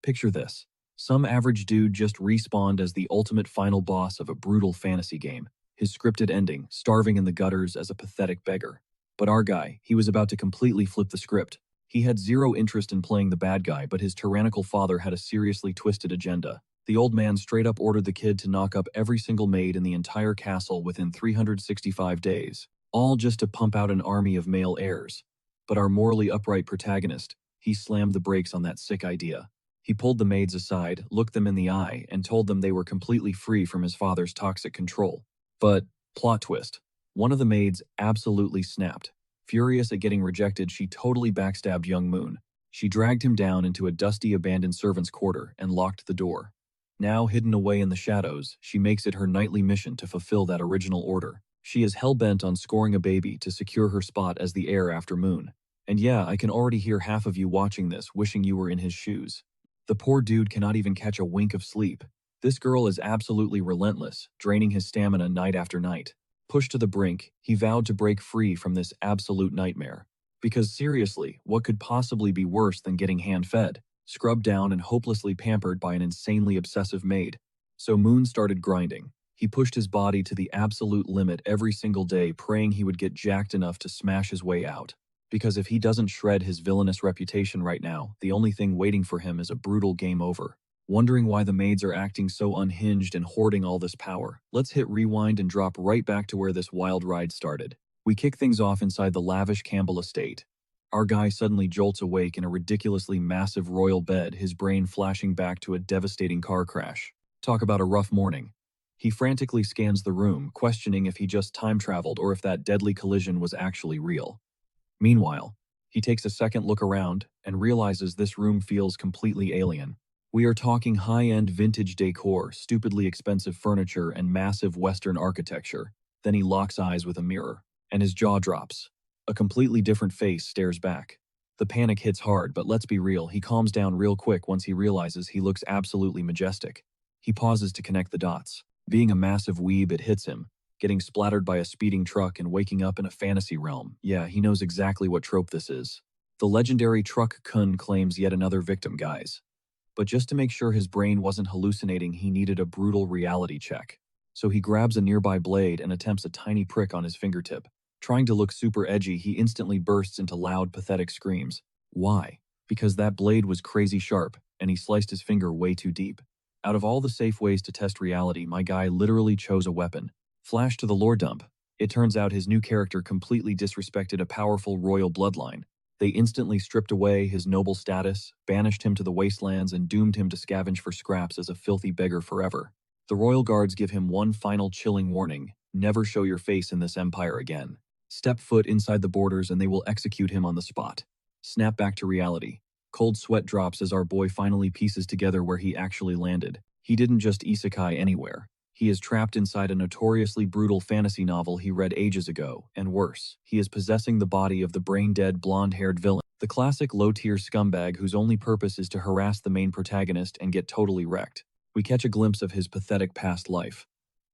Picture this. Some average dude just respawned as the ultimate final boss of a brutal fantasy game. His scripted ending, starving in the gutters as a pathetic beggar. But our guy, he was about to completely flip the script. He had zero interest in playing the bad guy, but his tyrannical father had a seriously twisted agenda. The old man straight up ordered the kid to knock up every single maid in the entire castle within 365 days, all just to pump out an army of male heirs. But our morally upright protagonist, he slammed the brakes on that sick idea. He pulled the maids aside, looked them in the eye, and told them they were completely free from his father's toxic control. But, plot twist, one of the maids absolutely snapped. Furious at getting rejected, she totally backstabbed young Moon. She dragged him down into a dusty abandoned servant's quarter and locked the door. Now hidden away in the shadows, she makes it her nightly mission to fulfill that original order. She is hell-bent on scoring a baby to secure her spot as the heir after Moon. And yeah, I can already hear half of you watching this wishing you were in his shoes. The poor dude cannot even catch a wink of sleep. This girl is absolutely relentless, draining his stamina night after night. Pushed to the brink, he vowed to break free from this absolute nightmare. Because seriously, what could possibly be worse than getting hand-fed, scrubbed down and hopelessly pampered by an insanely obsessive maid? So Moon started grinding. He pushed his body to the absolute limit every single day, praying he would get jacked enough to smash his way out. Because if he doesn't shred his villainous reputation right now, the only thing waiting for him is a brutal game over. Wondering why the maids are acting so unhinged and hoarding all this power, let's hit rewind and drop right back to where this wild ride started. We kick things off inside the lavish Campbell estate. Our guy suddenly jolts awake in a ridiculously massive royal bed, his brain flashing back to a devastating car crash. Talk about a rough morning. He frantically scans the room, questioning if he just time-traveled or if that deadly collision was actually real. Meanwhile, he takes a second look around and realizes this room feels completely alien. We are talking high-end vintage decor, stupidly expensive furniture, and massive Western architecture. Then he locks eyes with a mirror, and his jaw drops. A completely different face stares back. The panic hits hard, but let's be real, he calms down real quick once he realizes he looks absolutely majestic. He pauses to connect the dots. Being a massive weeb, it hits him. Getting splattered by a speeding truck and waking up in a fantasy realm. Yeah, he knows exactly what trope this is. The legendary truck kun claims yet another victim, guys. But just to make sure his brain wasn't hallucinating, he needed a brutal reality check. So he grabs a nearby blade and attempts a tiny prick on his fingertip. Trying to look super edgy, he instantly bursts into loud, pathetic screams. Why? Because that blade was crazy sharp, and he sliced his finger way too deep. Out of all the safe ways to test reality, my guy literally chose a weapon. Flash to the lore dump. It turns out his new character completely disrespected a powerful royal bloodline. They instantly stripped away his noble status, banished him to the wastelands, and doomed him to scavenge for scraps as a filthy beggar forever. The royal guards give him one final chilling warning: never show your face in this empire again. Step foot inside the borders and they will execute him on the spot. Snap back to reality. Cold sweat drops as our boy finally pieces together where he actually landed. He didn't just isekai anywhere. He is trapped inside a notoriously brutal fantasy novel he read ages ago, and worse, he is possessing the body of the brain-dead blonde-haired villain, the classic low-tier scumbag whose only purpose is to harass the main protagonist and get totally wrecked. We catch a glimpse of his pathetic past life.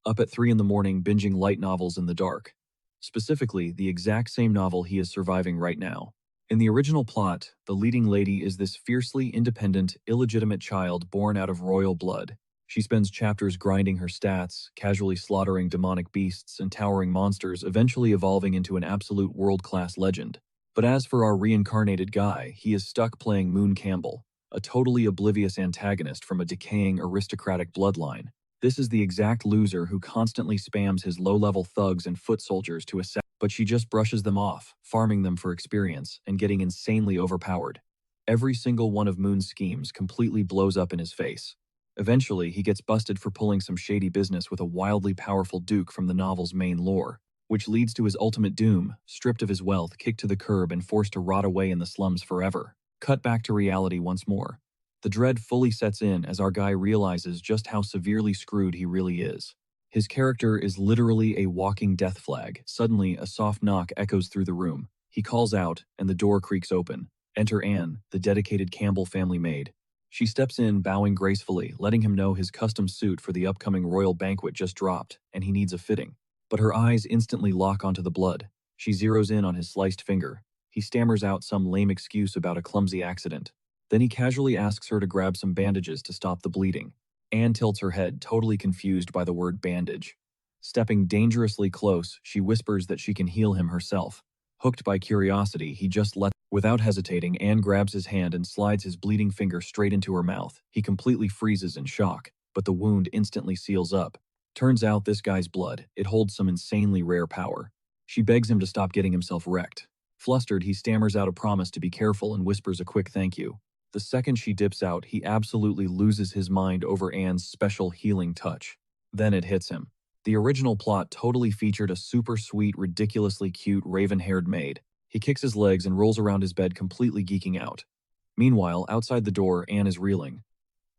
Up at 3 in the morning binging light novels in the dark. Specifically, the exact same novel he is surviving right now. In the original plot, the leading lady is this fiercely independent, illegitimate child born out of royal blood. She spends chapters grinding her stats, casually slaughtering demonic beasts and towering monsters, eventually evolving into an absolute world-class legend. But as for our reincarnated guy, he is stuck playing Moon Campbell, a totally oblivious antagonist from a decaying aristocratic bloodline. This is the exact loser who constantly spams his low-level thugs and foot soldiers to assassinate, but she just brushes them off, farming them for experience and getting insanely overpowered. Every single one of Moon's schemes completely blows up in his face. Eventually, he gets busted for pulling some shady business with a wildly powerful duke from the novel's main lore, which leads to his ultimate doom, stripped of his wealth, kicked to the curb, and forced to rot away in the slums forever. Cut back to reality once more. The dread fully sets in as our guy realizes just how severely screwed he really is. His character is literally a walking death flag. Suddenly, a soft knock echoes through the room. He calls out, and the door creaks open. Enter Anne, the dedicated Campbell family maid. She steps in, bowing gracefully, letting him know his custom suit for the upcoming royal banquet just dropped, and he needs a fitting. But her eyes instantly lock onto the blood. She zeroes in on his sliced finger. He stammers out some lame excuse about a clumsy accident. Then he casually asks her to grab some bandages to stop the bleeding. Anne tilts her head, totally confused by the word bandage. Stepping dangerously close, she whispers that she can heal him herself. Hooked by curiosity, he just lets. Without hesitating, Anne grabs his hand and slides his bleeding finger straight into her mouth. He completely freezes in shock, but the wound instantly seals up. Turns out this guy's blood, it holds some insanely rare power. She begs him to stop getting himself wrecked. Flustered, he stammers out a promise to be careful and whispers a quick thank you. The second she dips out, he absolutely loses his mind over Anne's special healing touch. Then it hits him. The original plot totally featured a super sweet, ridiculously cute, raven-haired maid. He kicks his legs and rolls around his bed completely geeking out. Meanwhile, outside the door, Anne is reeling.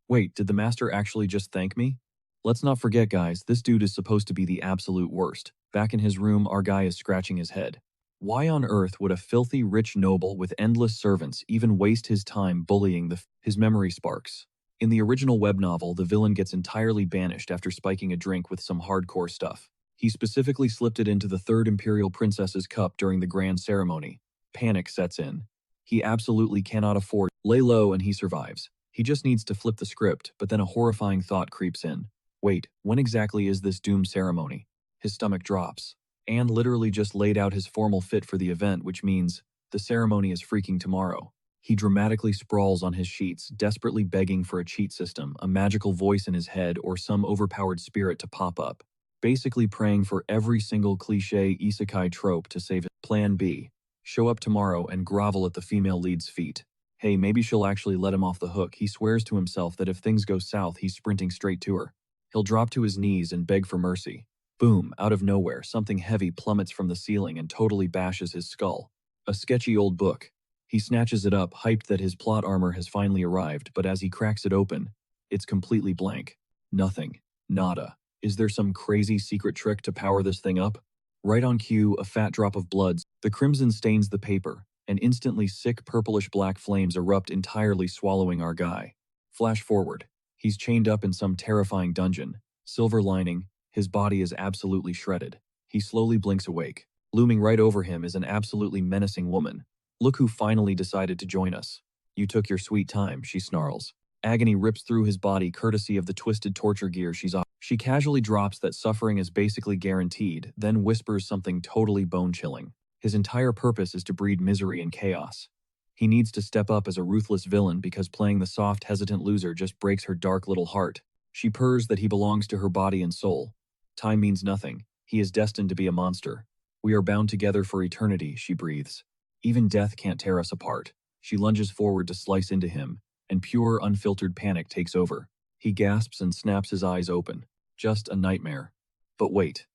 Wait, did the master actually just thank me? Let's not forget, guys, this dude is supposed to be the absolute worst. Back in his room, our guy is scratching his head. Why on earth would a filthy rich noble with endless servants even waste his time bullying his memory sparks? In the original web novel, the villain gets entirely banished after spiking a drink with some hardcore stuff. He specifically slipped it into the third Imperial Princess's cup during the grand ceremony. Panic sets in. He absolutely cannot afford lay low and he survives. He just needs to flip the script, but then a horrifying thought creeps in. Wait, when exactly is this doom ceremony? His stomach drops. Anne literally just laid out his formal fit for the event, which means the ceremony is freaking tomorrow. He dramatically sprawls on his sheets, desperately begging for a cheat system, a magical voice in his head, or some overpowered spirit to pop up. Basically praying for every single cliché isekai trope to save it. Plan B. Show up tomorrow and grovel at the female lead's feet. Hey, maybe she'll actually let him off the hook. He swears to himself that if things go south, he's sprinting straight to her. He'll drop to his knees and beg for mercy. Boom, out of nowhere, something heavy plummets from the ceiling and totally bashes his skull. A sketchy old book. He snatches it up, hyped that his plot armor has finally arrived, but as he cracks it open, it's completely blank. Nothing. Nada. Is there some crazy secret trick to power this thing up? Right on cue, a fat drop of blood. The crimson stains the paper, and instantly sick purplish-black flames erupt, entirely swallowing our guy. Flash forward. He's chained up in some terrifying dungeon. Silver lining, his body is absolutely shredded. He slowly blinks awake. Looming right over him is an absolutely menacing woman. Look who finally decided to join us. You took your sweet time, she snarls. Agony rips through his body courtesy of the twisted torture gear she's on. She casually drops that suffering is basically guaranteed, then whispers something totally bone-chilling. His entire purpose is to breed misery and chaos. He needs to step up as a ruthless villain because playing the soft, hesitant loser just breaks her dark little heart. She purrs that he belongs to her body and soul. Time means nothing. He is destined to be a monster. We are bound together for eternity, she breathes. Even death can't tear us apart. She lunges forward to slice into him, and pure, unfiltered panic takes over. He gasps and snaps his eyes open. Just a nightmare. But wait.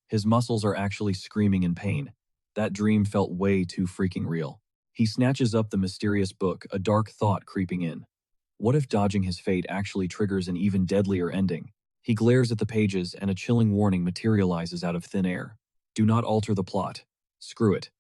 His muscles are actually screaming in pain. That dream felt way too freaking real. He snatches up the mysterious book, a dark thought creeping in. What if dodging his fate actually triggers an even deadlier ending? He glares at the pages and a chilling warning materializes out of thin air. Do not alter the plot. Screw it.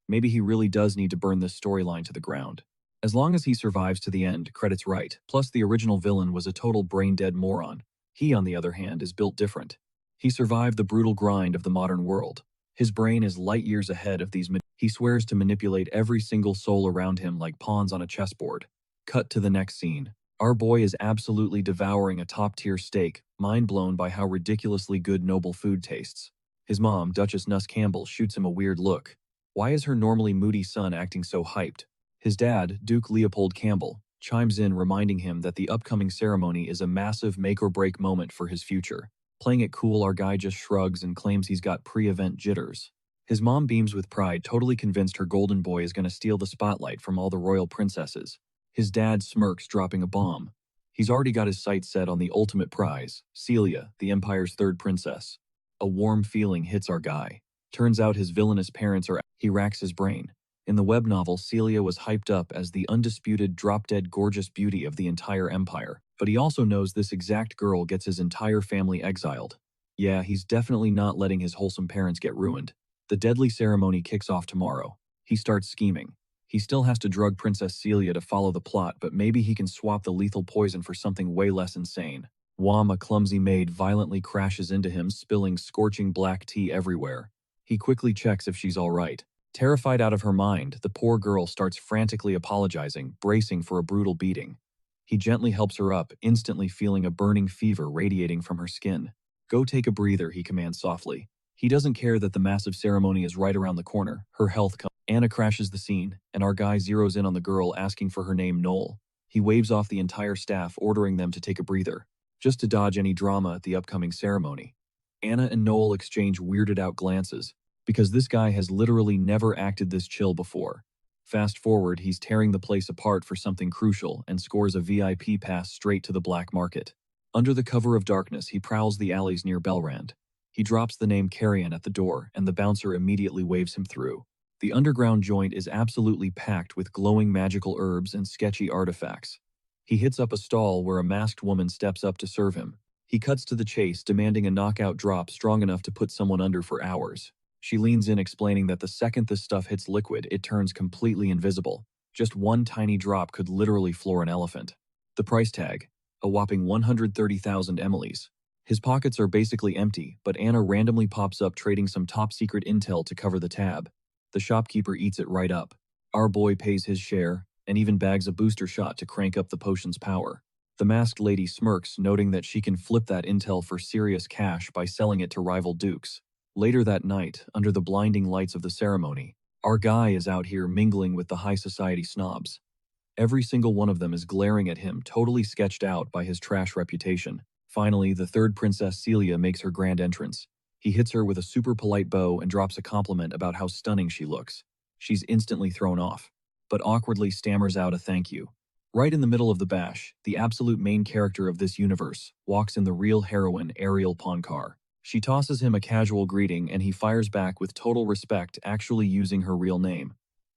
Maybe he really does need to burn this storyline to the ground. As long as he survives to the end, credits right. Plus the original villain was a total brain-dead moron. He, on the other hand, is built different. He survived the brutal grind of the modern world. His brain is light years ahead of these. He swears to manipulate every single soul around him like pawns on a chessboard. Cut to the next scene. Our boy is absolutely devouring a top-tier steak, mind blown by how ridiculously good noble food tastes. His mom, Duchess Nuss Campbell, shoots him a weird look. Why is her normally moody son acting so hyped? His dad, Duke Leopold Campbell, chimes in reminding him that the upcoming ceremony is a massive make-or-break moment for his future. Playing it cool, our guy just shrugs and claims he's got pre-event jitters. His mom beams with pride, totally convinced her golden boy is going to steal the spotlight from all the royal princesses. His dad smirks, dropping a bomb. He's already got his sights set on the ultimate prize, Celia, the Empire's third princess. A warm feeling hits our guy. Turns out his villainous parents are. He racks his brain. In the web novel, Celia was hyped up as the undisputed, drop-dead gorgeous beauty of the entire empire, but he also knows this exact girl gets his entire family exiled. Yeah, he's definitely not letting his wholesome parents get ruined. The deadly ceremony kicks off tomorrow. He starts scheming. He still has to drug Princess Celia to follow the plot, but maybe he can swap the lethal poison for something way less insane. Wham, a clumsy maid violently crashes into him, spilling scorching black tea everywhere. He quickly checks if she's all right. Terrified out of her mind, the poor girl starts frantically apologizing, bracing for a brutal beating. He gently helps her up, instantly feeling a burning fever radiating from her skin. Go take a breather, he commands softly. He doesn't care that the massive ceremony is right around the corner. Her health comes. Anna crashes the scene, and our guy zeroes in on the girl asking for her name, Noel. He waves off the entire staff, ordering them to take a breather, just to dodge any drama at the upcoming ceremony. Anna and Noel exchange weirded out glances, because this guy has literally never acted this chill before. Fast forward, he's tearing the place apart for something crucial and scores a VIP pass straight to the black market. Under the cover of darkness, he prowls the alleys near Belrand. He drops the name Carrion at the door, and the bouncer immediately waves him through. The underground joint is absolutely packed with glowing magical herbs and sketchy artifacts. He hits up a stall where a masked woman steps up to serve him. He cuts to the chase, demanding a knockout drop strong enough to put someone under for hours. She leans in, explaining that the second this stuff hits liquid, it turns completely invisible. Just one tiny drop could literally floor an elephant. The price tag, a whopping 130,000 Emily's. His pockets are basically empty, but Anna randomly pops up trading some top-secret intel to cover the tab. The shopkeeper eats it right up. Our boy pays his share, and even bags a booster shot to crank up the potion's power. The masked lady smirks, noting that she can flip that intel for serious cash by selling it to rival dukes. Later that night, under the blinding lights of the ceremony, our guy is out here mingling with the high society snobs. Every single one of them is glaring at him, totally sketched out by his trash reputation. Finally, the third princess, Celia, makes her grand entrance. He hits her with a super polite bow and drops a compliment about how stunning she looks. She's instantly thrown off, but awkwardly stammers out a thank you. Right in the middle of the bash, the absolute main character of this universe walks in the real heroine, Ariel Ponkar. She tosses him a casual greeting and he fires back with total respect, actually using her real name.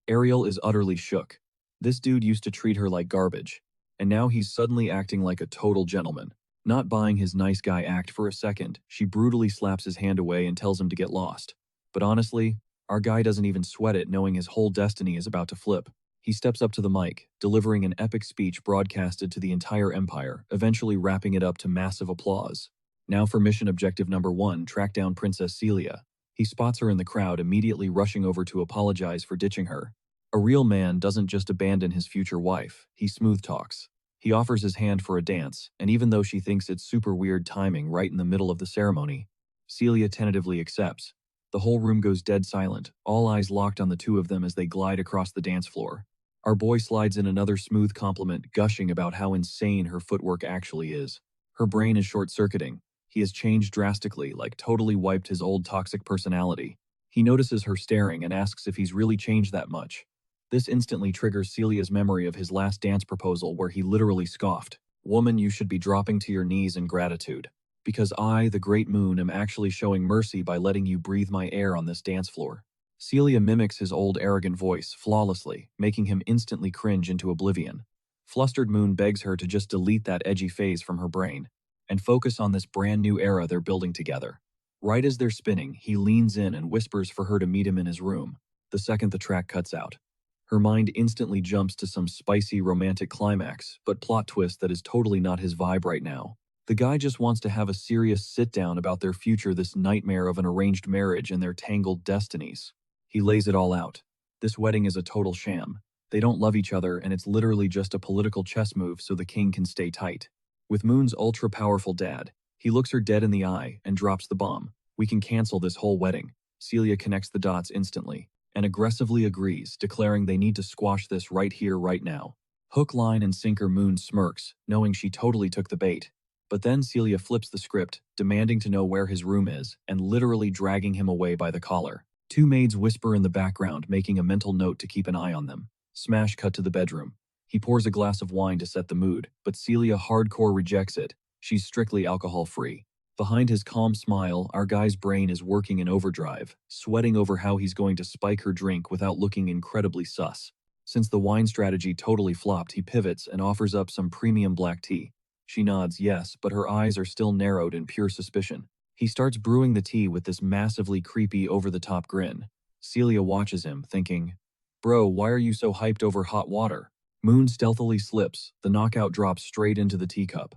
Ariel is utterly shook. This dude used to treat her like garbage, and now he's suddenly acting like a total gentleman. Not buying his nice guy act for a second, she brutally slaps his hand away and tells him to get lost. But honestly, our guy doesn't even sweat it, knowing his whole destiny is about to flip. He steps up to the mic, delivering an epic speech broadcasted to the entire empire, eventually wrapping it up to massive applause. Now for mission objective number 1, track down Princess Celia. He spots her in the crowd, immediately rushing over to apologize for ditching her. A real man doesn't just abandon his future wife, he smooth talks. He offers his hand for a dance, and even though she thinks it's super weird timing right in the middle of the ceremony, Celia tentatively accepts. The whole room goes dead silent, all eyes locked on the two of them as they glide across the dance floor. Our boy slides in another smooth compliment, gushing about how insane her footwork actually is. Her brain is short-circuiting. He has changed drastically, like totally wiped his old toxic personality. He notices her staring and asks if he's really changed that much. This instantly triggers Celia's memory of his last dance proposal where he literally scoffed, "Woman, you should be dropping to your knees in gratitude. Because I, the great moon, am actually showing mercy by letting you breathe my air on this dance floor." Celia mimics his old arrogant voice flawlessly, making him instantly cringe into oblivion. Flustered Moon begs her to just delete that edgy phase from her brain and focus on this brand new era they're building together. Right as they're spinning, he leans in and whispers for her to meet him in his room. The second the track cuts out, her mind instantly jumps to some spicy romantic climax, but plot twist that is totally not his vibe right now. The guy just wants to have a serious sit-down about their future, this nightmare of an arranged marriage and their tangled destinies. He lays it all out. This wedding is a total sham. They don't love each other, and it's literally just a political chess move so the king can stay tight. With Moon's ultra-powerful dad, he looks her dead in the eye and drops the bomb. "We can cancel this whole wedding." Celia connects the dots instantly and aggressively agrees, declaring they need to squash this right here, right now. Hook, line, and sinker, Moon smirks, knowing she totally took the bait. But then Celia flips the script, demanding to know where his room is, and literally dragging him away by the collar. Two maids whisper in the background, making a mental note to keep an eye on them. Smash cut to the bedroom. He pours a glass of wine to set the mood, but Celia hardcore rejects it. She's strictly alcohol-free. Behind his calm smile, our guy's brain is working in overdrive, sweating over how he's going to spike her drink without looking incredibly sus. Since the wine strategy totally flopped, he pivots and offers up some premium black tea. She nods yes, but her eyes are still narrowed in pure suspicion. He starts brewing the tea with this massively creepy, over-the-top grin. Celia watches him, thinking, "Bro, why are you so hyped over hot water?" Moon stealthily slips, the knockout drops straight into the teacup.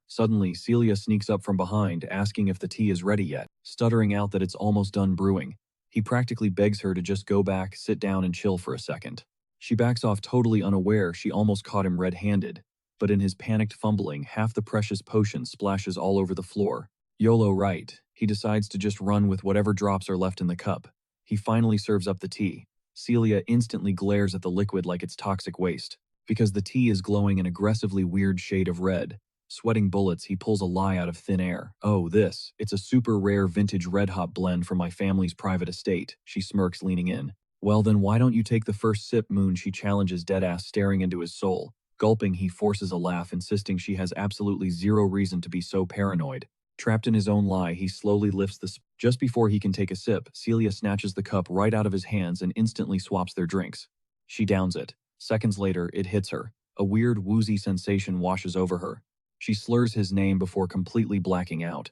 Suddenly, Celia sneaks up from behind, asking if the tea is ready yet, stuttering out that it's almost done brewing. He practically begs her to just go back, sit down, and chill for a second. She backs off totally unaware she almost caught him red-handed, but in his panicked fumbling, half the precious potion splashes all over the floor. YOLO right, he decides to just run with whatever drops are left in the cup. He finally serves up the tea. Celia instantly glares at the liquid like it's toxic waste. Because the tea is glowing an aggressively weird shade of red. Sweating bullets, he pulls a lie out of thin air. "Oh, it's a super rare vintage red hop blend from my family's private estate," she smirks, leaning in. "Well then why don't you take the first sip, Moon?" she challenges, deadass staring into his soul. Gulping, he forces a laugh, insisting she has absolutely zero reason to be so paranoid. Trapped in his own lie, he slowly lifts the Just before he can take a sip, Celia snatches the cup right out of his hands and instantly swaps their drinks. She downs it. Seconds later, it hits her. A weird, woozy sensation washes over her. She slurs his name before completely blacking out.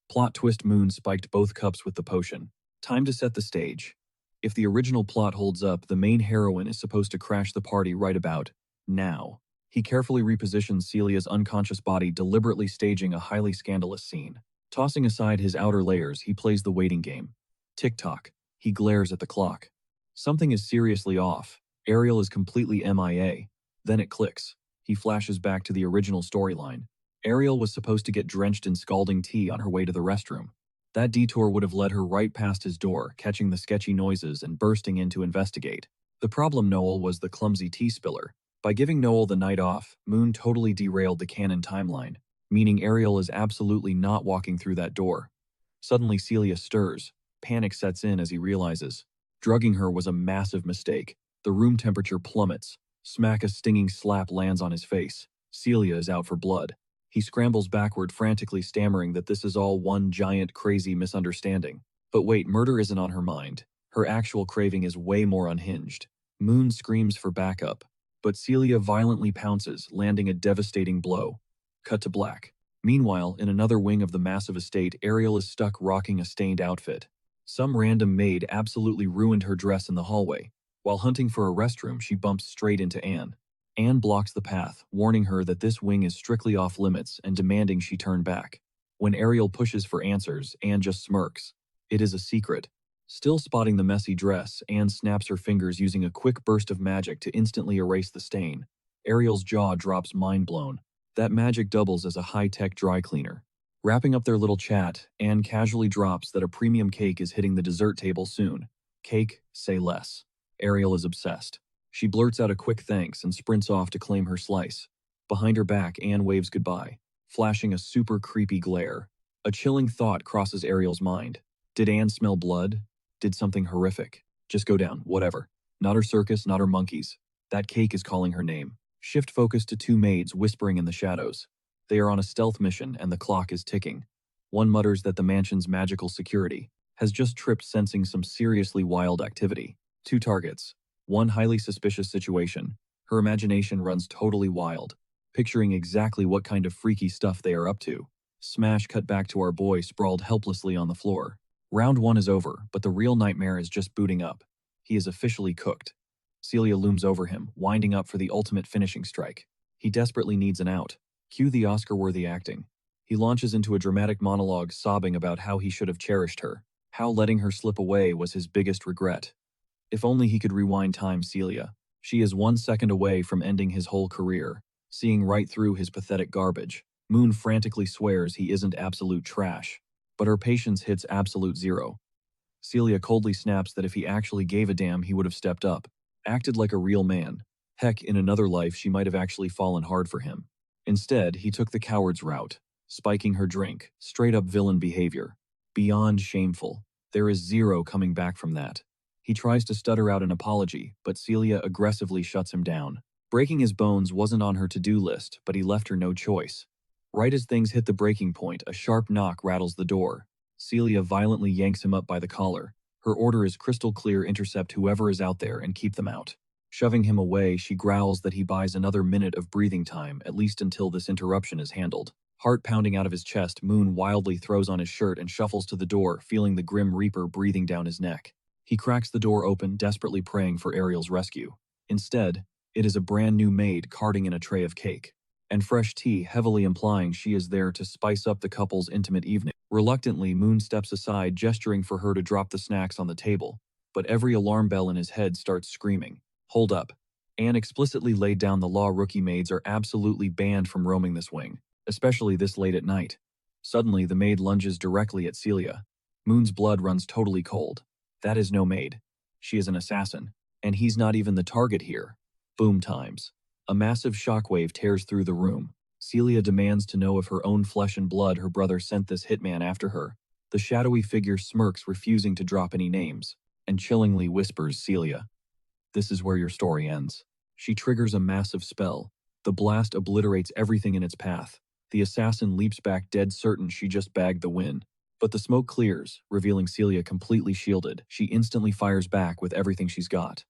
Plot twist: Moon spiked both cups with the potion. Time to set the stage. If the original plot holds up, the main heroine is supposed to crash the party right about now. He carefully repositions Celia's unconscious body, deliberately staging a highly scandalous scene. Tossing aside his outer layers, he plays the waiting game. Tick-tock. He glares at the clock. Something is seriously off. Ariel is completely MIA. Then it clicks. He flashes back to the original storyline. Ariel was supposed to get drenched in scalding tea on her way to the restroom. That detour would have led her right past his door, catching the sketchy noises and bursting in to investigate. The problem, Noel, was the clumsy tea spiller. By giving Noel the night off, Moon totally derailed the canon timeline, meaning Ariel is absolutely not walking through that door. Suddenly, Celia stirs. Panic sets in as he realizes. Drugging her was a massive mistake. The room temperature plummets. Smack, a stinging slap lands on his face. Celia is out for blood. He scrambles backward, frantically stammering that this is all one giant crazy misunderstanding. But wait, murder isn't on her mind. Her actual craving is way more unhinged. Moon screams for backup, but Celia violently pounces, landing a devastating blow. Cut to black. Meanwhile, in another wing of the massive estate, Ariel is stuck rocking a stained outfit. Some random maid absolutely ruined her dress in the hallway. While hunting for a restroom, she bumps straight into Anne. Anne blocks the path, warning her that this wing is strictly off limits and demanding she turn back. When Ariel pushes for answers, Anne just smirks. It is a secret. Still spotting the messy dress, Anne snaps her fingers, using a quick burst of magic to instantly erase the stain. Ariel's jaw drops, mind blown. That magic doubles as a high-tech dry cleaner. Wrapping up their little chat, Anne casually drops that a premium cake is hitting the dessert table soon. Cake, say less. Ariel is obsessed. She blurts out a quick thanks and sprints off to claim her slice. Behind her back, Anne waves goodbye, flashing a super creepy glare. A chilling thought crosses Ariel's mind. Did Anne smell blood? Did something horrific just go down? Whatever. Not her circus, not her monkeys. That cake is calling her name. Shift focus to two maids whispering in the shadows. They are on a stealth mission and the clock is ticking. One mutters that the mansion's magical security has just tripped, sensing some seriously wild activity. Two targets. One highly suspicious situation. Her imagination runs totally wild, picturing exactly what kind of freaky stuff they are up to. Smash, cut back to our boy sprawled helplessly on the floor. Round one is over, but the real nightmare is just booting up. He is officially cooked. Celia looms over him, winding up for the ultimate finishing strike. He desperately needs an out. Cue the Oscar-worthy acting. He launches into a dramatic monologue, sobbing about how he should have cherished her, how letting her slip away was his biggest regret. If only he could rewind time, Celia. She is 1 second away from ending his whole career, seeing right through his pathetic garbage. Moon frantically swears he isn't absolute trash, but her patience hits absolute zero. Celia coldly snaps that if he actually gave a damn, he would have stepped up, acted like a real man. Heck, in another life, she might have actually fallen hard for him. Instead, he took the coward's route, spiking her drink, straight up villain behavior. Beyond shameful. There is zero coming back from that. He tries to stutter out an apology, but Celia aggressively shuts him down. Breaking his bones wasn't on her to-do list, but he left her no choice. Right as things hit the breaking point, a sharp knock rattles the door. Celia violently yanks him up by the collar. Her order is crystal clear: intercept whoever is out there and keep them out. Shoving him away, she growls that he buys another minute of breathing time, at least until this interruption is handled. Heart pounding out of his chest, Moon wildly throws on his shirt and shuffles to the door, feeling the Grim Reaper breathing down his neck. He cracks the door open, desperately praying for Ariel's rescue. Instead, it is a brand new maid carting in a tray of cake and fresh tea, heavily implying she is there to spice up the couple's intimate evening. Reluctantly, Moon steps aside, gesturing for her to drop the snacks on the table, but every alarm bell in his head starts screaming. Hold up. Anne explicitly laid down the law. Rookie maids are absolutely banned from roaming this wing, especially this late at night. Suddenly, the maid lunges directly at Celia. Moon's blood runs totally cold. That is no maid. She is an assassin, and he's not even the target here. Boom times. A massive shockwave tears through the room. Celia demands to know if her own flesh and blood her brother sent this hitman after her. The shadowy figure smirks, refusing to drop any names, and chillingly whispers, Celia, this is where your story ends. She triggers a massive spell. The blast obliterates everything in its path. The assassin leaps back, dead certain she just bagged the win. But the smoke clears, revealing Celia completely shielded. She instantly fires back with everything she's got.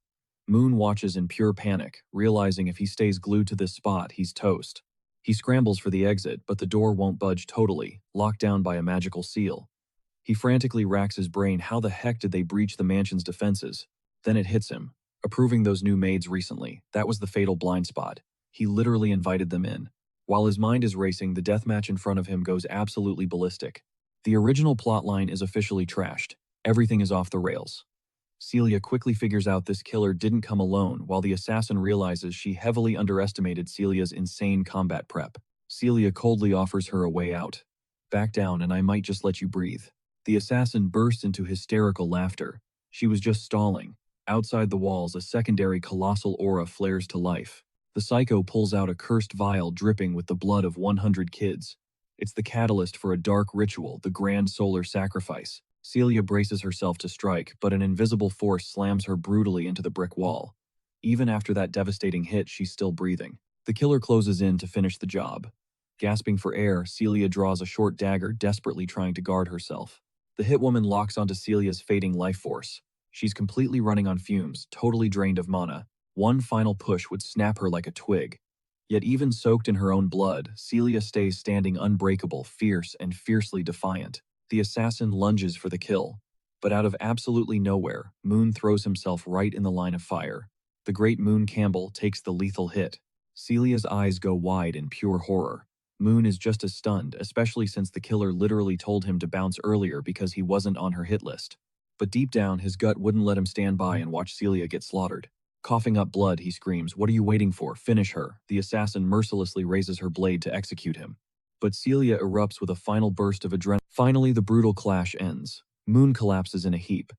Moon watches in pure panic, realizing if he stays glued to this spot, he's toast. He scrambles for the exit, but the door won't budge totally, locked down by a magical seal. He frantically racks his brain. How the heck did they breach the mansion's defenses? Then it hits him. Approving those new maids recently, that was the fatal blind spot. He literally invited them in. While his mind is racing, the deathmatch in front of him goes absolutely ballistic. The original plotline is officially trashed. Everything is off the rails. Celia quickly figures out this killer didn't come alone, while the assassin realizes she heavily underestimated Celia's insane combat prep. Celia coldly offers her a way out. Back down and I might just let you breathe. The assassin bursts into hysterical laughter. She was just stalling. Outside the walls, a secondary colossal aura flares to life. The psycho pulls out a cursed vial dripping with the blood of 100 kids. It's the catalyst for a dark ritual, the grand solar sacrifice. Celia braces herself to strike, but an invisible force slams her brutally into the brick wall. Even after that devastating hit, she's still breathing. The killer closes in to finish the job. Gasping for air, Celia draws a short dagger, desperately trying to guard herself. The hitwoman locks onto Celia's fading life force. She's completely running on fumes, totally drained of mana. One final push would snap her like a twig. Yet even soaked in her own blood, Celia stays standing unbreakable, fierce, and fiercely defiant. The assassin lunges for the kill. But out of absolutely nowhere, Moon throws himself right in the line of fire. The great Moon Campbell takes the lethal hit. Celia's eyes go wide in pure horror. Moon is just as stunned, especially since the killer literally told him to bounce earlier because he wasn't on her hit list. But deep down, his gut wouldn't let him stand by and watch Celia get slaughtered. Coughing up blood, he screams, "What are you waiting for? Finish her." The assassin mercilessly raises her blade to execute him. But Celia erupts with a final burst of adrenaline. Finally, the brutal clash ends. Moon collapses in a heap.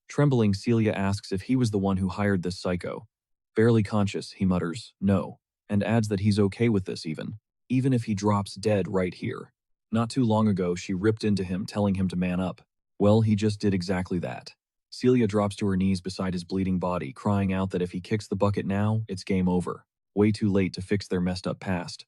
Trembling, Celia asks if he was the one who hired this psycho. Barely conscious, he mutters, "No," and adds that he's okay with this even if he drops dead right here. Not too long ago, she ripped into him, telling him to man up. Well, he just did exactly that. Celia drops to her knees beside his bleeding body, crying out that if he kicks the bucket now, it's game over. Way too late to fix their messed up past.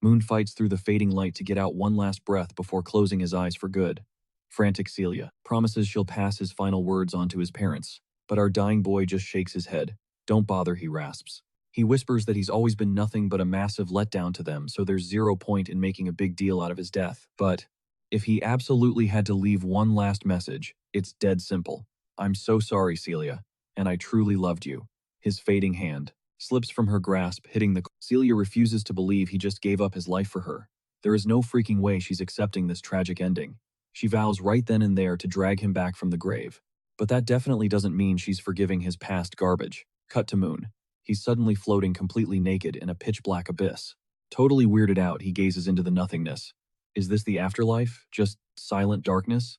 Moon fights through the fading light to get out one last breath before closing his eyes for good. Frantic Celia promises she'll pass his final words on to his parents, but our dying boy just shakes his head. "Don't bother," he rasps. He whispers that he's always been nothing but a massive letdown to them, so there's zero point in making a big deal out of his death. But if he absolutely had to leave one last message, it's dead simple. "I'm so sorry, Celia, and I truly loved you." His fading hand slips from her grasp, hitting the... Celia refuses to believe he just gave up his life for her. There is no freaking way she's accepting this tragic ending. She vows right then and there to drag him back from the grave. But that definitely doesn't mean she's forgiving his past garbage. Cut to Moon. He's suddenly floating completely naked in a pitch-black abyss. Totally weirded out, he gazes into the nothingness. Is this the afterlife? Just silent darkness?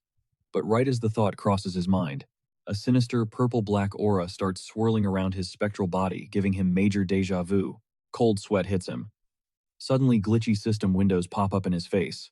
But right as the thought crosses his mind, a sinister purple-black aura starts swirling around his spectral body, giving him major déjà vu. Cold sweat hits him. Suddenly, glitchy system windows pop up in his face.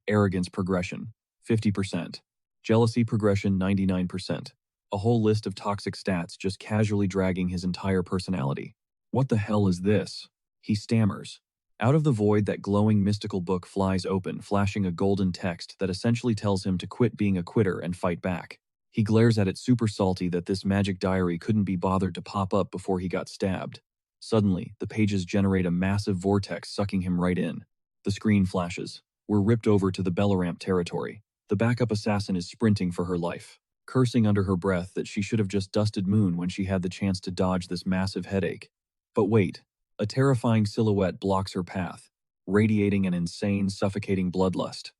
Arrogance progression, 50%. Jealousy progression, 99%. A whole list of toxic stats just casually dragging his entire personality. What the hell is this? He stammers. Out of the void, that glowing mystical book flies open, flashing a golden text that essentially tells him to quit being a quitter and fight back. He glares at it, super salty that this magic diary couldn't be bothered to pop up before he got stabbed. Suddenly, the pages generate a massive vortex, sucking him right in. The screen flashes. We're ripped over to the Bellaramp territory. The backup assassin is sprinting for her life, cursing under her breath that she should have just dusted Moon when she had the chance to dodge this massive headache. But wait, a terrifying silhouette blocks her path, radiating an insane, suffocating bloodlust.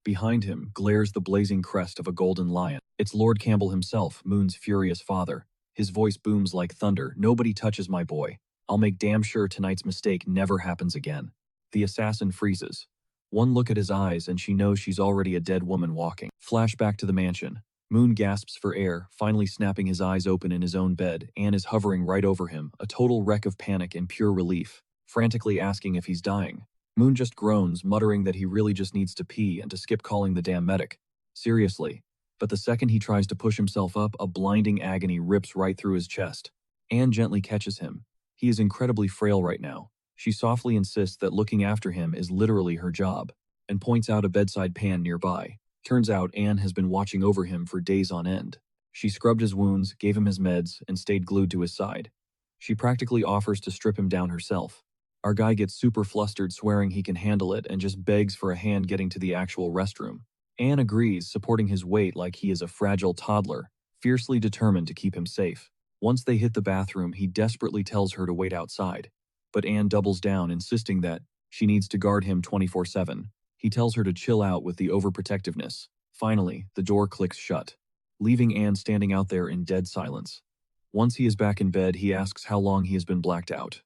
Behind him glares the blazing crest of a golden lion. It's Lord Campbell himself, Moon's furious father. His voice booms like thunder. "Nobody touches my boy. I'll make damn sure tonight's mistake never happens again." The assassin freezes. One look at his eyes and she knows she's already a dead woman walking. Flashback to the mansion. Moon gasps for air, finally snapping his eyes open in his own bed. Anne is hovering right over him, a total wreck of panic and pure relief, frantically asking if he's dying. Moon just groans, muttering that he really just needs to pee and to skip calling the damn medic. Seriously. But the second he tries to push himself up, a blinding agony rips right through his chest. Anne gently catches him. He is incredibly frail right now. She softly insists that looking after him is literally her job, and points out a bedside pan nearby. Turns out Anne has been watching over him for days on end. She scrubbed his wounds, gave him his meds, and stayed glued to his side. She practically offers to strip him down herself. Our guy gets super flustered, swearing he can handle it, and just begs for a hand getting to the actual restroom. Anne agrees, supporting his weight like he is a fragile toddler, fiercely determined to keep him safe. Once they hit the bathroom, he desperately tells her to wait outside. But Anne doubles down, insisting that she needs to guard him 24/7. He tells her to chill out with the overprotectiveness. Finally, the door clicks shut, leaving Anne standing out there in dead silence. Once he is back in bed, he asks how long he has been blacked out.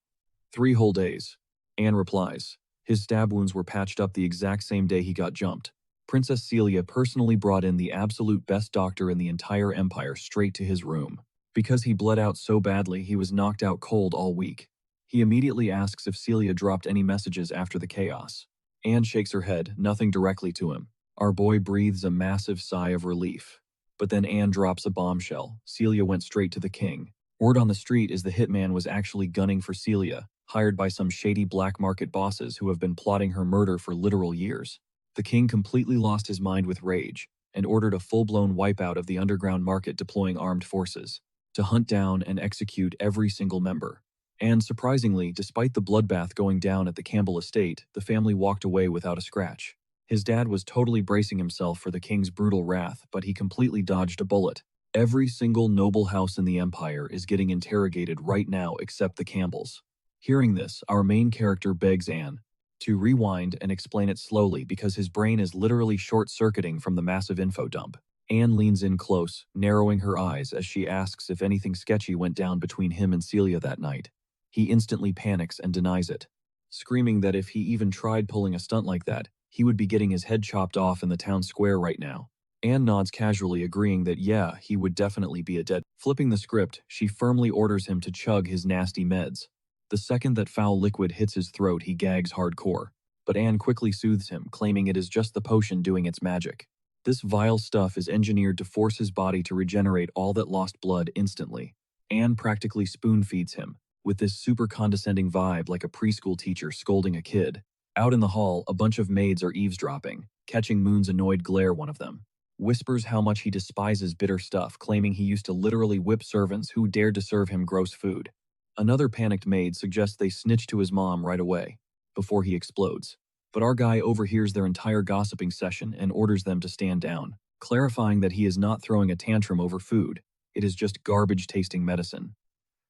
3 whole days. Anne replies. His stab wounds were patched up the exact same day he got jumped. Princess Celia personally brought in the absolute best doctor in the entire empire straight to his room. Because he bled out so badly, he was knocked out cold all week. He immediately asks if Celia dropped any messages after the chaos. Anne shakes her head, nothing directly to him. Our boy breathes a massive sigh of relief. But then Anne drops a bombshell. Celia went straight to the king. Word on the street is the hitman was actually gunning for Celia, hired by some shady black market bosses who have been plotting her murder for literal years. The king completely lost his mind with rage and ordered a full-blown wipeout of the underground market, deploying armed forces to hunt down and execute every single member. And surprisingly, despite the bloodbath going down at the Campbell estate, the family walked away without a scratch. His dad was totally bracing himself for the king's brutal wrath, but he completely dodged a bullet. Every single noble house in the empire is getting interrogated right now except the Campbells. Hearing this, our main character begs Anne to rewind and explain it slowly because his brain is literally short-circuiting from the massive info dump. Anne leans in close, narrowing her eyes as she asks if anything sketchy went down between him and Celia that night. He instantly panics and denies it, screaming that if he even tried pulling a stunt like that, he would be getting his head chopped off in the town square right now. Anne nods casually, agreeing that yeah, he would definitely be a dead. Flipping the script, she firmly orders him to chug his nasty meds. The second that foul liquid hits his throat, he gags hardcore. But Anne quickly soothes him, claiming it is just the potion doing its magic. This vile stuff is engineered to force his body to regenerate all that lost blood instantly. Anne practically spoon-feeds him, with this super condescending vibe like a preschool teacher scolding a kid. Out in the hall, a bunch of maids are eavesdropping, catching Moon's annoyed glare. One of them whispers how much he despises bitter stuff, claiming he used to literally whip servants who dared to serve him gross food. Another panicked maid suggests they snitch to his mom right away, before he explodes. But our guy overhears their entire gossiping session and orders them to stand down, clarifying that he is not throwing a tantrum over food, it is just garbage-tasting medicine.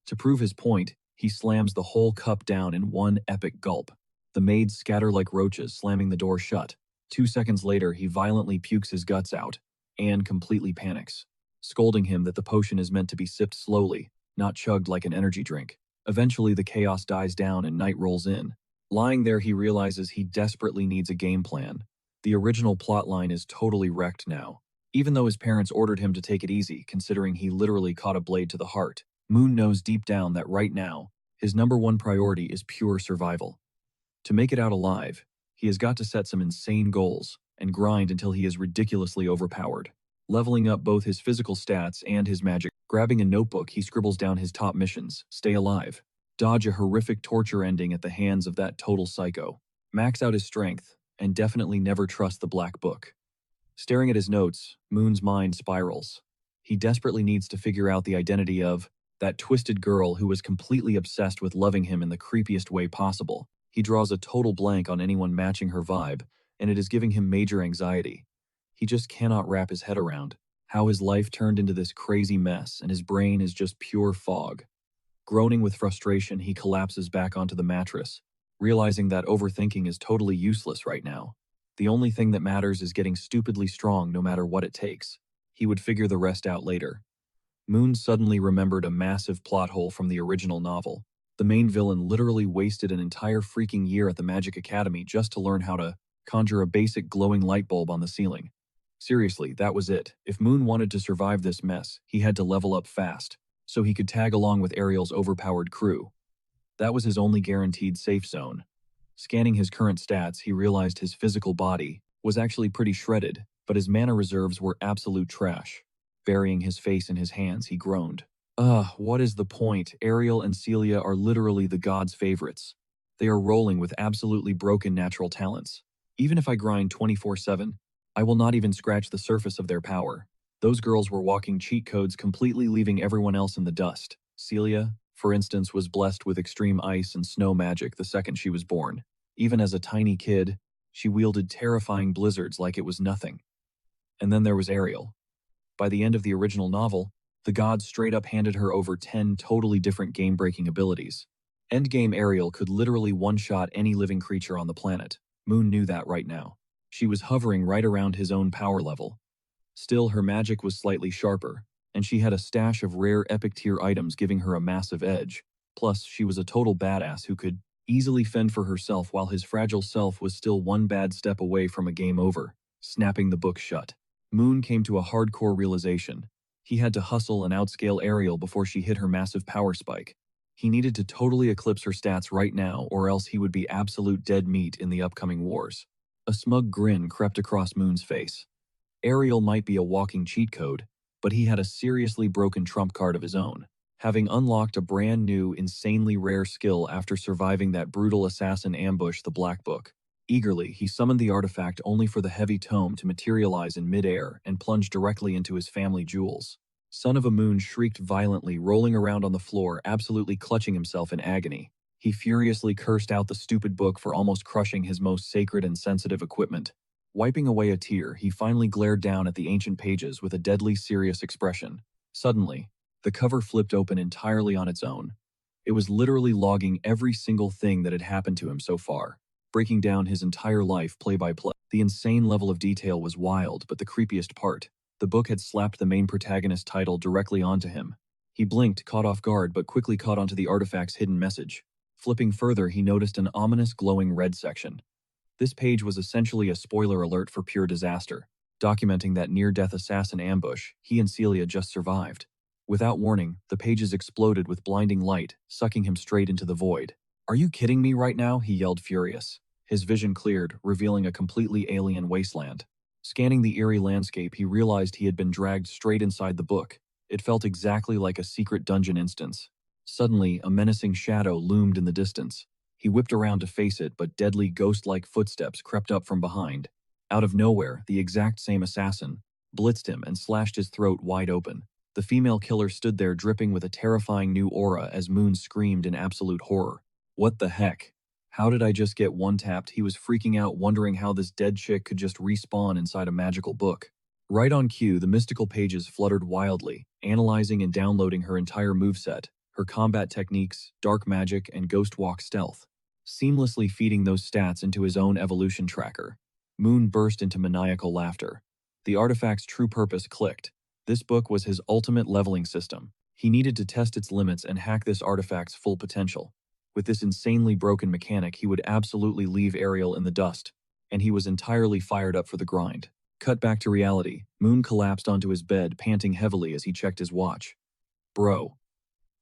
To prove his point, he slams the whole cup down in one epic gulp. The maids scatter like roaches, slamming the door shut. 2 seconds later, he violently pukes his guts out. Anne completely panics, scolding him that the potion is meant to be sipped slowly, not chugged like an energy drink. Eventually, the chaos dies down and night rolls in. Lying there, he realizes he desperately needs a game plan. The original plotline is totally wrecked now. Even though his parents ordered him to take it easy, considering he literally caught a blade to the heart, Moon knows deep down that right now, his #1 priority is pure survival. To make it out alive, he has got to set some insane goals and grind until he is ridiculously overpowered, leveling up both his physical stats and his magic. Grabbing a notebook, he scribbles down his top missions: stay alive, dodge a horrific torture ending at the hands of that total psycho, max out his strength, and definitely never trust the Black Book. Staring at his notes, Moon's mind spirals. He desperately needs to figure out the identity of that twisted girl who was completely obsessed with loving him in the creepiest way possible. He draws a total blank on anyone matching her vibe, and it is giving him major anxiety. He just cannot wrap his head around how his life turned into this crazy mess, and his brain is just pure fog. Groaning with frustration, he collapses back onto the mattress, realizing that overthinking is totally useless right now. The only thing that matters is getting stupidly strong no matter what it takes. He would figure the rest out later. Moon suddenly remembered a massive plot hole from the original novel. The main villain literally wasted an entire freaking year at the Magic Academy just to learn how to conjure a basic glowing light bulb on the ceiling. Seriously, that was it. If Moon wanted to survive this mess, he had to level up fast, so he could tag along with Ariel's overpowered crew. That was his only guaranteed safe zone. Scanning his current stats, he realized his physical body was actually pretty shredded, but his mana reserves were absolute trash. Burying his face in his hands, he groaned. What is the point? Ariel and Celia are literally the gods' favorites. They are rolling with absolutely broken natural talents. Even if I grind 24/7, I will not even scratch the surface of their power. Those girls were walking cheat codes, completely leaving everyone else in the dust. Celia, for instance, was blessed with extreme ice and snow magic the second she was born. Even as a tiny kid, she wielded terrifying blizzards like it was nothing. And then there was Ariel. By the end of the original novel, the gods straight up handed her over 10 totally different game-breaking abilities. Endgame Ariel could literally one-shot any living creature on the planet. Moon knew that right now. She was hovering right around his own power level. Still, her magic was slightly sharper, and she had a stash of rare epic-tier items giving her a massive edge. Plus, she was a total badass who could easily fend for herself while his fragile self was still one bad step away from a game over, snapping the book shut. Moon came to a hardcore realization. He had to hustle and outscale Ariel before she hit her massive power spike. He needed to totally eclipse her stats right now, or else he would be absolute dead meat in the upcoming wars. A smug grin crept across Moon's face. Ariel might be a walking cheat code, but he had a seriously broken trump card of his own, having unlocked a brand new, insanely rare skill after surviving that brutal assassin ambush, the Black Book. Eagerly, he summoned the artifact only for the heavy tome to materialize in midair and plunge directly into his family jewels. Son of a Moon shrieked violently, rolling around on the floor, absolutely clutching himself in agony. He furiously cursed out the stupid book for almost crushing his most sacred and sensitive equipment. Wiping away a tear, he finally glared down at the ancient pages with a deadly serious expression. Suddenly, the cover flipped open entirely on its own. It was literally logging every single thing that had happened to him so far, breaking down his entire life play by play. The insane level of detail was wild, but the creepiest part, the book had slapped the main protagonist title directly onto him. He blinked, caught off guard, but quickly caught onto the artifact's hidden message. Flipping further, he noticed an ominous glowing red section. This page was essentially a spoiler alert for pure disaster, documenting that near-death assassin ambush he and Celia just survived. Without warning, the pages exploded with blinding light, sucking him straight into the void. "Are you kidding me right now?" he yelled, furious. His vision cleared, revealing a completely alien wasteland. Scanning the eerie landscape, he realized he had been dragged straight inside the book. It felt exactly like a secret dungeon instance. Suddenly, a menacing shadow loomed in the distance. He whipped around to face it, but deadly ghost-like footsteps crept up from behind. Out of nowhere, the exact same assassin blitzed him and slashed his throat wide open. The female killer stood there dripping with a terrifying new aura as Moon screamed in absolute horror. What the heck? How did I just get one-tapped? He was freaking out, wondering how this dead chick could just respawn inside a magical book. Right on cue, the mystical pages fluttered wildly, analyzing and downloading her entire moveset, her combat techniques, dark magic, and ghost walk stealth, seamlessly feeding those stats into his own evolution tracker. Moon burst into maniacal laughter. The artifact's true purpose clicked. This book was his ultimate leveling system. He needed to test its limits and hack this artifact's full potential. With this insanely broken mechanic, he would absolutely leave Ariel in the dust, and he was entirely fired up for the grind. Cut back to reality. Moon collapsed onto his bed, panting heavily as he checked his watch. Bro,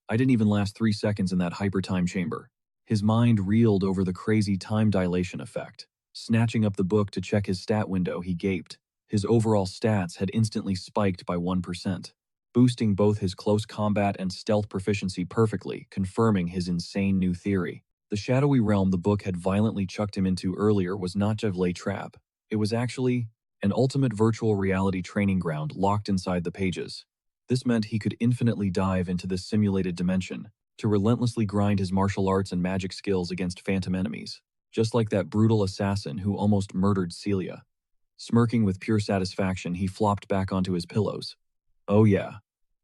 I didn't even last 3 seconds in that hyper-time chamber. His mind reeled over the crazy time dilation effect. Snatching up the book to check his stat window, he gaped. His overall stats had instantly spiked by 1%, boosting both his close combat and stealth proficiency perfectly, confirming his insane new theory. The shadowy realm the book had violently chucked him into earlier was not just a trap. It was actually an ultimate virtual reality training ground locked inside the pages. This meant he could infinitely dive into this simulated dimension to relentlessly grind his martial arts and magic skills against phantom enemies, just like that brutal assassin who almost murdered Celia. Smirking with pure satisfaction, he flopped back onto his pillows. Oh yeah,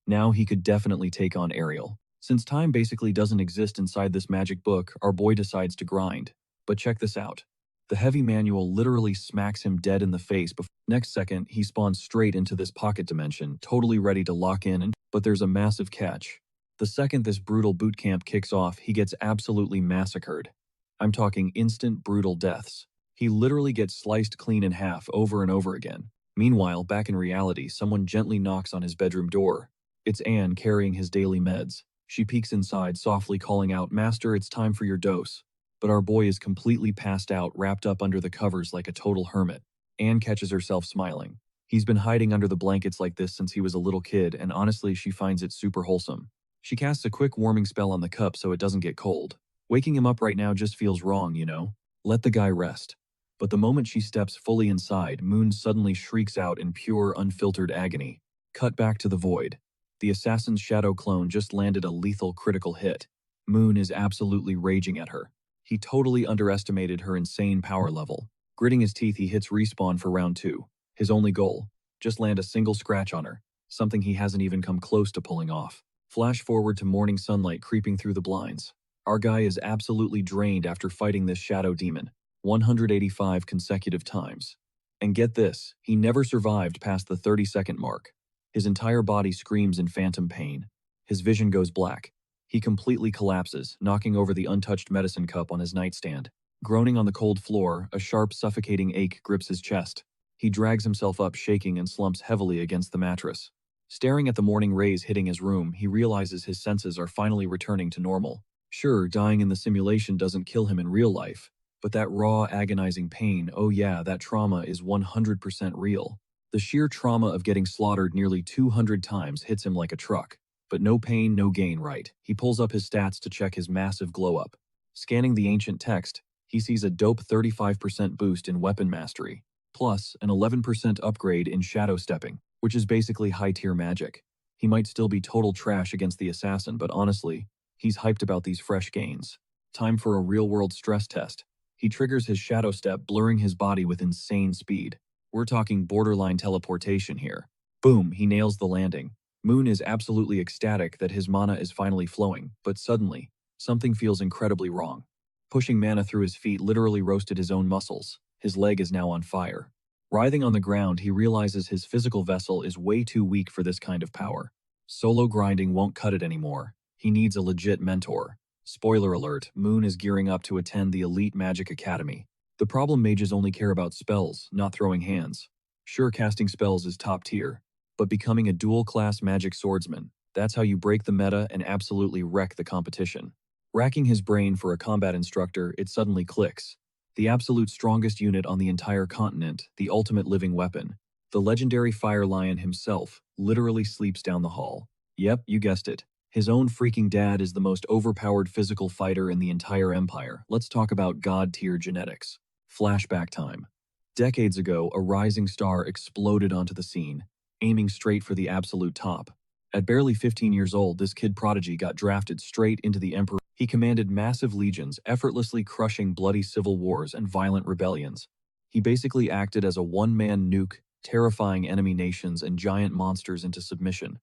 now he could definitely take on Ariel. Since time basically doesn't exist inside this magic book, our boy decides to grind. But check this out. The heavy manual literally smacks him dead in the face. Next second, he spawns straight into this pocket dimension, totally ready to lock in, but there's a massive catch. The second this brutal boot camp kicks off, he gets absolutely massacred. I'm talking instant brutal deaths. He literally gets sliced clean in half over and over again. Meanwhile, back in reality, someone gently knocks on his bedroom door. It's Anne carrying his daily meds. She peeks inside, softly calling out, "Master, it's time for your dose." But our boy is completely passed out, wrapped up under the covers like a total hermit. Anne catches herself smiling. He's been hiding under the blankets like this since he was a little kid, and honestly, she finds it super wholesome. She casts a quick warming spell on the cup so it doesn't get cold. Waking him up right now just feels wrong, you know? Let the guy rest. But the moment she steps fully inside, Moon suddenly shrieks out in pure, unfiltered agony. Cut back to the void. The assassin's shadow clone just landed a lethal critical hit. Moon is absolutely raging at her. He totally underestimated her insane power level. Gritting his teeth, he hits respawn for round 2. His only goal, just land a single scratch on her, something he hasn't even come close to pulling off. Flash forward to morning sunlight creeping through the blinds. Our guy is absolutely drained after fighting this shadow demon 185 consecutive times. And get this, he never survived past the 30-second mark. His entire body screams in phantom pain. His vision goes black. He completely collapses, knocking over the untouched medicine cup on his nightstand. Groaning on the cold floor, a sharp, suffocating ache grips his chest. He drags himself up, shaking, and slumps heavily against the mattress. Staring at the morning rays hitting his room, he realizes his senses are finally returning to normal. Sure, dying in the simulation doesn't kill him in real life, but that raw, agonizing pain, oh yeah, that trauma is 100% real. The sheer trauma of getting slaughtered nearly 200 times hits him like a truck. But no pain, no gain, right? He pulls up his stats to check his massive glow-up. Scanning the ancient text, he sees a dope 35% boost in weapon mastery, plus an 11% upgrade in shadow stepping, which is basically high-tier magic. He might still be total trash against the assassin, but honestly, he's hyped about these fresh gains. Time for a real-world stress test. He triggers his shadow step, blurring his body with insane speed. We're talking borderline teleportation here. Boom, he nails the landing. Moon is absolutely ecstatic that his mana is finally flowing, but suddenly, something feels incredibly wrong. Pushing mana through his feet literally roasted his own muscles. His leg is now on fire. Writhing on the ground, he realizes his physical vessel is way too weak for this kind of power. Solo grinding won't cut it anymore. He needs a legit mentor. Spoiler alert, Moon is gearing up to attend the Elite Magic Academy. The problem, mages only care about spells, not throwing hands. Sure, casting spells is top tier, but becoming a dual-class magic swordsman, that's how you break the meta and absolutely wreck the competition. Racking his brain for a combat instructor, it suddenly clicks. The absolute strongest unit on the entire continent, the ultimate living weapon. The legendary Fire Lion himself literally sleeps down the hall. Yep, you guessed it. His own freaking dad is the most overpowered physical fighter in the entire empire. Let's talk about god-tier genetics. Flashback time. Decades ago, a rising star exploded onto the scene, aiming straight for the absolute top. At barely 15 years old, this kid prodigy got drafted straight into the Emperor. He commanded massive legions, effortlessly crushing bloody civil wars and violent rebellions. He basically acted as a one-man nuke, terrifying enemy nations and giant monsters into submission.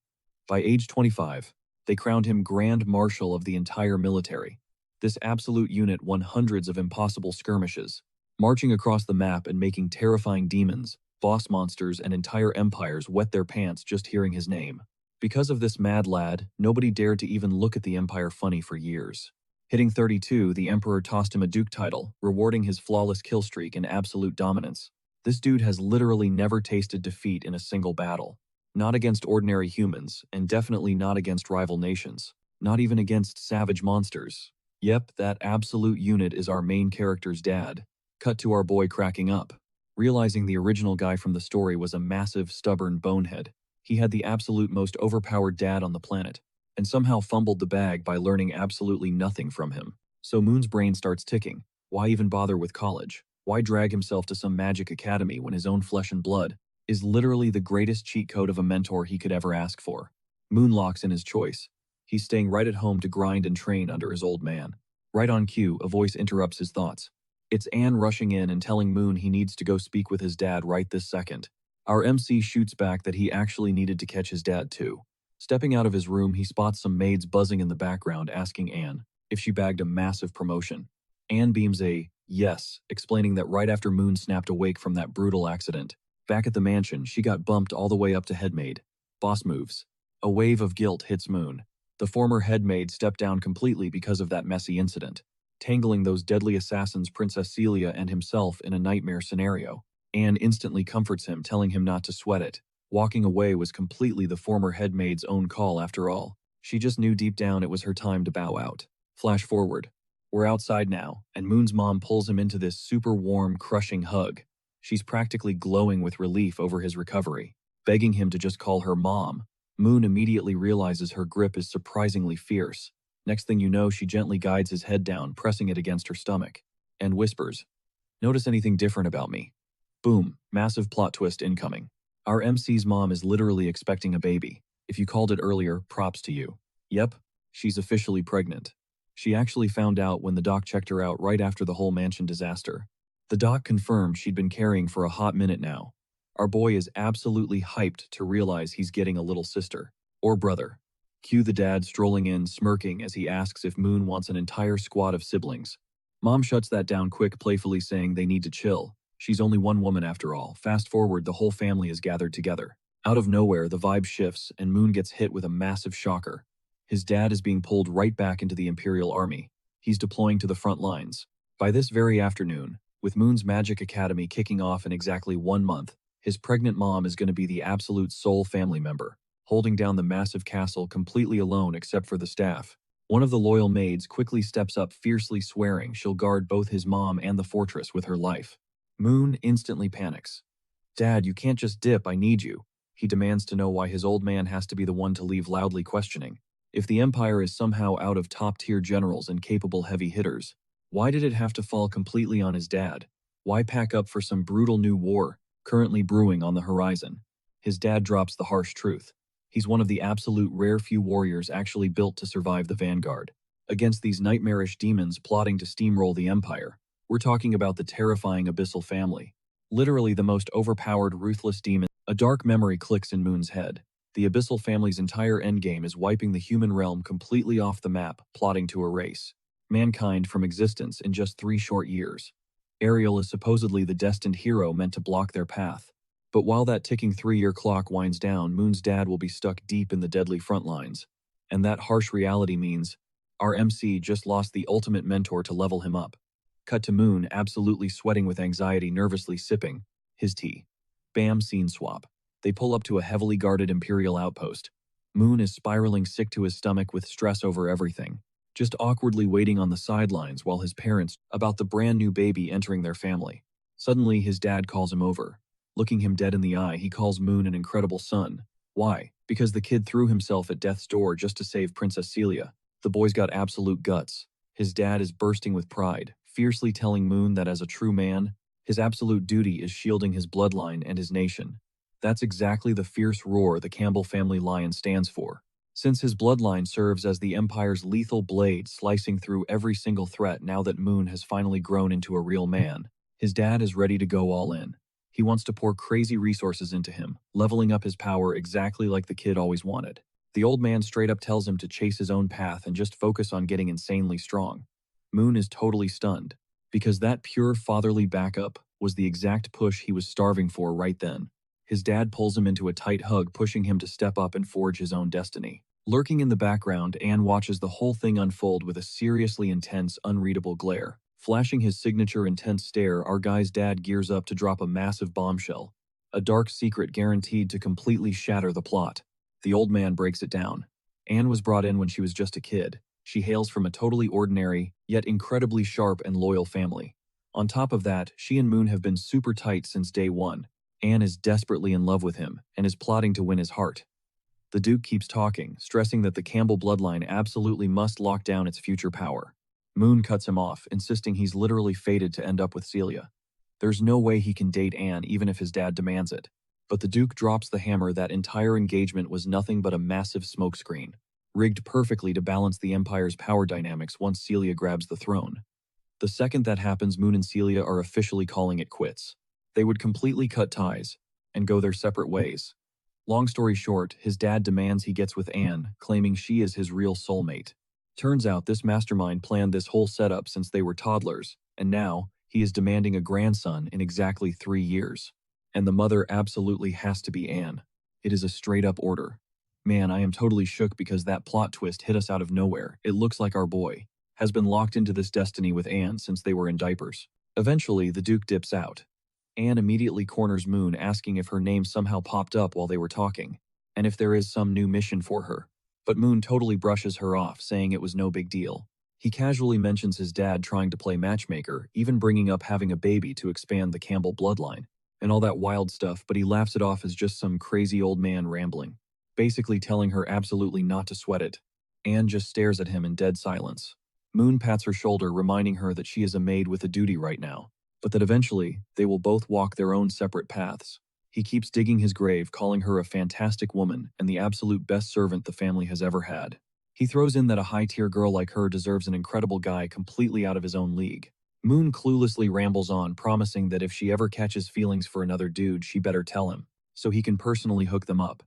By age 25, they crowned him Grand Marshal of the entire military. This absolute unit won hundreds of impossible skirmishes, marching across the map and making terrifying demons, boss monsters, and entire empires wet their pants just hearing his name. Because of this mad lad, nobody dared to even look at the Empire funny for years. Hitting 32, the Emperor tossed him a Duke title, rewarding his flawless kill streak and absolute dominance. This dude has literally never tasted defeat in a single battle. Not against ordinary humans, and definitely not against rival nations. Not even against savage monsters. Yep, that absolute unit is our main character's dad. Cut to our boy cracking up, realizing the original guy from the story was a massive, stubborn bonehead. He had the absolute most overpowered dad on the planet, and somehow fumbled the bag by learning absolutely nothing from him. So Moon's brain starts ticking. Why even bother with college? Why drag himself to some magic academy when his own flesh and blood is literally the greatest cheat code of a mentor he could ever ask for? Moon locks in his choice. He's staying right at home to grind and train under his old man. Right on cue, a voice interrupts his thoughts. It's Anne rushing in and telling Moon he needs to go speak with his dad right this second. Our MC shoots back that he actually needed to catch his dad too. Stepping out of his room, he spots some maids buzzing in the background asking Anne if she bagged a massive promotion. Anne beams a Yes, explaining that right after Moon snapped awake from that brutal accident, back at the mansion, she got bumped all the way up to headmaid. Boss moves. A wave of guilt hits Moon. The former headmaid stepped down completely because of that messy incident, tangling those deadly assassins Princess Celia and himself in a nightmare scenario. Anne instantly comforts him, telling him not to sweat it. Walking away was completely the former headmaid's own call after all. She just knew deep down it was her time to bow out. Flash forward. We're outside now, and Moon's mom pulls him into this super warm, crushing hug. She's practically glowing with relief over his recovery, begging him to just call her mom. Moon immediately realizes her grip is surprisingly fierce. Next thing you know, she gently guides his head down, pressing it against her stomach, and whispers, "Notice anything different about me?" Boom, massive plot twist incoming. Our MC's mom is literally expecting a baby. If you called it earlier, props to you. Yep, she's officially pregnant. She actually found out when the doc checked her out right after the whole mansion disaster. The doc confirmed she'd been carrying for a hot minute now. Our boy is absolutely hyped to realize he's getting a little sister. Or brother. Cue the dad strolling in, smirking as he asks if Moon wants an entire squad of siblings. Mom shuts that down quick, playfully saying they need to chill. She's only one woman after all. Fast forward, the whole family is gathered together. Out of nowhere, the vibe shifts and Moon gets hit with a massive shocker. His dad is being pulled right back into the Imperial Army. He's deploying to the front lines. By this very afternoon, with Moon's Magic Academy kicking off in exactly 1 month, his pregnant mom is going to be the absolute sole family member, holding down the massive castle completely alone except for the staff. One of the loyal maids quickly steps up, fiercely swearing she'll guard both his mom and the fortress with her life. Moon instantly panics. "Dad, you can't just dip, I need you." He demands to know why his old man has to be the one to leave, loudly questioning. If the Empire is somehow out of top-tier generals and capable heavy hitters, why did it have to fall completely on his dad? Why pack up for some brutal new war, currently brewing on the horizon? His dad drops the harsh truth. He's one of the absolute rare few warriors actually built to survive the vanguard. Against these nightmarish demons plotting to steamroll the Empire, we're talking about the terrifying Abyssal family. Literally the most overpowered, ruthless demon. A dark memory clicks in Moon's head. The Abyssal family's entire endgame is wiping the human realm completely off the map, plotting to erase mankind from existence in just 3 short years. Ariel is supposedly the destined hero meant to block their path. But while that ticking 3-year clock winds down, Moon's dad will be stuck deep in the deadly front lines. And that harsh reality means our MC just lost the ultimate mentor to level him up. Cut to Moon, absolutely sweating with anxiety, nervously sipping his tea. Bam, scene swap. They pull up to a heavily guarded Imperial outpost. Moon is spiraling sick to his stomach with stress over everything, just awkwardly waiting on the sidelines while his parents about the brand new baby entering their family. Suddenly, his dad calls him over. Looking him dead in the eye, he calls Moon an incredible son. Why? Because the kid threw himself at death's door just to save Princess Celia. The boy's got absolute guts. His dad is bursting with pride, fiercely telling Moon that as a true man, his absolute duty is shielding his bloodline and his nation. That's exactly the fierce roar the Campbell family lion stands for. Since his bloodline serves as the Empire's lethal blade slicing through every single threat now that Moon has finally grown into a real man, his dad is ready to go all in. He wants to pour crazy resources into him, leveling up his power exactly like the kid always wanted. The old man straight up tells him to chase his own path and just focus on getting insanely strong. Moon is totally stunned, because that pure fatherly backup was the exact push he was starving for right then. His dad pulls him into a tight hug, pushing him to step up and forge his own destiny. Lurking in the background, Anne watches the whole thing unfold with a seriously intense, unreadable glare. Flashing his signature intense stare, our guy's dad gears up to drop a massive bombshell, a dark secret guaranteed to completely shatter the plot. The old man breaks it down. Anne was brought in when she was just a kid. She hails from a totally ordinary, yet incredibly sharp and loyal family. On top of that, she and Moon have been super tight since day one. Anne is desperately in love with him and is plotting to win his heart. The Duke keeps talking, stressing that the Campbell bloodline absolutely must lock down its future power. Moon cuts him off, insisting he's literally fated to end up with Celia. There's no way he can date Anne even if his dad demands it. But the Duke drops the hammer. That entire engagement was nothing but a massive smokescreen, rigged perfectly to balance the Empire's power dynamics once Celia grabs the throne. The second that happens, Moon and Celia are officially calling it quits. They would completely cut ties and go their separate ways. Long story short, his dad demands he gets with Anne, claiming she is his real soulmate. Turns out this mastermind planned this whole setup since they were toddlers, and now, He is demanding a grandson in exactly 3 years. And the mother absolutely has to be Anne. It is a straight-up order. Man, I am totally shook because that plot twist hit us out of nowhere. It looks like our boy has been locked into this destiny with Anne since they were in diapers. Eventually, the Duke dips out. Anne immediately corners Moon, asking if her name somehow popped up while they were talking, and if there is some new mission for her. But Moon totally brushes her off, saying it was no big deal. He casually mentions his dad trying to play matchmaker, even bringing up having a baby to expand the Campbell bloodline, and all that wild stuff, but he laughs it off as just some crazy old man rambling, basically telling her absolutely not to sweat it. Anne just stares at him in dead silence. Moon pats her shoulder, reminding her that she is a maid with a duty right now, but that eventually they will both walk their own separate paths. He keeps digging his grave, calling her a fantastic woman and the absolute best servant the family has ever had. He throws in that a high-tier girl like her deserves an incredible guy completely out of his own league. Moon cluelessly rambles on, promising that if she ever catches feelings for another dude, she better tell him, so he can personally hook them up.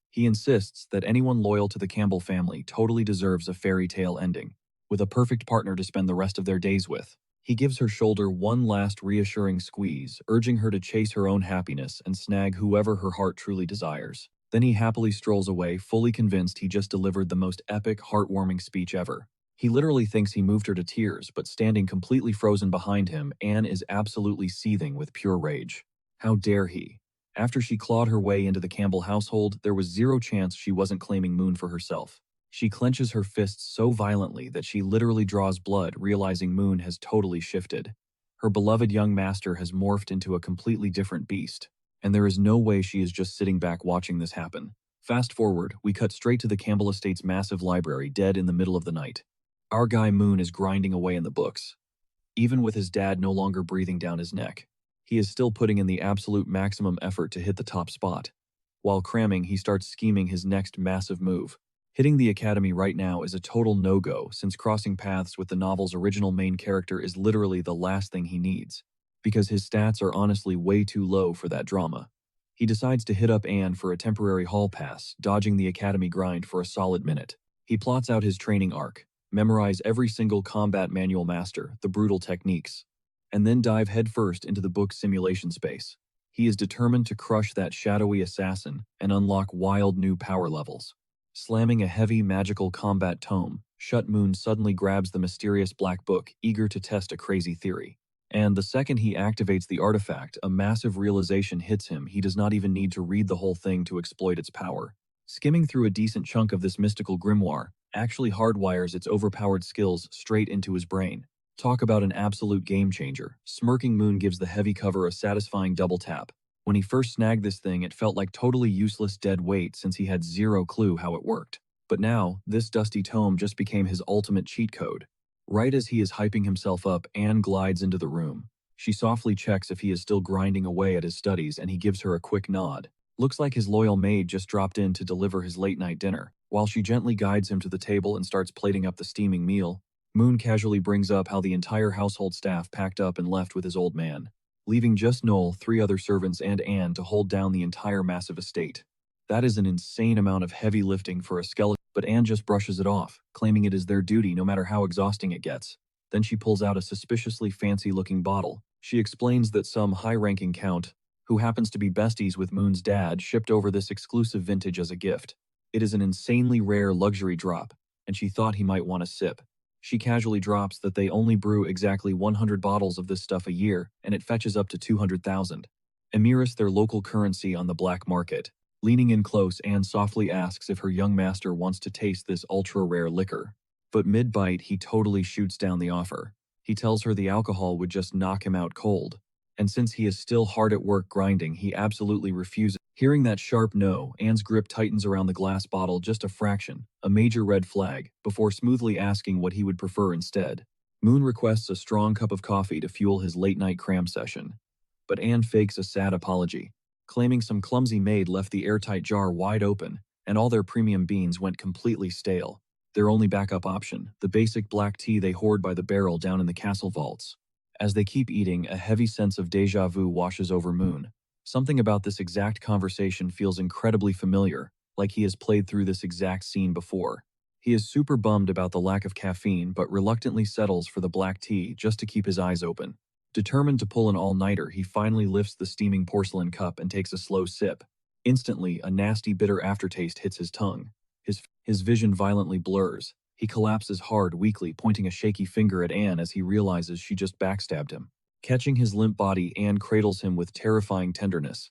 He insists that anyone loyal to the Campbell family totally deserves a fairy tale ending, with a perfect partner to spend the rest of their days with. He gives her shoulder one last reassuring squeeze, urging her to chase her own happiness and snag whoever her heart truly desires. Then he happily strolls away, fully convinced he just delivered the most epic, heartwarming speech ever. He literally thinks he moved her to tears, but standing completely frozen behind him, Anne is absolutely seething with pure rage. How dare he? After she clawed her way into the Campbell household, there was zero chance she wasn't claiming Moon for herself. She clenches her fists so violently that she literally draws blood, realizing Moon has totally shifted. Her beloved young master has morphed into a completely different beast, and there is no way she is just sitting back watching this happen. Fast forward, we cut straight to the Campbell estate's massive library, dead in the middle of the night. Our guy Moon is grinding away in the books. Even with his dad no longer breathing down his neck, he is still putting in the absolute maximum effort to hit the top spot. While cramming, he starts scheming his next massive move. Hitting the academy right now is a total no-go, since crossing paths with the novel's original main character is literally the last thing he needs, because his stats are honestly way too low for that drama. He decides to hit up Anne for a temporary hall pass, dodging the academy grind for a solid minute. He plots out his training arc, memorize every single combat manual master, the brutal techniques, and then dive headfirst into the book's simulation space. He is determined to crush that shadowy assassin and unlock wild new power levels. Slamming a heavy magical combat tome, Shut Moon suddenly grabs the mysterious black book, eager to test a crazy theory. And the second he activates the artifact, a massive realization hits him. He does not even need to read the whole thing to exploit its power. Skimming through a decent chunk of this mystical grimoire actually hardwires its overpowered skills straight into his brain. Talk about an absolute game changer. Smirking Moon gives the heavy cover a satisfying double tap. When he first snagged this thing, it felt like totally useless dead weight since he had zero clue how it worked. But now, this dusty tome just became his ultimate cheat code. Right as he is hyping himself up, Anne glides into the room. She softly checks if he is still grinding away at his studies, and he gives her a quick nod. Looks like his loyal maid just dropped in to deliver his late-night dinner. While she gently guides him to the table and starts plating up the steaming meal, Moon casually brings up how the entire household staff packed up and left with his old man, leaving just Noel, 3 other servants, and Anne to hold down the entire massive estate. That is an insane amount of heavy lifting for a skeleton, but Anne just brushes it off, claiming it is their duty no matter how exhausting it gets. Then she pulls out a suspiciously fancy-looking bottle. She explains that some high-ranking count, who happens to be besties with Moon's dad, shipped over this exclusive vintage as a gift. It is an insanely rare luxury drop, and she thought he might want a sip. She casually drops that they only brew exactly 100 bottles of this stuff a year, and it fetches up to 200,000. Emiris, their local currency on the black market. Leaning in close, Anne softly asks if her young master wants to taste this ultra-rare liquor. But mid-bite, he totally shoots down the offer. He tells her the alcohol would just knock him out cold. And since he is still hard at work grinding, he absolutely refuses. Hearing that sharp no, Anne's grip tightens around the glass bottle just a fraction, a major red flag, before smoothly asking what he would prefer instead. Moon requests a strong cup of coffee to fuel his late-night cram session. But Anne fakes a sad apology, claiming some clumsy maid left the airtight jar wide open, and all their premium beans went completely stale. Their only backup option, the basic black tea they hoard by the barrel down in the castle vaults. As they keep eating, a heavy sense of déjà vu washes over Moon. Something about this exact conversation feels incredibly familiar, like he has played through this exact scene before. He is super bummed about the lack of caffeine, but reluctantly settles for the black tea just to keep his eyes open. Determined to pull an all-nighter, he finally lifts the steaming porcelain cup and takes a slow sip. Instantly, a nasty bitter aftertaste hits his tongue. His vision violently blurs. He collapses hard, weakly, pointing a shaky finger at Anne as he realizes she just backstabbed him. Catching his limp body, Anne cradles him with terrifying tenderness.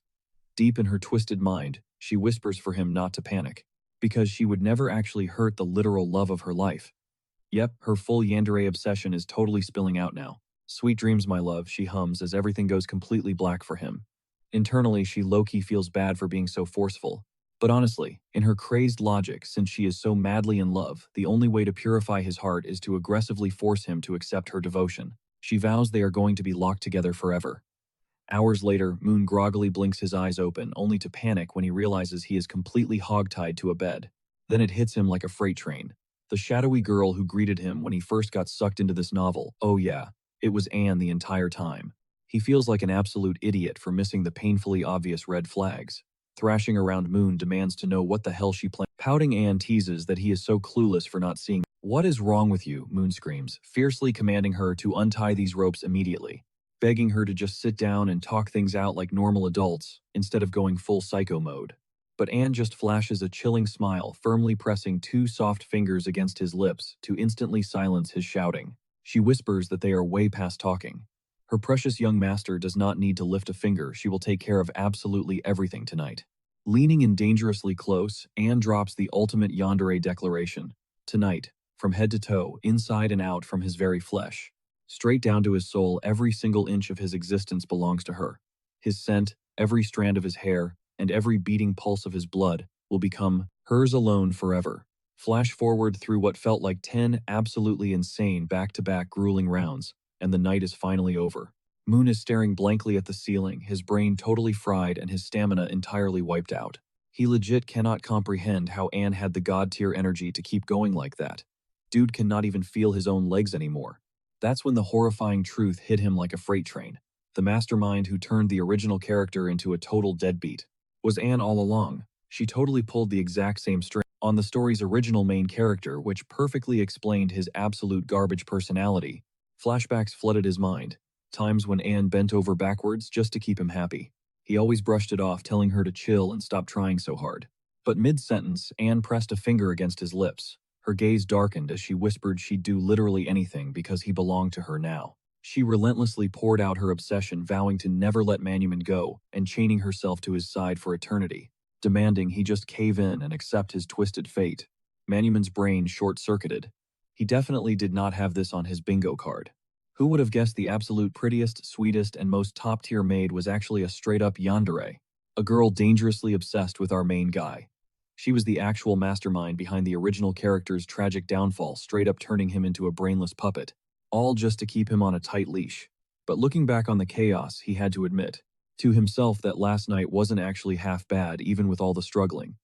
Deep in her twisted mind, she whispers for him not to panic, because she would never actually hurt the literal love of her life. Yep, her full yandere obsession is totally spilling out now. "Sweet dreams, my love," she hums as everything goes completely black for him. Internally, she low-key feels bad for being so forceful. But honestly, in her crazed logic, since she is so madly in love, the only way to purify his heart is to aggressively force him to accept her devotion. She vows they are going to be locked together forever. Hours later, Moon groggily blinks his eyes open, only to panic when he realizes he is completely hogtied to a bed. Then it hits him like a freight train. The shadowy girl who greeted him when he first got sucked into this novel, oh yeah, it was Anne the entire time. He feels like an absolute idiot for missing the painfully obvious red flags. Thrashing around, Moon demands to know what the hell she planned. Pouting, Anne teases that he is so clueless for not seeing. "What is wrong with you?" Moon screams, fiercely commanding her to untie these ropes immediately, begging her to just sit down and talk things out like normal adults, instead of going full psycho mode. But Anne just flashes a chilling smile, firmly pressing two soft fingers against his lips to instantly silence his shouting. She whispers that they are way past talking. Her precious young master does not need to lift a finger, she will take care of absolutely everything tonight. Leaning in dangerously close, Anne drops the ultimate yandere declaration. Tonight, from head to toe, inside and out, from his very flesh. Straight down to his soul, every single inch of his existence belongs to her. His scent, every strand of his hair, and every beating pulse of his blood will become hers alone forever. Flash forward through what felt like 10 absolutely insane back-to-back grueling rounds, and the night is finally over. Moon is staring blankly at the ceiling, his brain totally fried and his stamina entirely wiped out. He legit cannot comprehend how Anne had the god-tier energy to keep going like that. Dude cannot even feel his own legs anymore. That's when the horrifying truth hit him like a freight train. The mastermind who turned the original character into a total deadbeat was Anne all along. She totally pulled the exact same string on the story's original main character, which perfectly explained his absolute garbage personality. Flashbacks flooded his mind. Times when Anne bent over backwards just to keep him happy. He always brushed it off, telling her to chill and stop trying so hard. But mid-sentence, Anne pressed a finger against his lips. Her gaze darkened as she whispered she'd do literally anything because he belonged to her now. She relentlessly poured out her obsession, vowing to never let Manhwa go and chaining herself to his side for eternity, demanding he just cave in and accept his twisted fate. Manhwa's brain short-circuited. He definitely did not have this on his bingo card. Who would have guessed the absolute prettiest, sweetest, and most top-tier maid was actually a straight-up yandere? A girl dangerously obsessed with our main guy. She was the actual mastermind behind the original character's tragic downfall, straight up turning him into a brainless puppet. All just to keep him on a tight leash. But looking back on the chaos, he had to admit to himself that last night wasn't actually half bad, even with all the struggling.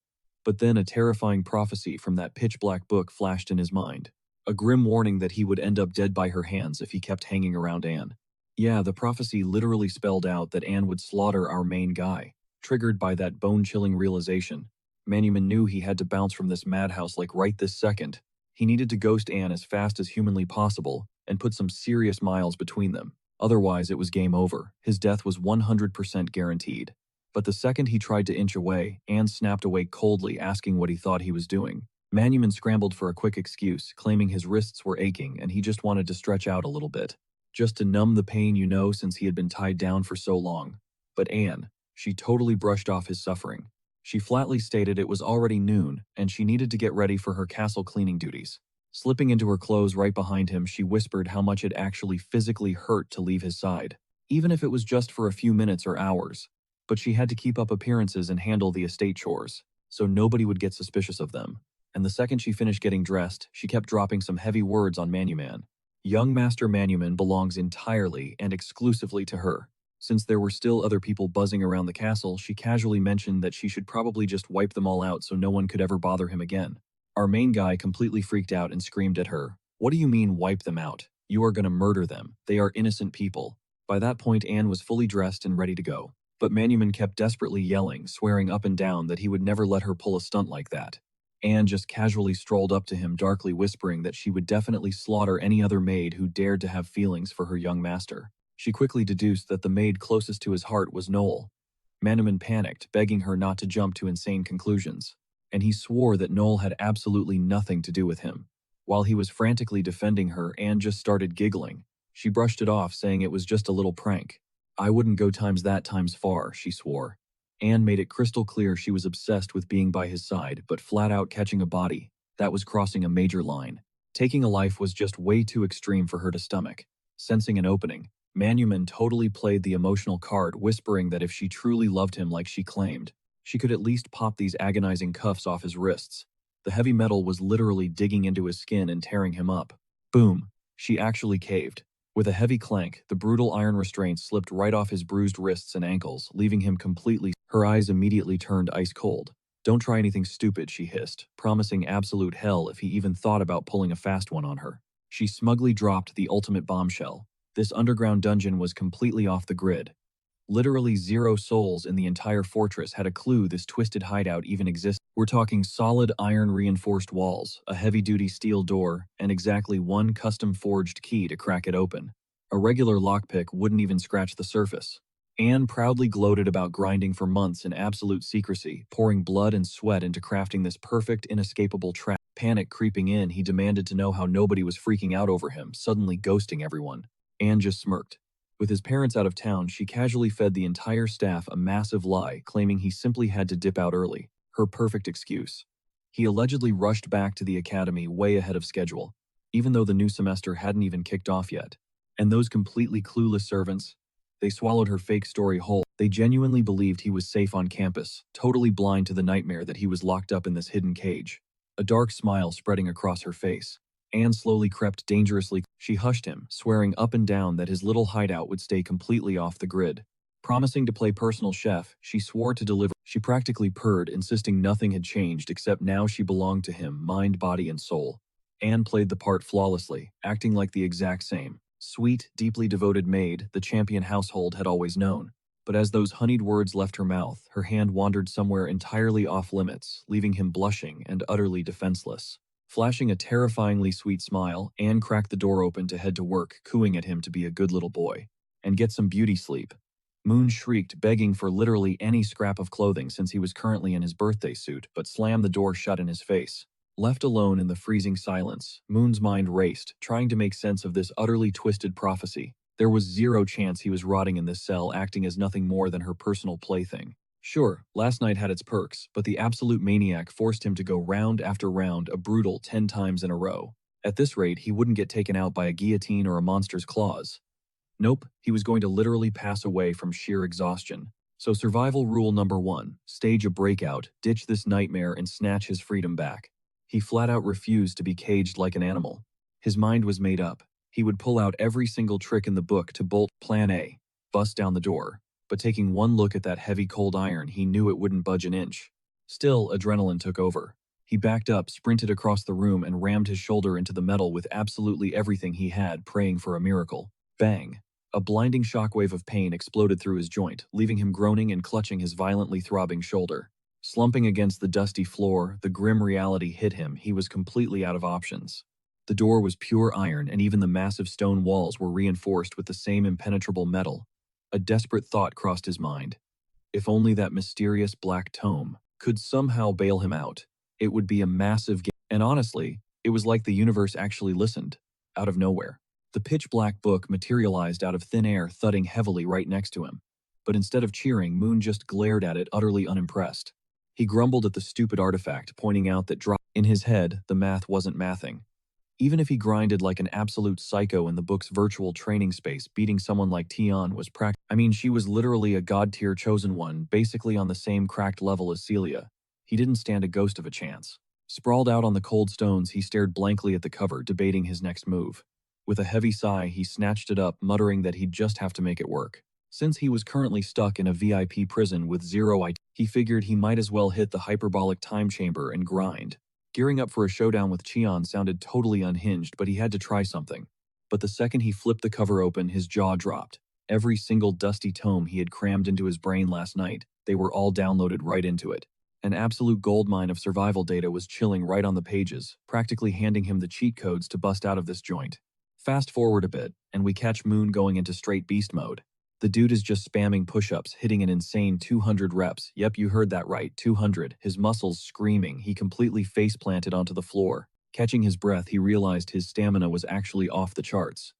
But then a terrifying prophecy from that pitch-black book flashed in his mind. A grim warning that he would end up dead by her hands if he kept hanging around Anne. Yeah, the prophecy literally spelled out that Anne would slaughter our main guy. Triggered by that bone-chilling realization, Manhwa knew he had to bounce from this madhouse like right this second. He needed to ghost Anne as fast as humanly possible and put some serious miles between them. Otherwise, it was game over. His death was 100% guaranteed. But the second he tried to inch away, Anne snapped awake coldly, asking what he thought he was doing. Manhwa scrambled for a quick excuse, claiming his wrists were aching and he just wanted to stretch out a little bit. Just to numb the pain, since he had been tied down for so long. But Anne, she totally brushed off his suffering. She flatly stated it was already noon and she needed to get ready for her castle cleaning duties. Slipping into her clothes right behind him, she whispered how much it actually physically hurt to leave his side, even if it was just for a few minutes or hours. But she had to keep up appearances and handle the estate chores, so nobody would get suspicious of them. And the second she finished getting dressed, she kept dropping some heavy words on Manhwa. Young Master Manhwa belongs entirely and exclusively to her. Since there were still other people buzzing around the castle, she casually mentioned that she should probably just wipe them all out so no one could ever bother him again. Our main guy completely freaked out and screamed at her, "What do you mean wipe them out? You are gonna murder them. They are innocent people." By that point, Anne was fully dressed and ready to go. But Manhwa kept desperately yelling, swearing up and down that he would never let her pull a stunt like that. Anne just casually strolled up to him, darkly whispering that she would definitely slaughter any other maid who dared to have feelings for her young master. She quickly deduced that the maid closest to his heart was Noel. Manhuman panicked, begging her not to jump to insane conclusions, and he swore that Noel had absolutely nothing to do with him. While he was frantically defending her, Anne just started giggling. She brushed it off, saying it was just a little prank. I wouldn't go times that times far, she swore. Anne made it crystal clear she was obsessed with being by his side, but flat out catching a body, that was crossing a major line. Taking a life was just way too extreme for her to stomach. Sensing an opening, Manhuman totally played the emotional card, whispering that if she truly loved him like she claimed, she could at least pop these agonizing cuffs off his wrists. The heavy metal was literally digging into his skin and tearing him up. Boom! She actually caved. With a heavy clank, the brutal iron restraints slipped right off his bruised wrists and ankles, leaving him completely. Her eyes immediately turned ice cold. Don't try anything stupid, she hissed, promising absolute hell if he even thought about pulling a fast one on her. She smugly dropped the ultimate bombshell. This underground dungeon was completely off the grid. Literally 0 souls in the entire fortress had a clue this twisted hideout even existed. We're talking solid iron-reinforced walls, a heavy-duty steel door, and exactly one custom-forged key to crack it open. A regular lockpick wouldn't even scratch the surface. Anne proudly gloated about grinding for months in absolute secrecy, pouring blood and sweat into crafting this perfect, inescapable trap. Panic creeping in, he demanded to know how nobody was freaking out over him, suddenly ghosting everyone. Anne just smirked. With his parents out of town, she casually fed the entire staff a massive lie, claiming he simply had to dip out early. Her perfect excuse. He allegedly rushed back to the academy way ahead of schedule, even though the new semester hadn't even kicked off yet. And those completely clueless servants, they swallowed her fake story whole. They genuinely believed he was safe on campus, totally blind to the nightmare that he was locked up in this hidden cage. A dark smile spreading across her face. Anne slowly crept dangerously. She hushed him, swearing up and down that his little hideout would stay completely off the grid. Promising to play personal chef, she swore to deliver. She practically purred, insisting nothing had changed except now she belonged to him, mind, body, and soul. Anne played the part flawlessly, acting like the exact same sweet, deeply devoted maid the champion household had always known. But as those honeyed words left her mouth, her hand wandered somewhere entirely off limits, leaving him blushing and utterly defenseless. Flashing a terrifyingly sweet smile, Anne cracked the door open to head to work, cooing at him to be a good little boy. And get some beauty sleep. Moon shrieked, begging for literally any scrap of clothing since he was currently in his birthday suit, but slammed the door shut in his face. Left alone in the freezing silence, Moon's mind raced, trying to make sense of this utterly twisted prophecy. There was 0 chance he was rotting in this cell, acting as nothing more than her personal plaything. Sure, last night had its perks, but the absolute maniac forced him to go round after round, a brutal 10 times in a row. At this rate, he wouldn't get taken out by a guillotine or a monster's claws. Nope, he was going to literally pass away from sheer exhaustion. So survival rule number 1, stage a breakout, ditch this nightmare and snatch his freedom back. He flat out refused to be caged like an animal. His mind was made up. He would pull out every single trick in the book to bolt. Plan A, bust down the door. But taking one look at that heavy cold iron, he knew it wouldn't budge an inch. Still, adrenaline took over. He backed up, sprinted across the room, and rammed his shoulder into the metal with absolutely everything he had, praying for a miracle. Bang! A blinding shockwave of pain exploded through his joint, leaving him groaning and clutching his violently throbbing shoulder. Slumping against the dusty floor, the grim reality hit him. He was completely out of options. The door was pure iron, and even the massive stone walls were reinforced with the same impenetrable metal. A desperate thought crossed his mind. If only that mysterious black tome could somehow bail him out, it would be a massive game. And honestly, it was like the universe actually listened. Out of nowhere, the pitch-black book materialized out of thin air, thudding heavily right next to him. But instead of cheering, Moon just glared at it, utterly unimpressed. He grumbled at the stupid artifact, pointing out that in his head, the math wasn't mathing. Even if he grinded like an absolute psycho in the book's virtual training space, beating someone like Tian was she was literally a god-tier chosen one, basically on the same cracked level as Celia. He didn't stand a ghost of a chance. Sprawled out on the cold stones, he stared blankly at the cover, debating his next move. With a heavy sigh, he snatched it up, muttering that he'd just have to make it work. Since he was currently stuck in a VIP prison with 0 IT, he figured he might as well hit the hyperbolic time chamber and grind. Gearing up for a showdown with Qian sounded totally unhinged, but he had to try something. But the second he flipped the cover open, his jaw dropped. Every single dusty tome he had crammed into his brain last night, they were all downloaded right into it. An absolute goldmine of survival data was chilling right on the pages, practically handing him the cheat codes to bust out of this joint. Fast forward a bit, and we catch Moon going into straight beast mode. The dude is just spamming push-ups, hitting an insane 200 reps. Yep, you heard that right, 200. His muscles screaming, he completely face-planted onto the floor. Catching his breath, he realized his stamina was actually off the charts.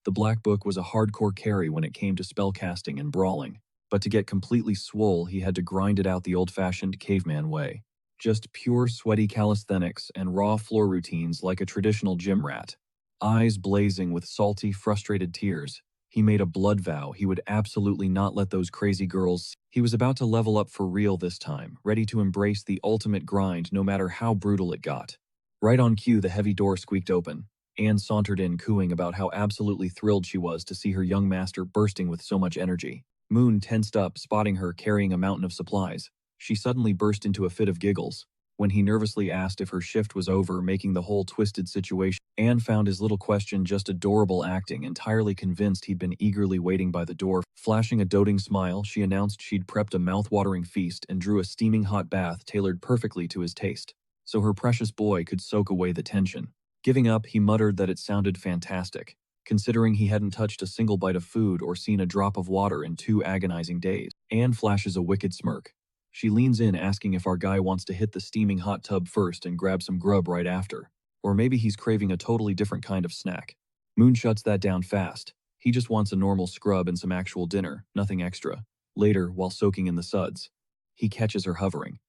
The Black Book was a hardcore carry when it came to spellcasting and brawling, but to get completely swole, he had to grind it out the old-fashioned caveman way. Just pure sweaty calisthenics and raw floor routines like a traditional gym rat. Eyes blazing with salty, frustrated tears, he made a blood vow he would absolutely not let those crazy girls. He was about to level up for real this time, ready to embrace the ultimate grind no matter how brutal it got. Right on cue, the heavy door squeaked open. Anne sauntered in, cooing about how absolutely thrilled she was to see her young master bursting with so much energy. Moon tensed up, spotting her carrying a mountain of supplies. She suddenly burst into a fit of giggles. When he nervously asked if her shift was over, making the whole twisted situation, Anne found his little question just adorable acting, entirely convinced he'd been eagerly waiting by the door. Flashing a doting smile, she announced she'd prepped a mouth-watering feast and drew a steaming hot bath tailored perfectly to his taste, so her precious boy could soak away the tension. Giving up, he muttered that it sounded fantastic, considering he hadn't touched a single bite of food or seen a drop of water in 2 agonizing days. Anne flashes a wicked smirk. She leans in, asking if our guy wants to hit the steaming hot tub first and grab some grub right after. Or maybe he's craving a totally different kind of snack. Moon shuts that down fast. He just wants a normal scrub and some actual dinner, nothing extra. Later, while soaking in the suds, he catches her hovering.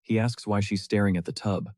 He asks why she's staring at the tub.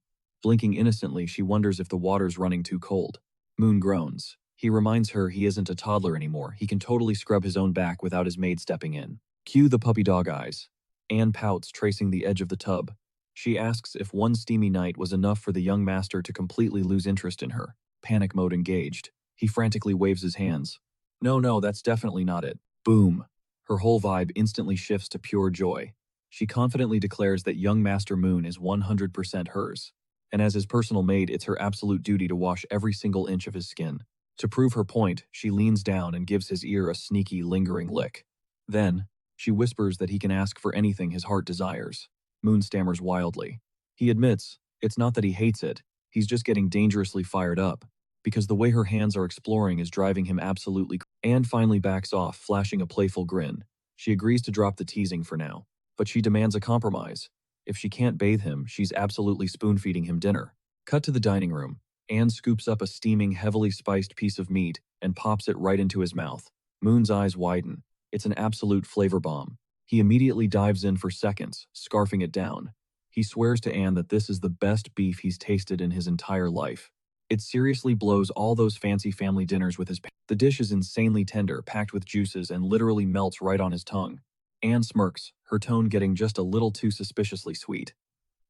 Blinking innocently, she wonders if the water's running too cold. Moon groans. He reminds her he isn't a toddler anymore. He can totally scrub his own back without his maid stepping in. Cue the puppy dog eyes. Anne pouts, tracing the edge of the tub. She asks if one steamy night was enough for the young master to completely lose interest in her. Panic mode engaged. He frantically waves his hands. No, that's definitely not it. Boom. Her whole vibe instantly shifts to pure joy. She confidently declares that young Master Moon is 100% hers. And as his personal maid, it's her absolute duty to wash every single inch of his skin. To prove her point, she leans down and gives his ear a sneaky, lingering lick. Then, she whispers that he can ask for anything his heart desires. Moon stammers wildly. He admits, it's not that he hates it, he's just getting dangerously fired up, because the way her hands are exploring is driving him absolutely. Anne finally backs off, flashing a playful grin. She agrees to drop the teasing for now, but she demands a compromise. If she can't bathe him, she's absolutely spoon-feeding him dinner. Cut to the dining room. Anne scoops up a steaming, heavily spiced piece of meat and pops it right into his mouth. Moon's eyes widen. It's an absolute flavor bomb. He immediately dives in for seconds, scarfing it down. He swears to Anne that this is the best beef he's tasted in his entire life. It seriously blows all those fancy family dinners with his. The dish is insanely tender, packed with juices, and literally melts right on his tongue. Anne smirks, her tone getting just a little too suspiciously sweet.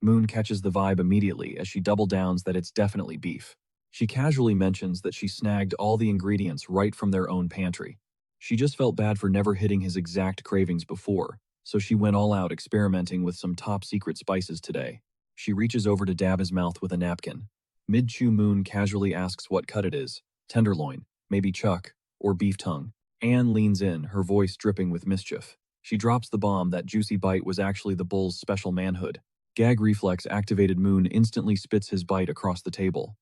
Moon catches the vibe immediately as she double downs that it's definitely beef. She casually mentions that she snagged all the ingredients right from their own pantry. She just felt bad for never hitting his exact cravings before, so she went all out experimenting with some top-secret spices today. She reaches over to dab his mouth with a napkin. Mid-chew, Moon casually asks what cut it is. Tenderloin, maybe chuck, or beef tongue. Anne leans in, her voice dripping with mischief. She drops the bomb that juicy bite was actually the bull's special manhood. Gag reflex activated. Moon instantly spits his bite across the table.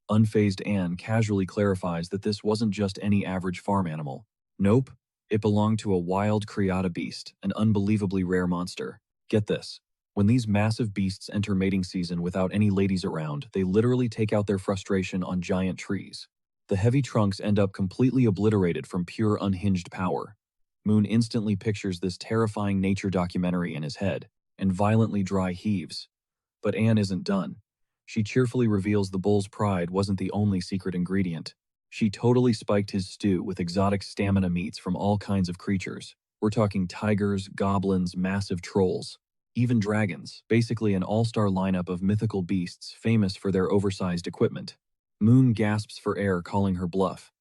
Unfazed Anne casually clarifies that this wasn't just any average farm animal. Nope, it belonged to a wild Kriata beast, an unbelievably rare monster. Get this. When these massive beasts enter mating season without any ladies around, they literally take out their frustration on giant trees. The heavy trunks end up completely obliterated from pure unhinged power. Moon instantly pictures this terrifying nature documentary in his head, and violently dry heaves. But Anne isn't done. She cheerfully reveals the bull's pride wasn't the only secret ingredient. She totally spiked his stew with exotic stamina meats from all kinds of creatures. We're talking tigers, goblins, massive trolls, even dragons, basically an all-star lineup of mythical beasts famous for their oversized equipment. Moon gasps for air, calling her bluff.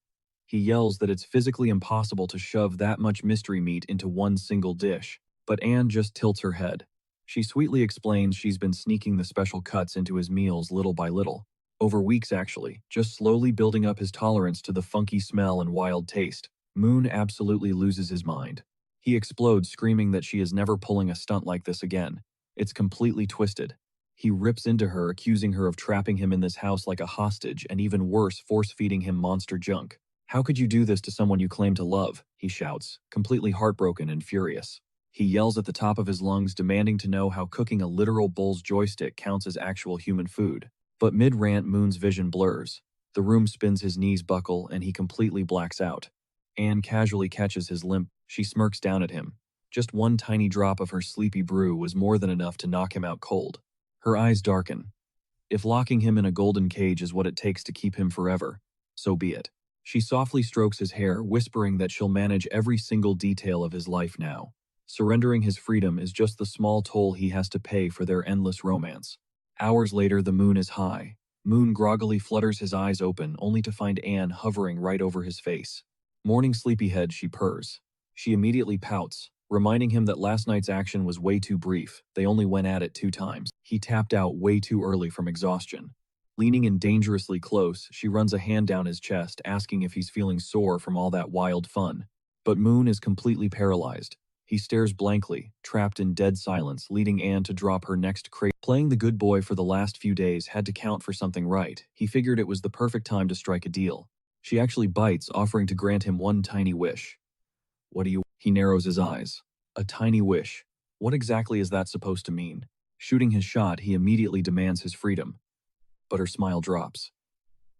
He yells that it's physically impossible to shove that much mystery meat into one single dish, but Anne just tilts her head. She sweetly explains she's been sneaking the special cuts into his meals little by little. Over weeks actually, just slowly building up his tolerance to the funky smell and wild taste. Moon absolutely loses his mind. He explodes, screaming that she is never pulling a stunt like this again. It's completely twisted. He rips into her, accusing her of trapping him in this house like a hostage and even worse, force-feeding him monster junk. How could you do this to someone you claim to love? He shouts, completely heartbroken and furious. He yells at the top of his lungs, demanding to know how cooking a literal bull's joystick counts as actual human food. But mid-rant, Moon's vision blurs. The room spins, his knees buckle, and he completely blacks out. Anne casually catches his limp. She smirks down at him. Just one tiny drop of her sleepy brew was more than enough to knock him out cold. Her eyes darken. If locking him in a golden cage is what it takes to keep him forever, so be it. She softly strokes his hair, whispering that she'll manage every single detail of his life now. Surrendering his freedom is just the small toll he has to pay for their endless romance. Hours later, the moon is high. Moon groggily flutters his eyes open, only to find Anne hovering right over his face. Morning sleepyhead, she purrs. She immediately pouts, reminding him that last night's action was way too brief. They only went at it 2 times. He tapped out way too early from exhaustion. Leaning in dangerously close, she runs a hand down his chest, asking if he's feeling sore from all that wild fun. But Moon is completely paralyzed. He stares blankly, trapped in dead silence, leading Anne to drop her next crate. Playing the good boy for the last few days had to count for something, right? He figured it was the perfect time to strike a deal. She actually bites, offering to grant him one tiny wish. What do you... He narrows his eyes. A tiny wish. What exactly is that supposed to mean? Shooting his shot, he immediately demands his freedom. But her smile drops.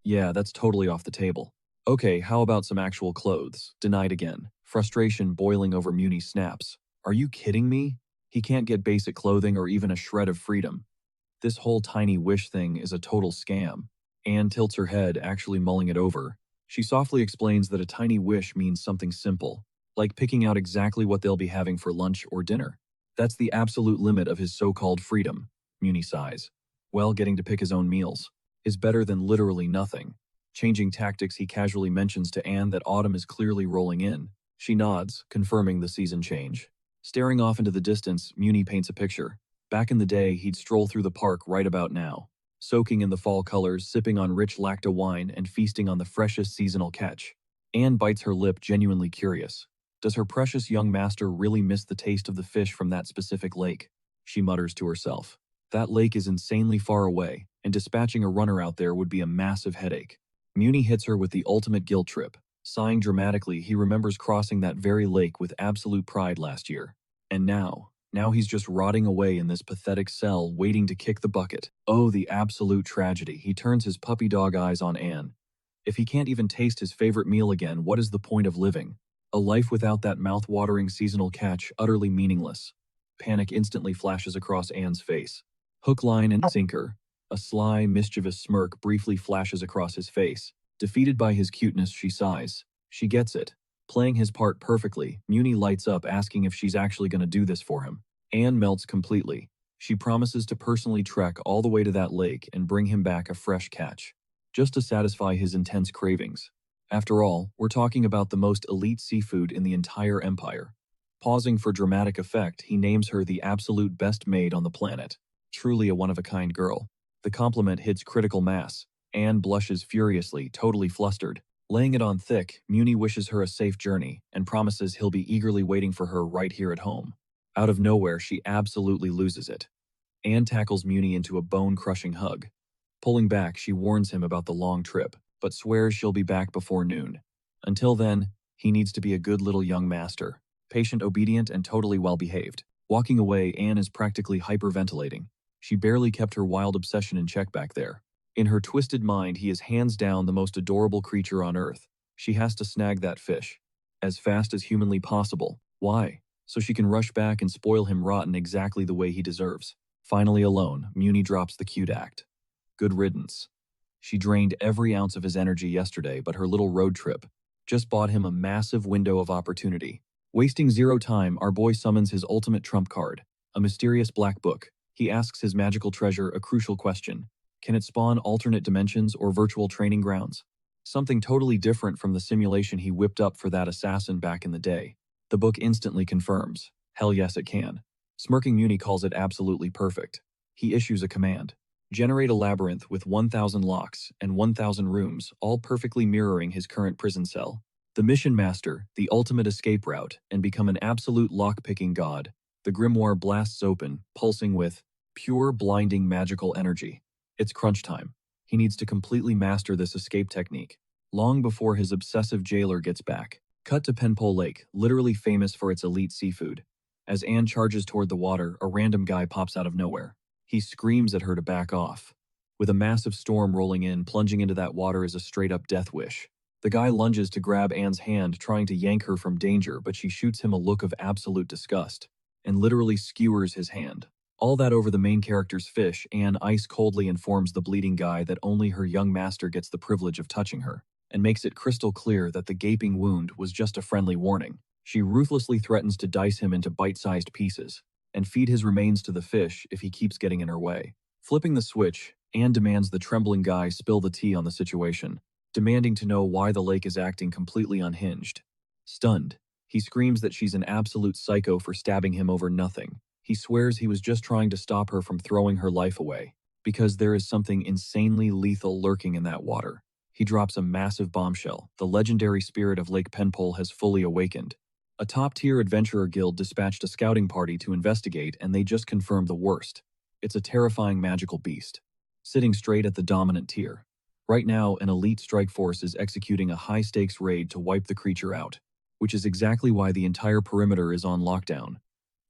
Yeah, that's totally off the table. Okay, how about some actual clothes? Denied again. Frustration boiling over Muni snaps. Are you kidding me? He can't get basic clothing or even a shred of freedom. This whole tiny wish thing is a total scam. Anne tilts her head, actually mulling it over. She softly explains that a tiny wish means something simple, like picking out exactly what they'll be having for lunch or dinner. That's the absolute limit of his so-called freedom. Muni sighs. Well, getting to pick his own meals is better than literally nothing. Changing tactics, he casually mentions to Anne that autumn is clearly rolling in. She nods, confirming the season change. Staring off into the distance, Muni paints a picture. Back in the day, he'd stroll through the park right about now, soaking in the fall colors, sipping on rich lacto wine, and feasting on the freshest seasonal catch. Anne bites her lip, genuinely curious. Does her precious young master really miss the taste of the fish from that specific lake? She mutters to herself. That lake is insanely far away, and dispatching a runner out there would be a massive headache. Muni hits her with the ultimate guilt trip. Sighing dramatically, he remembers crossing that very lake with absolute pride last year. And now he's just rotting away in this pathetic cell, waiting to kick the bucket. Oh, the absolute tragedy. He turns his puppy dog eyes on Anne. If he can't even taste his favorite meal again, what is the point of living? A life without that mouth-watering seasonal catch, utterly meaningless. Panic instantly flashes across Anne's face. Hook, line, and sinker. A sly, mischievous smirk briefly flashes across his face. Defeated by his cuteness, she sighs. She gets it. Playing his part perfectly, Muni lights up, asking if she's actually going to do this for him. Anne melts completely. She promises to personally trek all the way to that lake and bring him back a fresh catch, just to satisfy his intense cravings. After all, we're talking about the most elite seafood in the entire empire. Pausing for dramatic effect, he names her the absolute best maid on the planet. Truly a one-of-a-kind girl. The compliment hits critical mass. Anne blushes furiously, totally flustered. Laying it on thick, Muni wishes her a safe journey and promises he'll be eagerly waiting for her right here at home. Out of nowhere, she absolutely loses it. Anne tackles Muni into a bone-crushing hug. Pulling back, she warns him about the long trip, but swears she'll be back before noon. Until then, he needs to be a good little young master, patient, obedient, and totally well-behaved. Walking away, Anne is practically hyperventilating. She barely kept her wild obsession in check back there. In her twisted mind, he is hands down the most adorable creature on earth. She has to snag that fish as fast as humanly possible. Why? So she can rush back and spoil him rotten exactly the way he deserves. Finally alone, Muni drops the cute act. Good riddance. She drained every ounce of his energy yesterday, but her little road trip just bought him a massive window of opportunity. Wasting zero time, our boy summons his ultimate trump card, a mysterious black book. He asks his magical treasure a crucial question. Can it spawn alternate dimensions or virtual training grounds? Something totally different from the simulation he whipped up for that assassin back in the day. The book instantly confirms. Hell yes, it can. Smirking, Muni calls it absolutely perfect. He issues a command. Generate a labyrinth with 1,000 locks and 1,000 rooms, all perfectly mirroring his current prison cell. The mission master, the ultimate escape route, and become an absolute lock-picking god. The grimoire blasts open, pulsing with pure, blinding magical energy. It's crunch time. He needs to completely master this escape technique. long before his obsessive jailer gets back. Cut to Penpole Lake, literally famous for its elite seafood. As Anne charges toward the water, a random guy pops out of nowhere. He screams at her to back off. With a massive storm rolling in, plunging into that water is a straight-up death wish. The guy lunges to grab Anne's hand, trying to yank her from danger, but she shoots him a look of absolute disgust and literally skewers his hand. All that over the main character's fish, Anne ice-coldly informs the bleeding guy that only her young master gets the privilege of touching her, and makes it crystal clear that the gaping wound was just a friendly warning. She ruthlessly threatens to dice him into bite-sized pieces and feed his remains to the fish if he keeps getting in her way. Flipping the switch, Anne demands the trembling guy spill the tea on the situation, demanding to know why the lake is acting completely unhinged. Stunned, he screams that she's an absolute psycho for stabbing him over nothing. He swears he was just trying to stop her from throwing her life away, because there is something insanely lethal lurking in that water. He drops a massive bombshell. The legendary spirit of Lake Penpole has fully awakened. A top-tier adventurer guild dispatched a scouting party to investigate, and they just confirmed the worst. It's a terrifying magical beast, sitting straight at the dominant tier. Right now, an elite strike force is executing a high-stakes raid to wipe the creature out, which is exactly why the entire perimeter is on lockdown.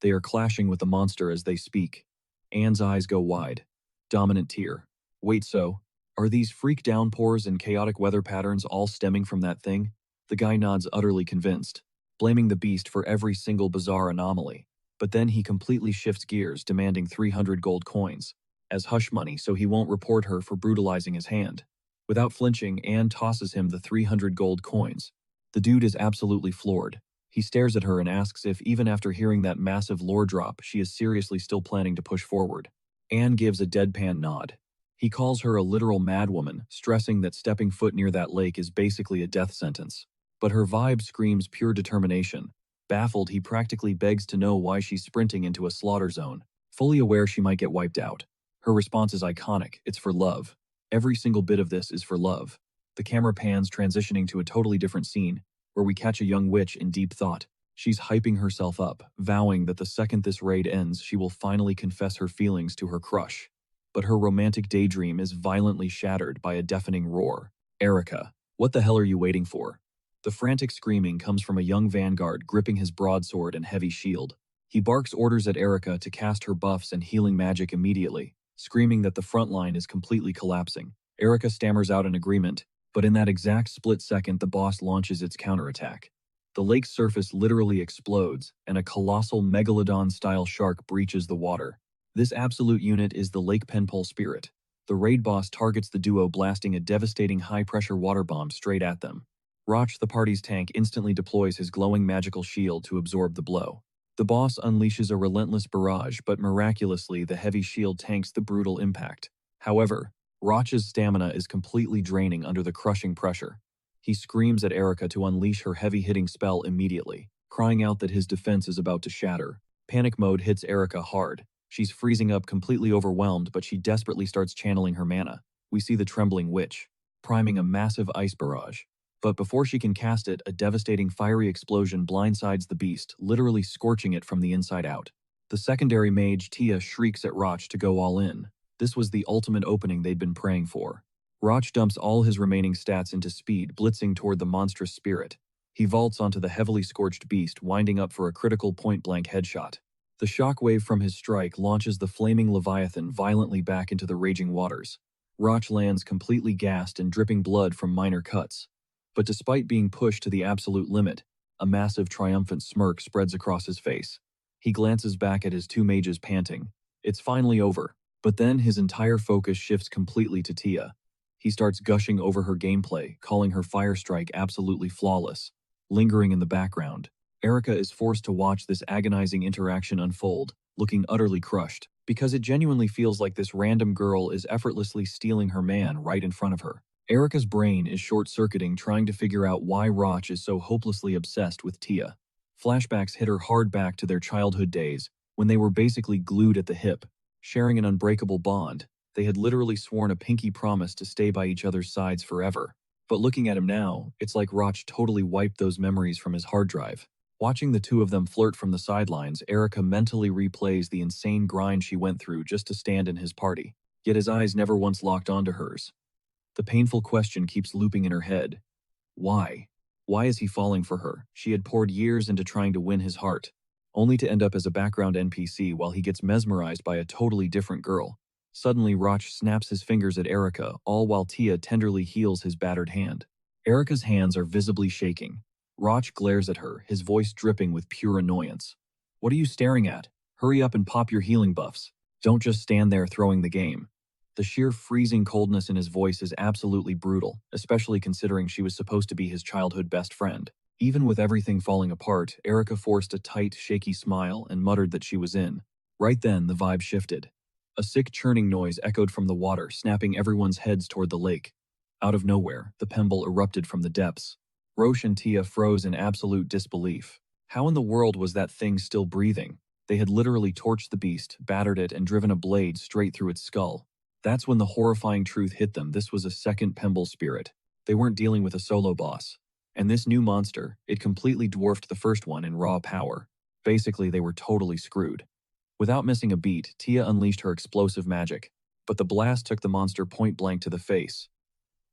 They are clashing with the monster as they speak. Anne's eyes go wide. Dominant tier. Wait, so? Are these freak downpours and chaotic weather patterns all stemming from that thing? The guy nods, utterly convinced, blaming the beast for every single bizarre anomaly. But then he completely shifts gears, demanding 300 gold coins as hush money so he won't report her for brutalizing his hand. Without flinching, Anne tosses him the 300 gold coins. The dude is absolutely floored. He stares at her and asks if, even after hearing that massive lore drop, she is seriously still planning to push forward. Anne gives a deadpan nod. He calls her a literal madwoman, stressing that stepping foot near that lake is basically a death sentence. But her vibe screams pure determination. Baffled, he practically begs to know why she's sprinting into a slaughter zone, fully aware she might get wiped out. Her response is iconic. It's for love. Every single bit of this is for love. The camera pans, transitioning to a totally different scene, where we catch a young witch in deep thought. She's hyping herself up, vowing that the second this raid ends, she will finally confess her feelings to her crush. But her romantic daydream is violently shattered by a deafening roar. Erica, what the hell are you waiting for? The frantic screaming comes from a young vanguard gripping his broadsword and heavy shield. He barks orders at Erica to cast her buffs and healing magic immediately, screaming that the front line is completely collapsing. Erica stammers out an agreement, but in that exact split second, the boss launches its counterattack. The lake's surface literally explodes, and a colossal megalodon-style shark breaches the water. This absolute unit is the Lake Penpole Spirit. The raid boss targets the duo, blasting a devastating high-pressure water bomb straight at them. Roch, the party's tank, instantly deploys his glowing magical shield to absorb the blow. The boss unleashes a relentless barrage, but miraculously the heavy shield tanks the brutal impact. However, Roch's stamina is completely draining under the crushing pressure. He screams at Erica to unleash her heavy-hitting spell immediately, crying out that his defense is about to shatter. Panic mode hits Erica hard. She's freezing up, completely overwhelmed, but she desperately starts channeling her mana. We see the trembling witch, priming a massive ice barrage. But before she can cast it, a devastating fiery explosion blindsides the beast, literally scorching it from the inside out. The secondary mage, Tia, shrieks at Roch to go all in. This was the ultimate opening they'd been praying for. Roch dumps all his remaining stats into speed, blitzing toward the monstrous spirit. He vaults onto the heavily scorched beast, winding up for a critical point-blank headshot. The shockwave from his strike launches the flaming leviathan violently back into the raging waters. Roch lands completely gassed and dripping blood from minor cuts. But despite being pushed to the absolute limit, a massive triumphant smirk spreads across his face. He glances back at his two mages, panting. It's finally over. But then his entire focus shifts completely to Tia. He starts gushing over her gameplay, calling her Fire Strike absolutely flawless. Lingering in the background, Erica is forced to watch this agonizing interaction unfold, looking utterly crushed, because it genuinely feels like this random girl is effortlessly stealing her man right in front of her. Erica's brain is short-circuiting, trying to figure out why Roch is so hopelessly obsessed with Tia. Flashbacks hit her hard back to their childhood days, when they were basically glued at the hip, sharing an unbreakable bond. They had literally sworn a pinky promise to stay by each other's sides forever. But looking at him now, it's like Roch totally wiped those memories from his hard drive. Watching the two of them flirt from the sidelines, Erica mentally replays the insane grind she went through just to stand in his party. Yet his eyes never once locked onto hers. The painful question keeps looping in her head. Why? Why is he falling for her? She had poured years into trying to win his heart, only to end up as a background NPC while he gets mesmerized by a totally different girl. Suddenly, Roch snaps his fingers at Erica, all while Tia tenderly heals his battered hand. Erica's hands are visibly shaking. Roch glares at her, his voice dripping with pure annoyance. What are you staring at? Hurry up and pop your healing buffs. Don't just stand there throwing the game. The sheer freezing coldness in his voice is absolutely brutal, especially considering she was supposed to be his childhood best friend. Even with everything falling apart, Erica forced a tight, shaky smile and muttered that she was in. Right then, the vibe shifted. A sick churning noise echoed from the water, snapping everyone's heads toward the lake. Out of nowhere, the Pemble erupted from the depths. Roche and Tia froze in absolute disbelief. How in the world was that thing still breathing? They had literally torched the beast, battered it, and driven a blade straight through its skull. That's when the horrifying truth hit them. This was a second Pemble spirit. They weren't dealing with a solo boss. And this new monster, it completely dwarfed the first one in raw power. Basically, they were totally screwed. Without missing a beat, Tia unleashed her explosive magic, but the blast took the monster point blank to the face.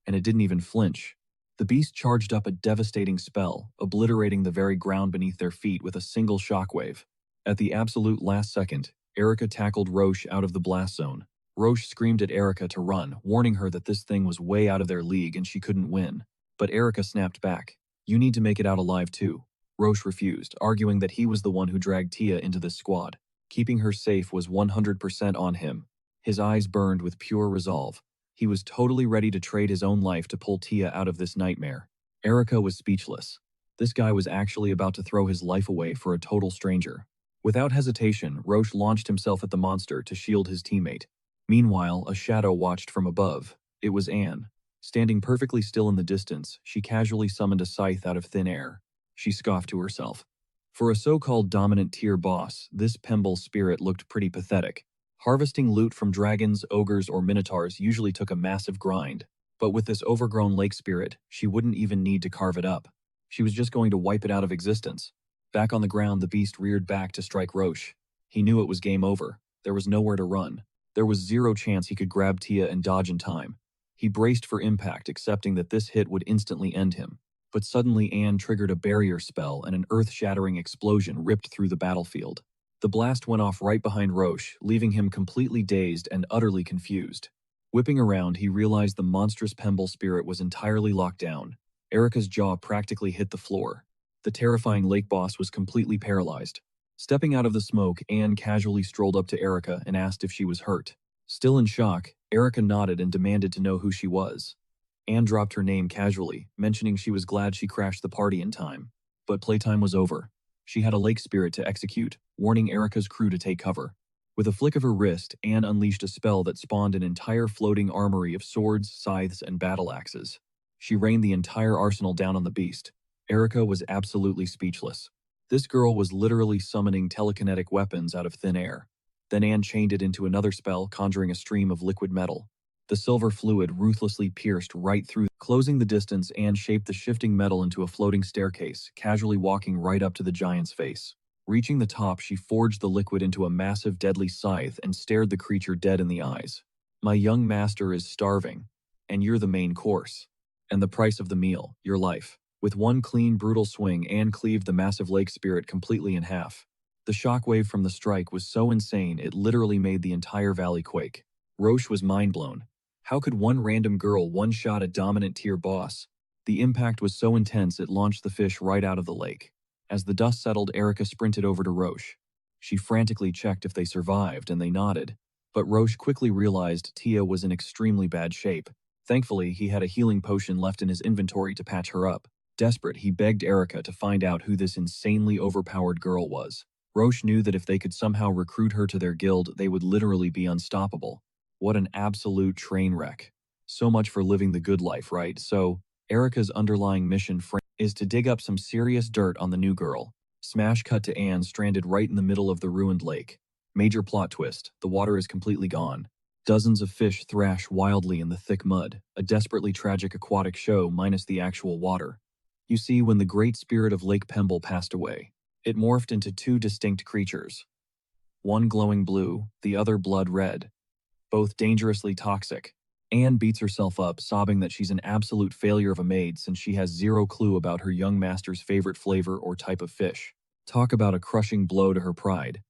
And it didn't even flinch. The beast charged up a devastating spell, obliterating the very ground beneath their feet with a single shockwave. At the absolute last second, Erica tackled Roche out of the blast zone. Roche screamed at Erica to run, warning her that this thing was way out of their league and she couldn't win. But Erica snapped back. You need to make it out alive too. Roche refused, arguing that he was the one who dragged Tia into this squad. Keeping her safe was 100% on him. His eyes burned with pure resolve. He was totally ready to trade his own life to pull Tia out of this nightmare. Erica was speechless. This guy was actually about to throw his life away for a total stranger. Without hesitation, Roche launched himself at the monster to shield his teammate. Meanwhile, a shadow watched from above. It was Anne. Standing perfectly still in the distance, she casually summoned a scythe out of thin air. She scoffed to herself. For a so-called dominant tier boss, this Pemble spirit looked pretty pathetic. Harvesting loot from dragons, ogres, or minotaurs usually took a massive grind, but with this overgrown lake spirit, she wouldn't even need to carve it up. She was just going to wipe it out of existence. Back on the ground, the beast reared back to strike Roche. He knew it was game over. There was nowhere to run. There was zero chance he could grab Tia and dodge in time. He braced for impact, accepting that this hit would instantly end him. But suddenly Anne triggered a barrier spell and an earth-shattering explosion ripped through the battlefield. The blast went off right behind Roche, leaving him completely dazed and utterly confused. Whipping around, he realized the monstrous Pemble spirit was entirely locked down. Erica's jaw practically hit the floor. The terrifying lake boss was completely paralyzed. Stepping out of the smoke, Anne casually strolled up to Erica and asked if she was hurt. Still in shock, Erica nodded and demanded to know who she was. Anne dropped her name casually, mentioning she was glad she crashed the party in time. But playtime was over. She had a lake spirit to execute, warning Erica's crew to take cover. With a flick of her wrist, Anne unleashed a spell that spawned an entire floating armory of swords, scythes, and battle axes. She rained the entire arsenal down on the beast. Erica was absolutely speechless. This girl was literally summoning telekinetic weapons out of thin air. Then Anne chained it into another spell, conjuring a stream of liquid metal. The silver fluid ruthlessly pierced right through. Closing the distance, Anne shaped the shifting metal into a floating staircase, casually walking right up to the giant's face. Reaching the top, she forged the liquid into a massive deadly scythe and stared the creature dead in the eyes. My young master is starving, and you're the main course. And the price of the meal, your life. With one clean, brutal swing, Anne cleaved the massive lake spirit completely in half. The shockwave from the strike was so insane it literally made the entire valley quake. Roche was mind-blown. How could one random girl one-shot a dominant tier boss? The impact was so intense it launched the fish right out of the lake. As the dust settled, Erica sprinted over to Roche. She frantically checked if they survived, and they nodded. But Roche quickly realized Tia was in extremely bad shape. Thankfully, he had a healing potion left in his inventory to patch her up. Desperate, he begged Erica to find out who this insanely overpowered girl was. Roche knew that if they could somehow recruit her to their guild, they would literally be unstoppable. What an absolute train wreck. So much for living the good life, right? So, Erica's underlying mission is to dig up some serious dirt on the new girl. Smash cut to Anne stranded right in the middle of the ruined lake. Major plot twist, the water is completely gone. Dozens of fish thrash wildly in the thick mud, a desperately tragic aquatic show minus the actual water. You see, when the great spirit of Lake Pemble passed away, it morphed into two distinct creatures. One glowing blue, the other blood red. Both dangerously toxic. Anne beats herself up, sobbing that she's an absolute failure of a maid since she has zero clue about her young master's favorite flavor or type of fish. Talk about a crushing blow to her pride.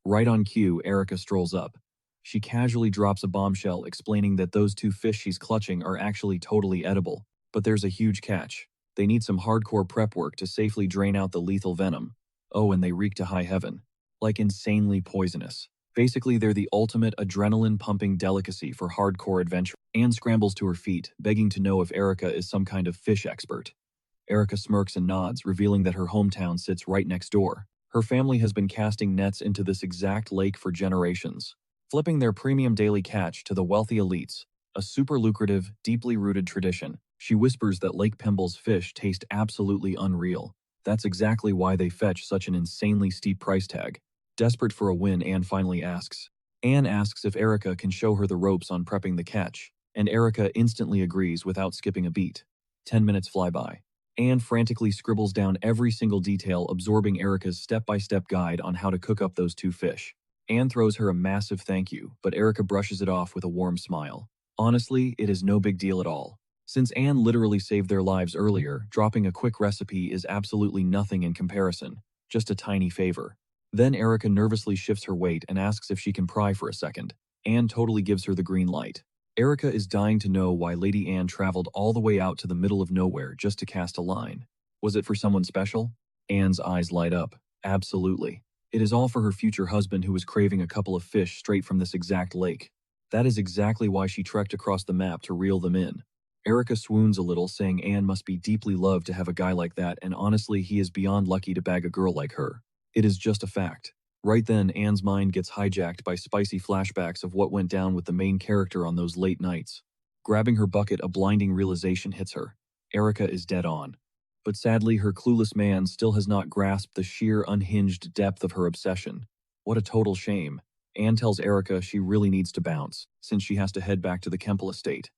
Right on cue, Erica strolls up. She casually drops a bombshell explaining that those two fish she's clutching are actually totally edible. But there's a huge catch. They need some hardcore prep work to safely drain out the lethal venom. Oh, and they reek to high heaven. Like insanely poisonous. Basically, they're the ultimate adrenaline-pumping delicacy for hardcore adventure. Anne scrambles to her feet, begging to know if Erica is some kind of fish expert. Erica smirks and nods, revealing that her hometown sits right next door. Her family has been casting nets into this exact lake for generations, flipping their premium daily catch to the wealthy elites, a super lucrative, deeply rooted tradition. She whispers that Lake Pimble's fish taste absolutely unreal. That's exactly why they fetch such an insanely steep price tag. Desperate for a win, Anne finally asks. Anne asks if Erica can show her the ropes on prepping the catch, and Erica instantly agrees without skipping a beat. 10 minutes fly by. Anne frantically scribbles down every single detail, absorbing Erica's step-by-step guide on how to cook up those two fish. Anne throws her a massive thank you, but Erica brushes it off with a warm smile. Honestly, it is no big deal at all. Since Anne literally saved their lives earlier, dropping a quick recipe is absolutely nothing in comparison, just a tiny favor. Then Erica nervously shifts her weight and asks if she can pry for a second. Anne totally gives her the green light. Erica is dying to know why Lady Anne traveled all the way out to the middle of nowhere just to cast a line. Was it for someone special? Anne's eyes light up. Absolutely. It is all for her future husband who was craving a couple of fish straight from this exact lake. That is exactly why she trekked across the map to reel them in. Erica swoons a little, saying Anne must be deeply loved to have a guy like that, and honestly, he is beyond lucky to bag a girl like her. It is just a fact. Right then, Anne's mind gets hijacked by spicy flashbacks of what went down with the main character on those late nights. Grabbing her bucket, a blinding realization hits her. Erica is dead on. But sadly, her clueless man still has not grasped the sheer unhinged depth of her obsession. What a total shame. Anne tells Erica she really needs to bounce, since she has to head back to the Kemple estate.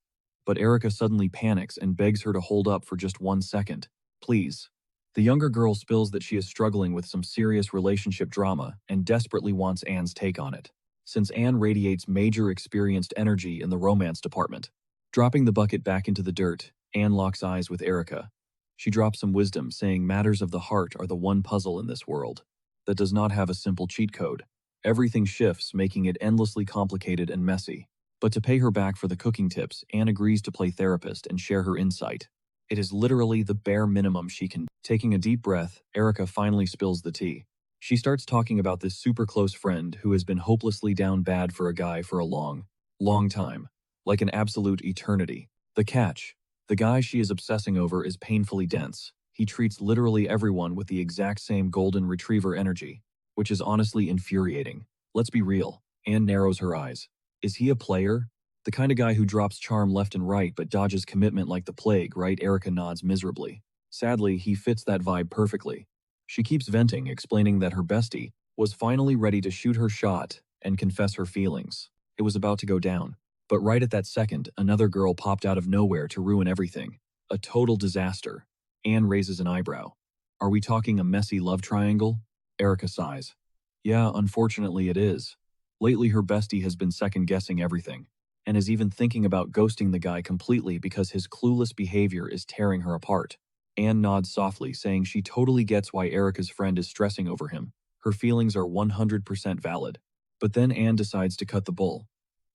But Erica suddenly panics and begs her to hold up for just 1 second. Please. The younger girl spills that she is struggling with some serious relationship drama and desperately wants Anne's take on it, since Anne radiates major experienced energy in the romance department. Dropping the bucket back into the dirt, Anne locks eyes with Erica. She drops some wisdom, saying matters of the heart are the one puzzle in this world that does not have a simple cheat code. Everything shifts, making it endlessly complicated and messy. But to pay her back for the cooking tips, Anne agrees to play therapist and share her insight. It is literally the bare minimum she can. Taking a deep breath, Erica finally spills the tea. She starts talking about this super close friend who has been hopelessly down bad for a guy for a long, long time. Like an absolute eternity. The catch. The guy she is obsessing over is painfully dense. He treats literally everyone with the exact same golden retriever energy, which is honestly infuriating. Let's be real. Anne narrows her eyes. Is he a player? The kind of guy who drops charm left and right but dodges commitment like the plague, right? Erica nods miserably. Sadly, he fits that vibe perfectly. She keeps venting, explaining that her bestie was finally ready to shoot her shot and confess her feelings. It was about to go down. But right at that second, another girl popped out of nowhere to ruin everything. A total disaster. Anne raises an eyebrow. Are we talking a messy love triangle? Erica sighs. Yeah, unfortunately it is. Lately her bestie has been second-guessing everything, and is even thinking about ghosting the guy completely because his clueless behavior is tearing her apart. Anne nods softly, saying she totally gets why Erica's friend is stressing over him. Her feelings are 100% valid. But then Anne decides to cut the bull.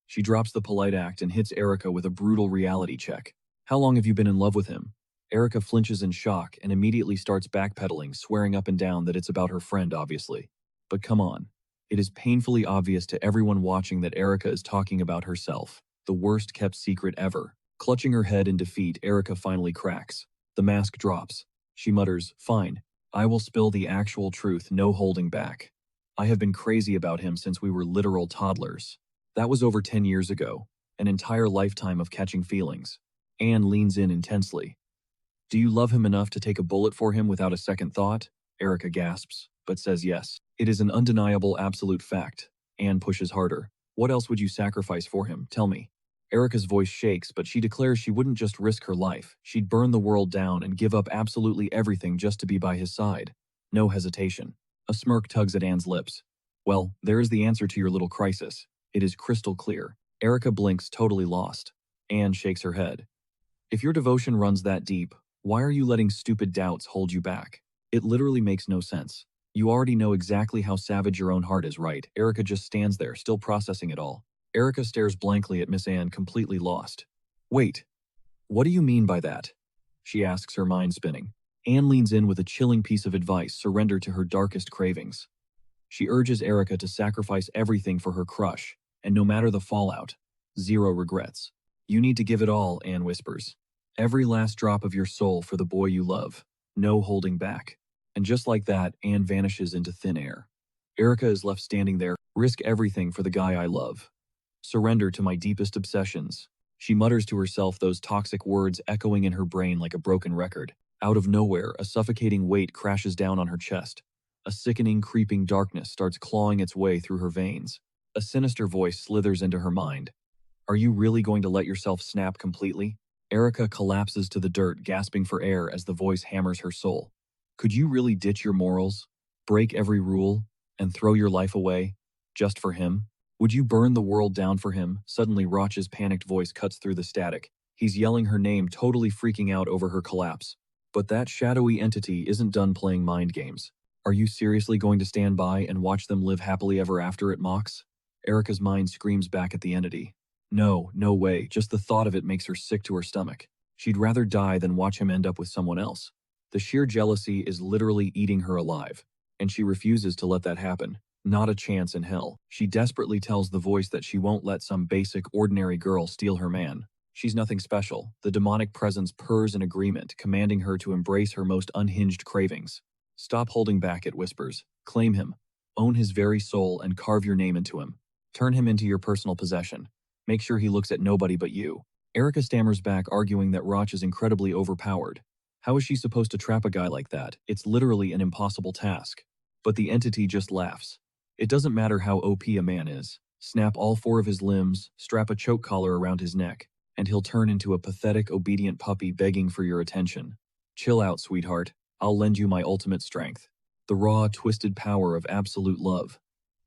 She drops the polite act and hits Erica with a brutal reality check. How long have you been in love with him? Erica flinches in shock and immediately starts backpedaling, swearing up and down that it's about her friend, obviously. But come on. It is painfully obvious to everyone watching that Erica is talking about herself. The worst kept secret ever. Clutching her head in defeat, Erica finally cracks. The mask drops. She mutters, "Fine. I will spill the actual truth, no holding back. I have been crazy about him since we were literal toddlers. That was over 10 years ago. An entire lifetime of catching feelings." Anne leans in intensely. "Do you love him enough to take a bullet for him without a second thought?" Erica gasps, but says yes. It is an undeniable absolute fact. Anne pushes harder. "What else would you sacrifice for him? Tell me." Erica's voice shakes, but she declares she wouldn't just risk her life. She'd burn the world down and give up absolutely everything just to be by his side. No hesitation. A smirk tugs at Anne's lips. "Well, there is the answer to your little crisis. It is crystal clear." Erica blinks, totally lost. Anne shakes her head. If your devotion runs that deep, why are you letting stupid doubts hold you back? It literally makes no sense. You already know exactly how savage your own heart is, right? Erica just stands there, still processing it all. Erica stares blankly at Miss Anne, completely lost. Wait, what do you mean by that? She asks, her mind spinning. Anne leans in with a chilling piece of advice: surrender to her darkest cravings. She urges Erica to sacrifice everything for her crush, and no matter the fallout, zero regrets. You need to give it all, Anne whispers. Every last drop of your soul for the boy you love. No holding back. And just like that, Anne vanishes into thin air. Erica is left standing there. Risk everything for the guy I love. Surrender to my deepest obsessions. She mutters to herself, those toxic words echoing in her brain like a broken record. Out of nowhere, a suffocating weight crashes down on her chest. A sickening, creeping darkness starts clawing its way through her veins. A sinister voice slithers into her mind. Are you really going to let yourself snap completely? Erica collapses to the dirt, gasping for air as the voice hammers her soul. Could you really ditch your morals, break every rule, and throw your life away, just for him? Would you burn the world down for him? Suddenly, Roch's panicked voice cuts through the static. He's yelling her name, totally freaking out over her collapse. But that shadowy entity isn't done playing mind games. Are you seriously going to stand by and watch them live happily ever after? It mocks. Erica's mind screams back at the entity. No, no way. Just the thought of it makes her sick to her stomach. She'd rather die than watch him end up with someone else. The sheer jealousy is literally eating her alive, and she refuses to let that happen. Not a chance in hell. She desperately tells the voice that she won't let some basic, ordinary girl steal her man. She's nothing special. The demonic presence purrs in agreement, commanding her to embrace her most unhinged cravings. Stop holding back, it whispers. Claim him. Own his very soul and carve your name into him. Turn him into your personal possession. Make sure he looks at nobody but you. Erica stammers back, arguing that Roch is incredibly overpowered. How is she supposed to trap a guy like that? It's literally an impossible task. But the entity just laughs. It doesn't matter how OP a man is. Snap all 4 of his limbs, strap a choke collar around his neck, and he'll turn into a pathetic, obedient puppy begging for your attention. Chill out, sweetheart. I'll lend you my ultimate strength. The raw, twisted power of absolute love.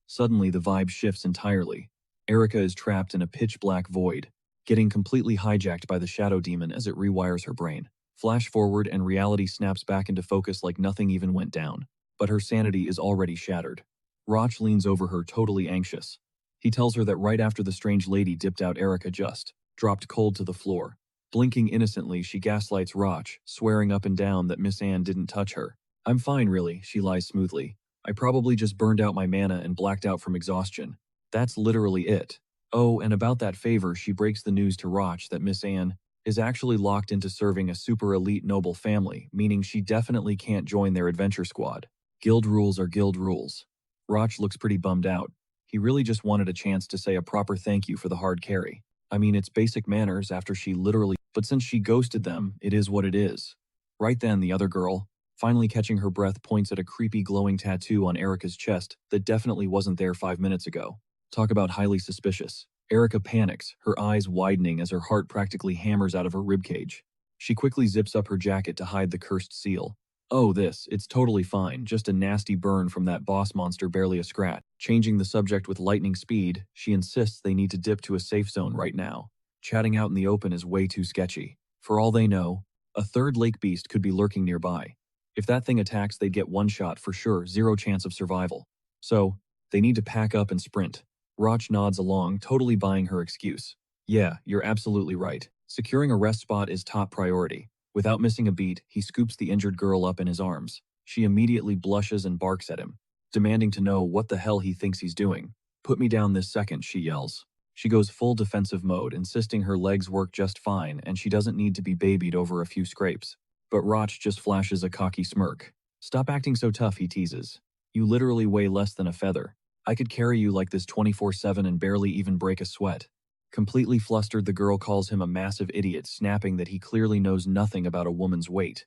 Suddenly, the vibe shifts entirely. Erica is trapped in a pitch-black void, getting completely hijacked by the shadow demon as it rewires her brain. Flash forward and reality snaps back into focus like nothing even went down. But her sanity is already shattered. Roch leans over her, totally anxious. He tells her that right after the strange lady dipped out, Erica just dropped cold to the floor. Blinking innocently, she gaslights Roch, swearing up and down that Miss Anne didn't touch her. I'm fine, really, she lies smoothly. I probably just burned out my mana and blacked out from exhaustion. That's literally it. Oh, and about that favor, she breaks the news to Roch that Miss Anne is actually locked into serving a super elite noble family, meaning she definitely can't join their adventure squad. Guild rules are guild rules. Roch looks pretty bummed out. He really just wanted a chance to say a proper thank you for the hard carry. I mean, it's basic manners after she literally… But since she ghosted them, it is what it is. Right then, the other girl, finally catching her breath, points at a creepy glowing tattoo on Erica's chest that definitely wasn't there 5 minutes ago. Talk about highly suspicious. Erica panics, her eyes widening as her heart practically hammers out of her ribcage. She quickly zips up her jacket to hide the cursed seal. Oh, it's totally fine, just a nasty burn from that boss monster, barely a scratch. Changing the subject with lightning speed, she insists they need to dip to a safe zone right now. Chatting out in the open is way too sketchy. For all they know, a third lake beast could be lurking nearby. If that thing attacks, they'd get one shot for sure, zero chance of survival. So, they need to pack up and sprint. Roch nods along, totally buying her excuse. Yeah, you're absolutely right. Securing a rest spot is top priority. Without missing a beat, he scoops the injured girl up in his arms. She immediately blushes and barks at him, demanding to know what the hell he thinks he's doing. Put me down this second, she yells. She goes full defensive mode, insisting her legs work just fine and she doesn't need to be babied over a few scrapes. But Roch just flashes a cocky smirk. Stop acting so tough, he teases. You literally weigh less than a feather. I could carry you like this 24/7 and barely even break a sweat. Completely flustered, the girl calls him a massive idiot, snapping that he clearly knows nothing about a woman's weight.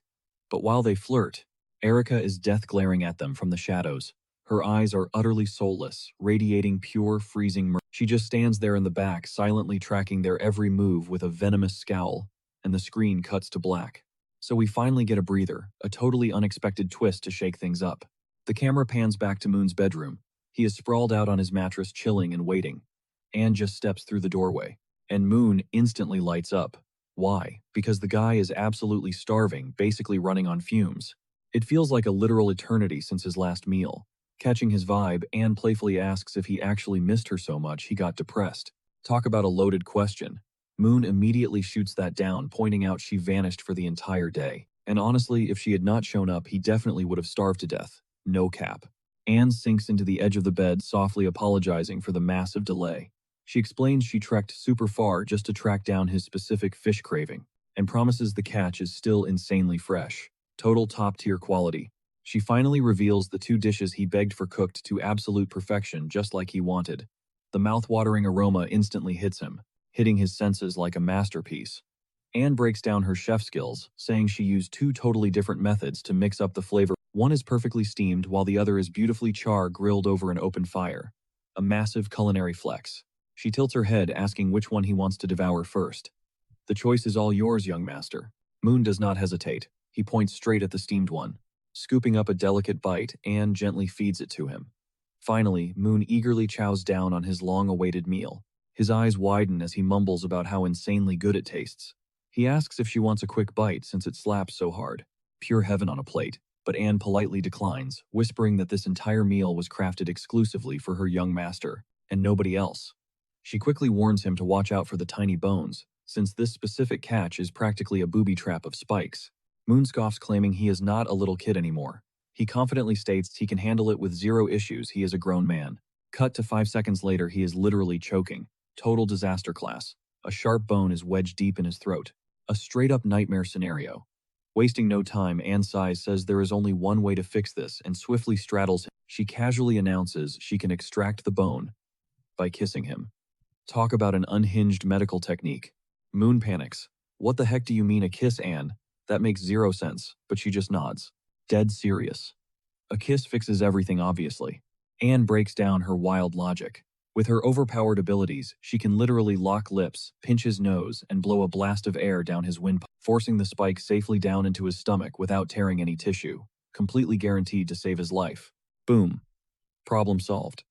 But while they flirt, Erica is death glaring at them from the shadows. Her eyes are utterly soulless, radiating pure, freezing murder. She just stands there in the back, silently tracking their every move with a venomous scowl, and the screen cuts to black. So we finally get a breather, a totally unexpected twist to shake things up. The camera pans back to Moon's bedroom. He is sprawled out on his mattress, chilling and waiting. Anne just steps through the doorway. And Moon instantly lights up. Why? Because the guy is absolutely starving, basically running on fumes. It feels like a literal eternity since his last meal. Catching his vibe, Anne playfully asks if he actually missed her so much he got depressed. Talk about a loaded question. Moon immediately shoots that down, pointing out she vanished for the entire day. And honestly, if she had not shown up, he definitely would have starved to death. No cap. Anne sinks into the edge of the bed, softly apologizing for the massive delay. She explains she trekked super far just to track down his specific fish craving, and promises the catch is still insanely fresh. Total top-tier quality. She finally reveals the 2 dishes he begged for cooked to absolute perfection, just like he wanted. The mouth-watering aroma instantly hits him, hitting his senses like a masterpiece. Anne breaks down her chef skills, saying she used 2 totally different methods to mix up the flavor. One is perfectly steamed, while the other is beautifully grilled over an open fire. A massive culinary flex. She tilts her head, asking which one he wants to devour first. The choice is all yours, young master. Moon does not hesitate. He points straight at the steamed one. Scooping up a delicate bite, Anne gently feeds it to him. Finally, Moon eagerly chows down on his long-awaited meal. His eyes widen as he mumbles about how insanely good it tastes. He asks if she wants a quick bite since it slaps so hard. Pure heaven on a plate. But Anne politely declines, whispering that this entire meal was crafted exclusively for her young master, and nobody else. She quickly warns him to watch out for the tiny bones, since this specific catch is practically a booby trap of spikes. Moon scoffs, claiming he is not a little kid anymore. He confidently states he can handle it with 0 issues. He is a grown man. Cut to 5 seconds later, he is literally choking. Total disaster class. A sharp bone is wedged deep in his throat. A straight-up nightmare scenario. Wasting no time, Anne sighs, says there is only one way to fix this, and swiftly straddles him. She casually announces she can extract the bone by kissing him. Talk about an unhinged medical technique. Moon panics. What the heck do you mean a kiss, Anne? That makes 0 sense, but she just nods. Dead serious. A kiss fixes everything, obviously. Anne breaks down her wild logic. With her overpowered abilities, she can literally lock lips, pinch his nose, and blow a blast of air down his windpipe, forcing the spike safely down into his stomach without tearing any tissue, completely guaranteed to save his life. Boom. Problem solved.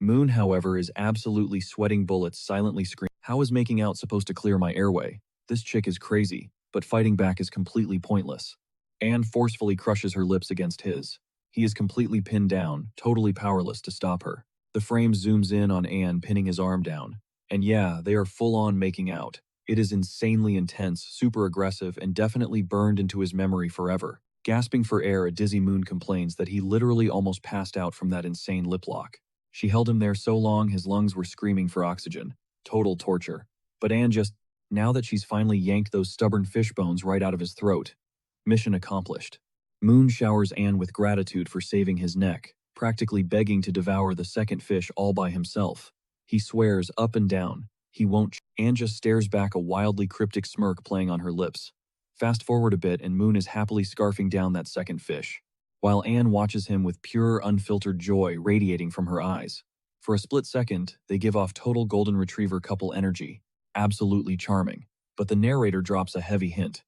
Moon, however, is absolutely sweating bullets, silently screaming, "How is making out supposed to clear my airway? This chick is crazy," but fighting back is completely pointless. Anne forcefully crushes her lips against his. He is completely pinned down, totally powerless to stop her. The frame zooms in on Anne pinning his arm down. And yeah, they are full-on making out. It is insanely intense, super aggressive, and definitely burned into his memory forever. Gasping for air, a dizzy Moon complains that he literally almost passed out from that insane lip lock. She held him there so long his lungs were screaming for oxygen. Total torture. But Anne just, now that she's finally yanked those stubborn fish bones right out of his throat. Mission accomplished. Moon showers Anne with gratitude for saving his neck, practically begging to devour the second fish all by himself. He swears up and down he won't. Anne just stares back, a wildly cryptic smirk playing on her lips. Fast forward a bit and Moon is happily scarfing down that second fish, while Anne watches him with pure, unfiltered joy radiating from her eyes. For a split second, they give off total golden retriever couple energy. Absolutely charming. But the narrator drops a heavy hint.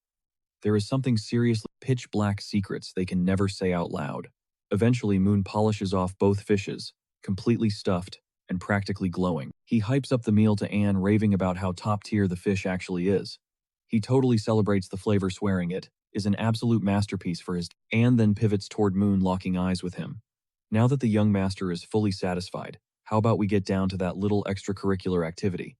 There is something seriously pitch-black secrets they can never say out loud. Eventually, Moon polishes off both fishes, completely stuffed and practically glowing. He hypes up the meal to Anne, raving about how top-tier the fish actually is. He totally celebrates the flavor, swearing it is an absolute masterpiece for his. Anne then pivots toward Moon, locking eyes with him. Now that the young master is fully satisfied, how about we get down to that little extracurricular activity?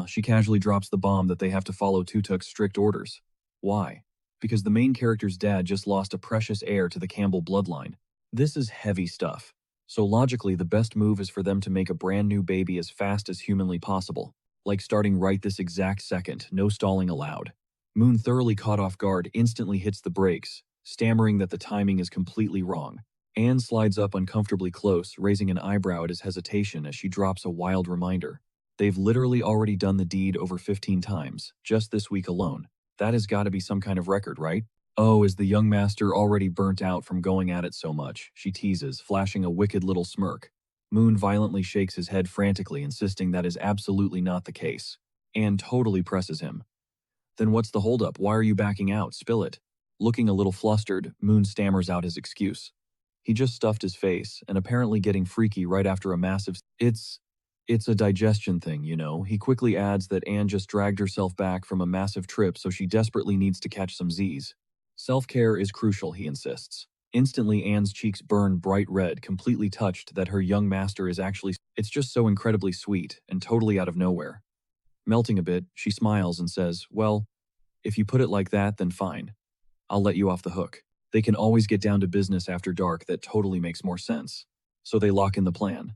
She casually drops the bomb that they have to follow Tutuk's strict orders. Why? Because the main character's dad just lost a precious heir to the Campbell bloodline. This is heavy stuff. So logically, the best move is for them to make a brand new baby as fast as humanly possible. Like starting right this exact second, no stalling allowed. Moon, thoroughly caught off guard, instantly hits the brakes, stammering that the timing is completely wrong. Anne slides up uncomfortably close, raising an eyebrow at his hesitation as she drops a wild reminder. They've literally already done the deed over 15 times, just this week alone. That has got to be some kind of record, right? Oh, is the young master already burnt out from going at it so much? She teases, flashing a wicked little smirk. Moon violently shakes his head frantically, insisting that is absolutely not the case. Anne totally presses him. Then what's the holdup? Why are you backing out? Spill it. Looking a little flustered, Moon stammers out his excuse. He just stuffed his face, and apparently getting freaky right after a massive. It's a digestion thing, you know. He quickly adds that Anne just dragged herself back from a massive trip, so she desperately needs to catch some Z's. Self-care is crucial, he insists. Instantly, Anne's cheeks burn bright red, completely touched that her young master is actually. It's just so incredibly sweet and totally out of nowhere. Melting a bit, she smiles and says, "Well, if you put it like that, then fine. I'll let you off the hook. They can always get down to business after dark. That totally makes more sense." So they lock in the plan.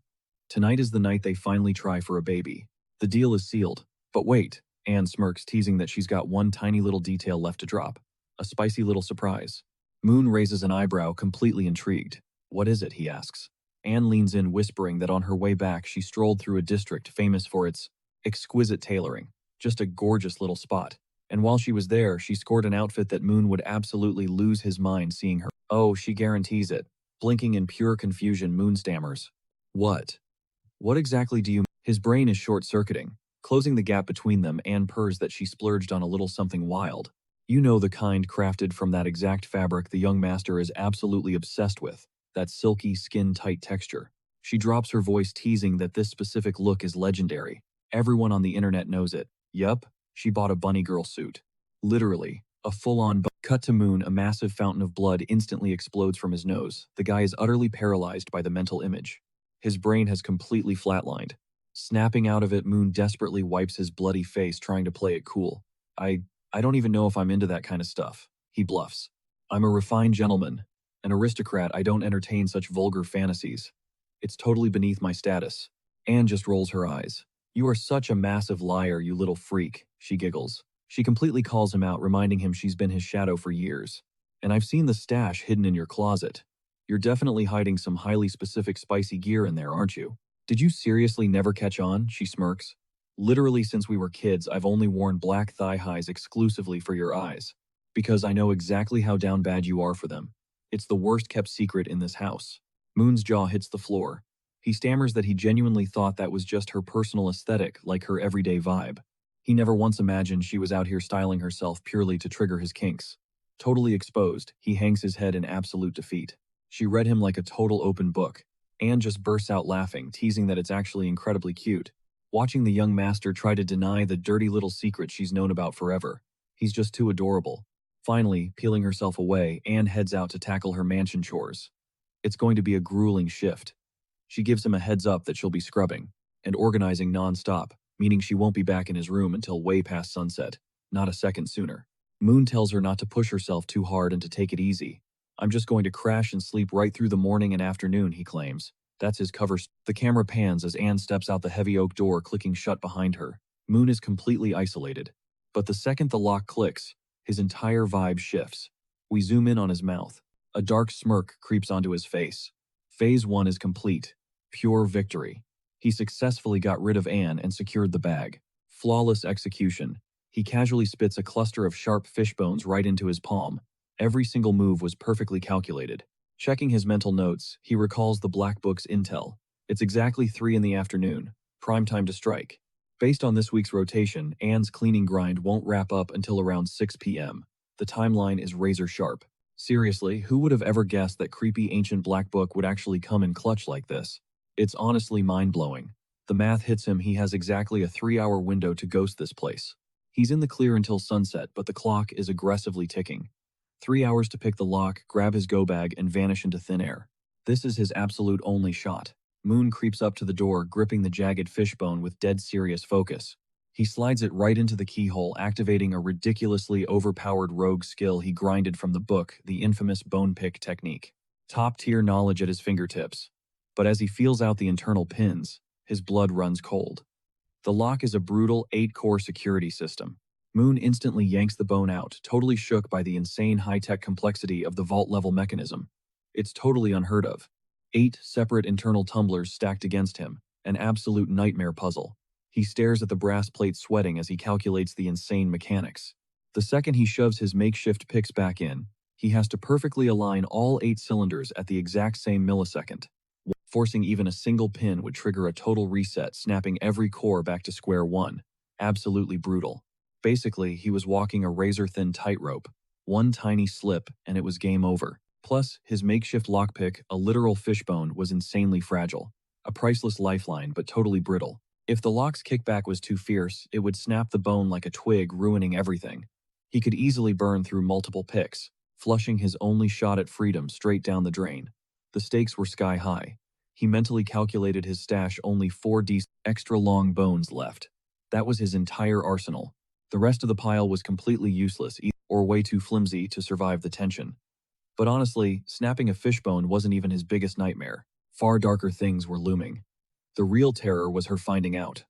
Tonight is the night they finally try for a baby. The deal is sealed. But wait, Anne smirks, teasing that she's got one tiny little detail left to drop. A spicy little surprise. Moon raises an eyebrow, completely intrigued. "What is it?" he asks. Anne leans in, whispering that on her way back she strolled through a district famous for its exquisite tailoring. Just a gorgeous little spot. And while she was there, she scored an outfit that Moon would absolutely lose his mind seeing her. "Oh, she guarantees it." Blinking in pure confusion, Moon stammers. "What? What exactly do you?" His brain is short-circuiting. Closing the gap between them, Anne purrs that she splurged on a little something wild. You know, the kind crafted from that exact fabric the young master is absolutely obsessed with. That silky, skin-tight texture. She drops her voice, teasing that this specific look is legendary. Everyone on the internet knows it. Yup, she bought a bunny girl suit. Literally, a full-on cut to Moon, a massive fountain of blood instantly explodes from his nose. The guy is utterly paralyzed by the mental image. His brain has completely flatlined. Snapping out of it, Moon desperately wipes his bloody face, trying to play it cool. I don't even know if I'm into that kind of stuff," he bluffs. "I'm a refined gentleman, an aristocrat. I don't entertain such vulgar fantasies. It's totally beneath my status." Anne just rolls her eyes. "You are such a massive liar, you little freak," she giggles. She completely calls him out, reminding him she's been his shadow for years. "And I've seen the stash hidden in your closet. You're definitely hiding some highly specific spicy gear in there, aren't you?" "Did you seriously never catch on?" she smirks. "Literally since we were kids, I've only worn black thigh-highs exclusively for your eyes. Because I know exactly how down bad you are for them. It's the worst-kept secret in this house." Moon's jaw hits the floor. He stammers that he genuinely thought that was just her personal aesthetic, like her everyday vibe. He never once imagined she was out here styling herself purely to trigger his kinks. Totally exposed, he hangs his head in absolute defeat. She read him like a total open book. Anne just bursts out laughing, teasing that it's actually incredibly cute. Watching the young master try to deny the dirty little secret she's known about forever. He's just too adorable. Finally, peeling herself away, Anne heads out to tackle her mansion chores. It's going to be a grueling shift. She gives him a heads up that she'll be scrubbing and organizing non-stop, meaning she won't be back in his room until way past sunset, not a second sooner. Moon tells her not to push herself too hard and to take it easy. "I'm just going to crash and sleep right through the morning and afternoon," he claims. That's his cover. The camera pans as Anne steps out the heavy oak door, clicking shut behind her. Moon is completely isolated. But the second the lock clicks, his entire vibe shifts. We zoom in on his mouth. A dark smirk creeps onto his face. Phase 1 is complete. Pure victory. He successfully got rid of Anne and secured the bag. Flawless execution. He casually spits a cluster of sharp fish bones right into his palm. Every single move was perfectly calculated. Checking his mental notes, he recalls the Black Book's intel. It's exactly 3 in the afternoon. Prime time to strike. Based on this week's rotation, Anne's cleaning grind won't wrap up until around 6 p.m. The timeline is razor sharp. Seriously, who would have ever guessed that creepy ancient Black Book would actually come in clutch like this? It's honestly mind-blowing. The math hits him. He has exactly a 3-hour window to ghost this place. He's in the clear until sunset, but the clock is aggressively ticking. 3 hours to pick the lock, grab his go bag, and vanish into thin air. This is his absolute only shot. Moon creeps up to the door, gripping the jagged fishbone with dead serious focus. He slides it right into the keyhole, activating a ridiculously overpowered rogue skill he grinded from the book, the infamous bone pick technique. Top-tier knowledge at his fingertips. But as he feels out the internal pins, his blood runs cold. The lock is a brutal 8-core security system. Moon instantly yanks the bone out, totally shook by the insane high-tech complexity of the vault-level mechanism. It's totally unheard of. 8 separate internal tumblers stacked against him, an absolute nightmare puzzle. He stares at the brass plate, sweating as he calculates the insane mechanics. The second he shoves his makeshift picks back in, he has to perfectly align all 8 cylinders at the exact same millisecond. Forcing even a single pin would trigger a total reset, snapping every core back to square one. Absolutely brutal. Basically, he was walking a razor-thin tightrope. One tiny slip, and it was game over. Plus, his makeshift lockpick, a literal fishbone, was insanely fragile. A priceless lifeline, but totally brittle. If the lock's kickback was too fierce, it would snap the bone like a twig, ruining everything. He could easily burn through multiple picks, flushing his only shot at freedom straight down the drain. The stakes were sky high. He mentally calculated his stash only 4 extra long bones left. That was his entire arsenal. The rest of the pile was completely useless or way too flimsy to survive the tension. But honestly, snapping a fishbone wasn't even his biggest nightmare. Far darker things were looming. The real terror was her finding out.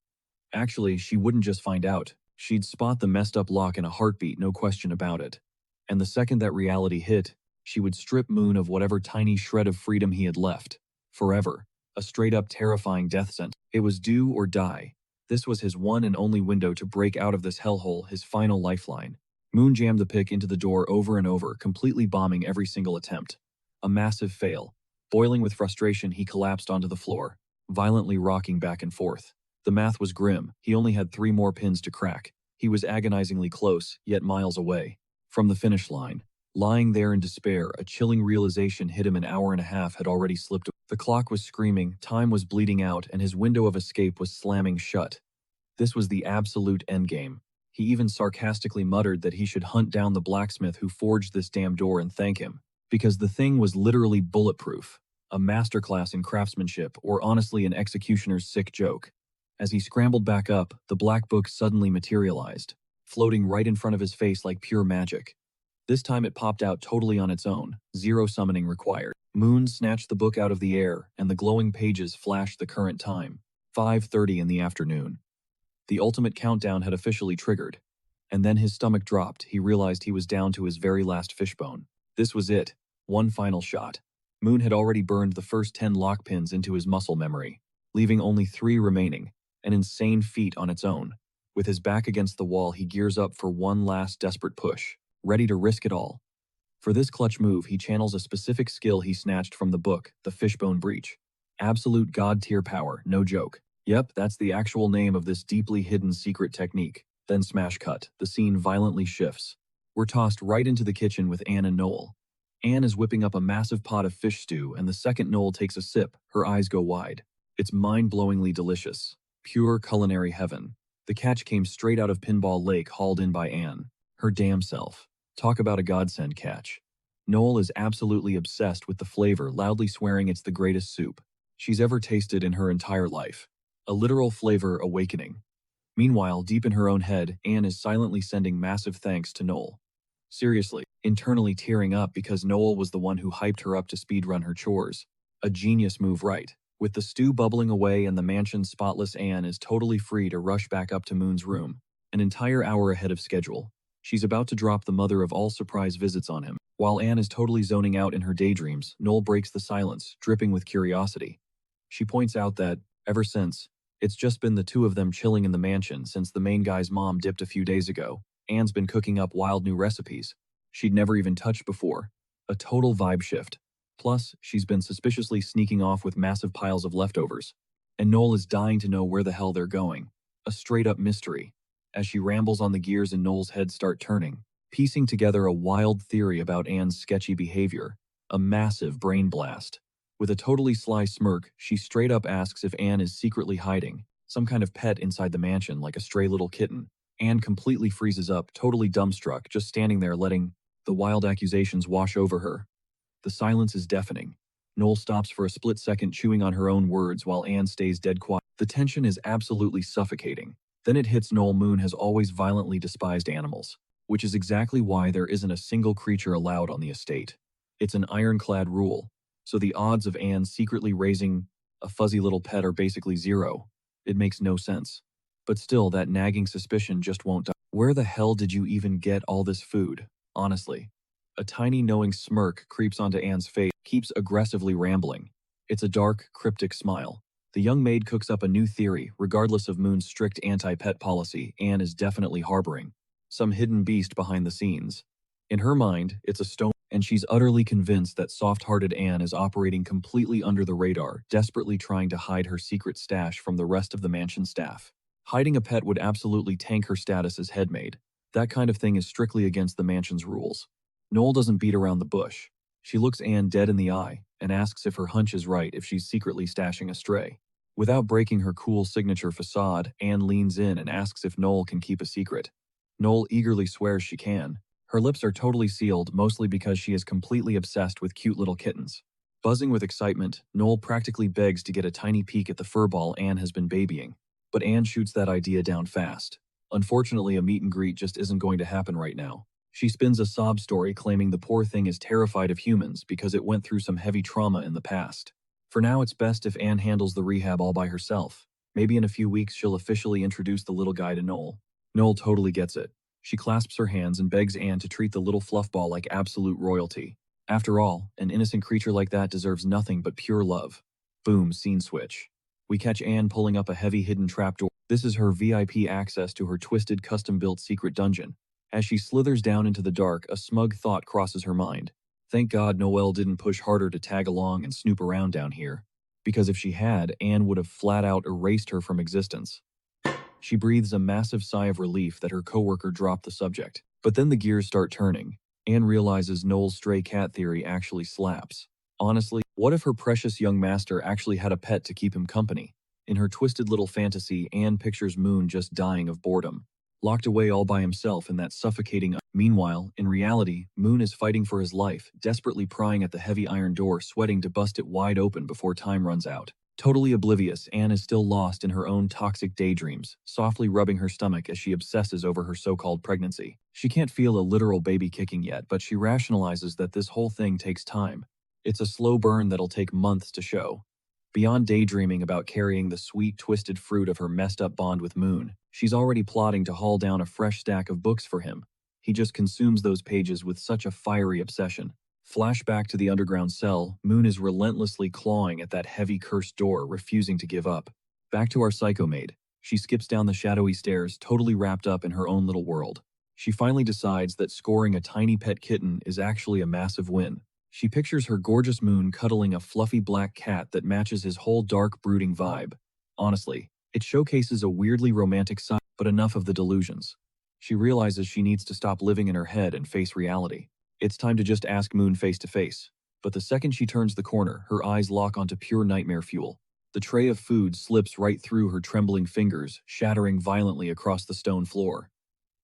Actually, she wouldn't just find out. She'd spot the messed up lock in a heartbeat, no question about it. And the second that reality hit, she would strip Moon of whatever tiny shred of freedom he had left. Forever. A straight-up terrifying death sentence. It was do or die. This was his one and only window to break out of this hellhole, his final lifeline. Moon jammed the pick into the door over and over, completely bombing every single attempt. A massive fail. Boiling with frustration, he collapsed onto the floor, violently rocking back and forth. The math was grim. He only had 3 more pins to crack. He was agonizingly close, yet miles away from the finish line. Lying there in despair, a chilling realization hit him. An hour and a half had already slipped. The clock was screaming, time was bleeding out, and his window of escape was slamming shut. This was the absolute endgame. He even sarcastically muttered that he should hunt down the blacksmith who forged this damn door and thank him, because the thing was literally bulletproof. A masterclass in craftsmanship, or honestly an executioner's sick joke. As he scrambled back up, the black book suddenly materialized, floating right in front of his face like pure magic. This time it popped out totally on its own, 0 summoning required. Moon snatched the book out of the air, and the glowing pages flashed the current time, 5:30 in the afternoon. The ultimate countdown had officially triggered. And then his stomach dropped. He realized he was down to his very last fishbone. This was it. One final shot. Moon had already burned the first 10 lock pins into his muscle memory, leaving only 3 remaining, an insane feat on its own. With his back against the wall, he gears up for one last desperate push, ready to risk it all. For this clutch move, he channels a specific skill he snatched from the book, the Fishbone Breach. Absolute god-tier power, no joke. Yep, that's the actual name of this deeply hidden secret technique. Then smash cut, the scene violently shifts. We're tossed right into the kitchen with Anne and Noel. Anne is whipping up a massive pot of fish stew, and the second Noel takes a sip, her eyes go wide. It's mind-blowingly delicious. Pure culinary heaven. The catch came straight out of Pinball Lake, hauled in by Anne. Her damn self. Talk about a godsend catch. Noel is absolutely obsessed with the flavor, loudly swearing it's the greatest soup she's ever tasted in her entire life. A literal flavor awakening. Meanwhile, deep in her own head, Anne is silently sending massive thanks to Noel. Seriously, internally tearing up because Noel was the one who hyped her up to speedrun her chores. A genius move, right? With the stew bubbling away and the mansion's spotless, Anne is totally free to rush back up to Moon's room, an entire hour ahead of schedule. She's about to drop the mother of all surprise visits on him. While Anne is totally zoning out in her daydreams, Noel breaks the silence, dripping with curiosity. She points out that, ever since, it's just been the two of them chilling in the mansion since the main guy's mom dipped a few days ago. Anne's been cooking up wild new recipes she'd never even touched before. A total vibe shift. Plus, she's been suspiciously sneaking off with massive piles of leftovers. And Noel is dying to know where the hell they're going. A straight-up mystery. As she rambles on, the gears in Noel's head start turning, piecing together a wild theory about Anne's sketchy behavior. A massive brain blast. With a totally sly smirk, she straight up asks if Anne is secretly hiding some kind of pet inside the mansion, like a stray little kitten. Anne completely freezes up, totally dumbstruck, just standing there letting the wild accusations wash over her. The silence is deafening. Noel stops for a split second, chewing on her own words while Anne stays dead quiet. The tension is absolutely suffocating. Then it hits Noel. Moon has always violently despised animals, which is exactly why there isn't a single creature allowed on the estate. It's an ironclad rule. So the odds of Anne secretly raising a fuzzy little pet are basically 0. It makes no sense. But still, that nagging suspicion just won't die. Where the hell did you even get all this food? Honestly. A tiny knowing smirk creeps onto Anne's face, keeps aggressively rambling. It's a dark, cryptic smile. The young maid cooks up a new theory. Regardless of Moon's strict anti-pet policy, Anne is definitely harboring some hidden beast behind the scenes. In her mind, it's a stone, and she's utterly convinced that soft-hearted Anne is operating completely under the radar, desperately trying to hide her secret stash from the rest of the mansion staff. Hiding a pet would absolutely tank her status as headmaid. That kind of thing is strictly against the mansion's rules. Noel doesn't beat around the bush. She looks Anne dead in the eye and asks if her hunch is right, if she's secretly stashing a stray Without breaking her cool signature facade, Anne leans in and asks if Noel can keep a secret. Noel eagerly swears she can. Her lips are totally sealed, mostly because she is completely obsessed with cute little kittens. Buzzing with excitement, Noel practically begs to get a tiny peek at the furball Anne has been babying. But Anne shoots that idea down fast. Unfortunately, a meet and greet just isn't going to happen right now. She spins a sob story claiming the poor thing is terrified of humans because it went through some heavy trauma in the past. For now, it's best if Anne handles the rehab all by herself. Maybe in a few weeks she'll officially introduce the little guy to Noel. Noel totally gets it. She clasps her hands and begs Anne to treat the little fluffball like absolute royalty. After all, an innocent creature like that deserves nothing but pure love. Boom, scene switch. We catch Anne pulling up a heavy hidden trapdoor. This is her VIP access to her twisted, custom-built secret dungeon. As she slithers down into the dark, a smug thought crosses her mind. Thank God Noelle didn't push harder to tag along and snoop around down here. Because if she had, Anne would have flat out erased her from existence. She breathes a massive sigh of relief that her coworker dropped the subject. But then the gears start turning. Anne realizes Noel's stray cat theory actually slaps. Honestly, what if her precious young master actually had a pet to keep him company? In her twisted little fantasy, Anne pictures Moon just dying of boredom, locked away all by himself in that suffocating. Meanwhile, in reality, Moon is fighting for his life, desperately prying at the heavy iron door, sweating to bust it wide open before time runs out. Totally oblivious, Anne is still lost in her own toxic daydreams, softly rubbing her stomach as she obsesses over her so-called pregnancy. She can't feel a literal baby kicking yet, but she rationalizes that this whole thing takes time. It's a slow burn that'll take months to show. Beyond daydreaming about carrying the sweet, twisted fruit of her messed-up bond with Moon, she's already plotting to haul down a fresh stack of books for him. He just consumes those pages with such a fiery obsession. Flashback to the underground cell, Moon is relentlessly clawing at that heavy cursed door, refusing to give up. Back to our psycho maid. She skips down the shadowy stairs, totally wrapped up in her own little world. She finally decides that scoring a tiny pet kitten is actually a massive win. She pictures her gorgeous Moon cuddling a fluffy black cat that matches his whole dark, brooding vibe. Honestly, it showcases a weirdly romantic side, but enough of the delusions. She realizes she needs to stop living in her head and face reality. It's time to just ask Moon face to face. But the second she turns the corner, her eyes lock onto pure nightmare fuel. The tray of food slips right through her trembling fingers, shattering violently across the stone floor.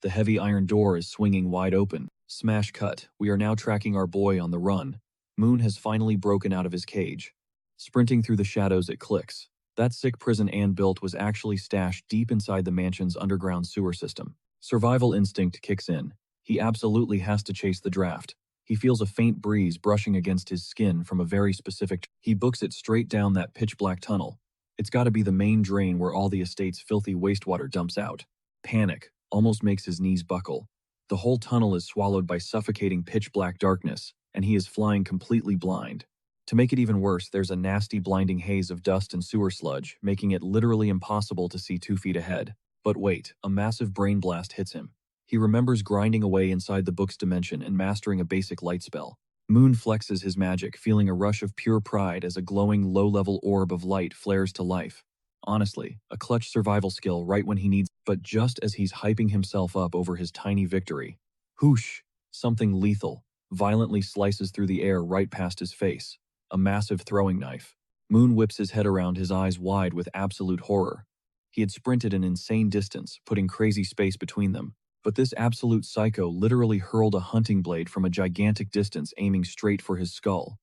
The heavy iron door is swinging wide open. Smash cut. We are now tracking our boy on the run. Moon has finally broken out of his cage. Sprinting through the shadows, it clicks. That sick prison Anne built was actually stashed deep inside the mansion's underground sewer system. Survival instinct kicks in. He absolutely has to chase the draft. He feels a faint breeze brushing against his skin from a very specific. He books it straight down that pitch-black tunnel. It's got to be the main drain where all the estate's filthy wastewater dumps out. Panic almost makes his knees buckle. The whole tunnel is swallowed by suffocating pitch-black darkness, and he is flying completely blind. To make it even worse, there's a nasty blinding haze of dust and sewer sludge, making it literally impossible to see 2 feet ahead. But wait, a massive brain blast hits him. He remembers grinding away inside the book's dimension and mastering a basic light spell. Moon flexes his magic, feeling a rush of pure pride as a glowing low-level orb of light flares to life. Honestly, a clutch survival skill right when he needs. But just as he's hyping himself up over his tiny victory, whoosh, something lethal violently slices through the air right past his face. A massive throwing knife. Moon whips his head around, his eyes wide with absolute horror. He had sprinted an insane distance, putting crazy space between them. But this absolute psycho literally hurled a hunting blade from a gigantic distance, aiming straight for his skull.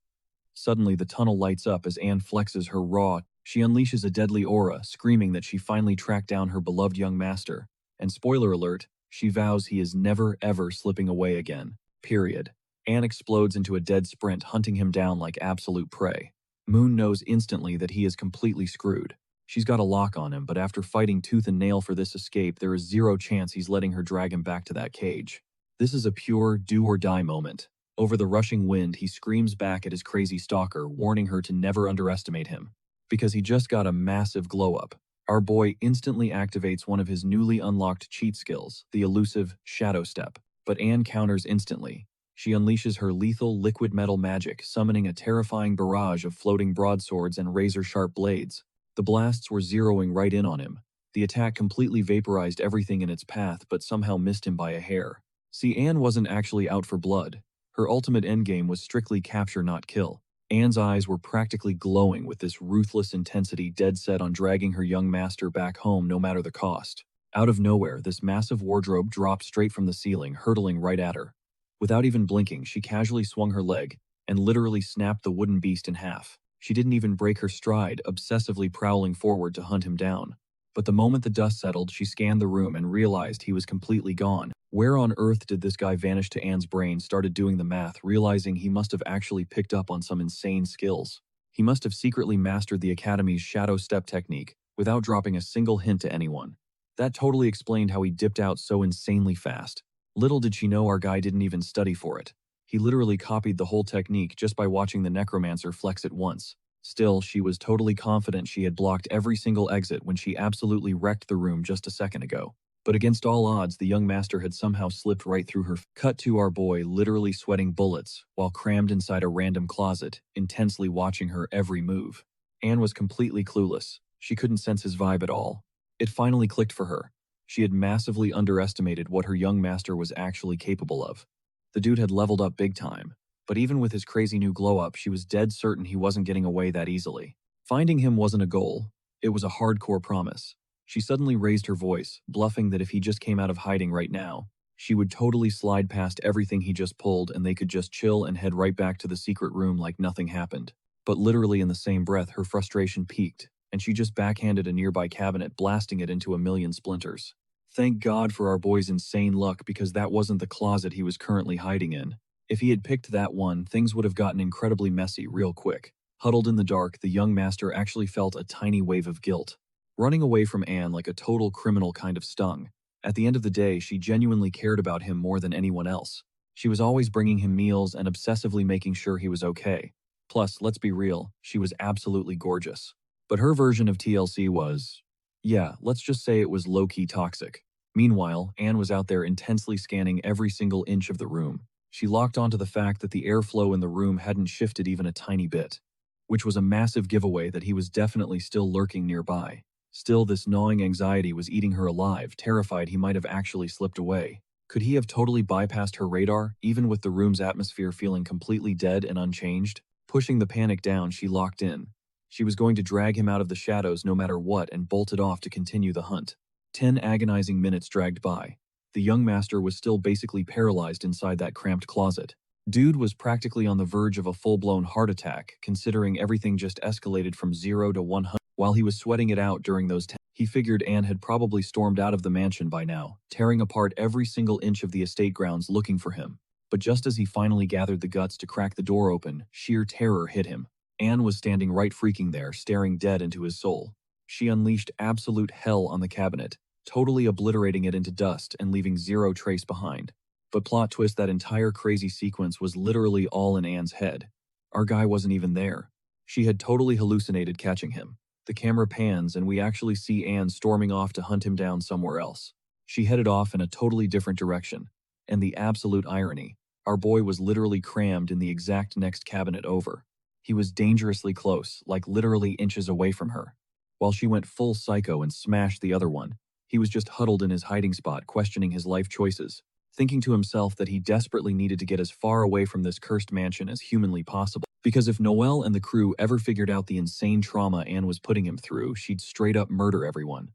Suddenly, the tunnel lights up as Anne flexes her raw. She unleashes a deadly aura, screaming that she finally tracked down her beloved young master. And spoiler alert, she vows he is never ever slipping away again. Period. Anne explodes into a dead sprint, hunting him down like absolute prey. Moon knows instantly that he is completely screwed. She's got a lock on him, but after fighting tooth and nail for this escape, there is zero chance he's letting her drag him back to that cage. This is a pure do-or-die moment. Over the rushing wind, he screams back at his crazy stalker, warning her to never underestimate him. Because he just got a massive glow-up. Our boy instantly activates one of his newly unlocked cheat skills, the elusive Shadow Step. But Anne counters instantly. She unleashes her lethal liquid metal magic, summoning a terrifying barrage of floating broadswords and razor-sharp blades. The blasts were zeroing right in on him. The attack completely vaporized everything in its path, but somehow missed him by a hair. See, Anne wasn't actually out for blood. Her ultimate endgame was strictly capture, not kill. Anne's eyes were practically glowing with this ruthless intensity, dead set on dragging her young master back home no matter the cost. Out of nowhere, this massive wardrobe dropped straight from the ceiling, hurtling right at her. Without even blinking, she casually swung her leg and literally snapped the wooden beast in half. She didn't even break her stride, obsessively prowling forward to hunt him down. But the moment the dust settled, she scanned the room and realized he was completely gone. Where on earth did this guy vanish to? Anne's brain started doing the math, realizing he must have actually picked up on some insane skills. He must have secretly mastered the Academy's shadow step technique without dropping a single hint to anyone. That totally explained how he dipped out so insanely fast. Little did she know our guy didn't even study for it. He literally copied the whole technique just by watching the Necromancer flex it once. Still, she was totally confident she had blocked every single exit when she absolutely wrecked the room just a second ago. But against all odds, the young master had somehow slipped right through her. Cut to our boy literally sweating bullets while crammed inside a random closet, intensely watching her every move. Anne was completely clueless. She couldn't sense his vibe at all. It finally clicked for her. She had massively underestimated what her young master was actually capable of. The dude had leveled up big time. But even with his crazy new glow-up, she was dead certain he wasn't getting away that easily. Finding him wasn't a goal. It was a hardcore promise. She suddenly raised her voice, bluffing that if he just came out of hiding right now, she would totally slide past everything he just pulled and they could just chill and head right back to the secret room like nothing happened. But literally in the same breath, her frustration peaked, and she just backhanded a nearby cabinet, blasting it into a million splinters. Thank God for our boy's insane luck, because that wasn't the closet he was currently hiding in. If he had picked that one, things would have gotten incredibly messy real quick. Huddled in the dark, the young master actually felt a tiny wave of guilt. Running away from Anne like a total criminal kind of stung. At the end of the day, she genuinely cared about him more than anyone else. She was always bringing him meals and obsessively making sure he was okay. Plus, let's be real, she was absolutely gorgeous. But her version of TLC was, yeah, let's just say it was low-key toxic. Meanwhile, Anne was out there intensely scanning every single inch of the room. She locked onto the fact that the airflow in the room hadn't shifted even a tiny bit, which was a massive giveaway that he was definitely still lurking nearby. Still, this gnawing anxiety was eating her alive, terrified he might have actually slipped away. Could he have totally bypassed her radar, even with the room's atmosphere feeling completely dead and unchanged? Pushing the panic down, she locked in. She was going to drag him out of the shadows no matter what and bolted off to continue the hunt. 10 agonizing minutes dragged by. The young master was still basically paralyzed inside that cramped closet. Dude was practically on the verge of a full-blown heart attack, considering everything just escalated from 0 to 100. While he was sweating it out during those 10, he figured Anne had probably stormed out of the mansion by now, tearing apart every single inch of the estate grounds looking for him. But just as he finally gathered the guts to crack the door open, sheer terror hit him. Anne was standing right freaking there, staring dead into his soul. She unleashed absolute hell on the cabinet, totally obliterating it into dust and leaving zero trace behind. But plot twist, that entire crazy sequence was literally all in Anne's head. Our guy wasn't even there. She had totally hallucinated catching him. The camera pans and we actually see Anne storming off to hunt him down somewhere else. She headed off in a totally different direction. And the absolute irony, our boy was literally crammed in the exact next cabinet over. He was dangerously close, like literally inches away from her. While she went full psycho and smashed the other one, he was just huddled in his hiding spot, questioning his life choices, thinking to himself that he desperately needed to get as far away from this cursed mansion as humanly possible. Because if Noelle and the crew ever figured out the insane trauma Anne was putting him through, she'd straight up murder everyone.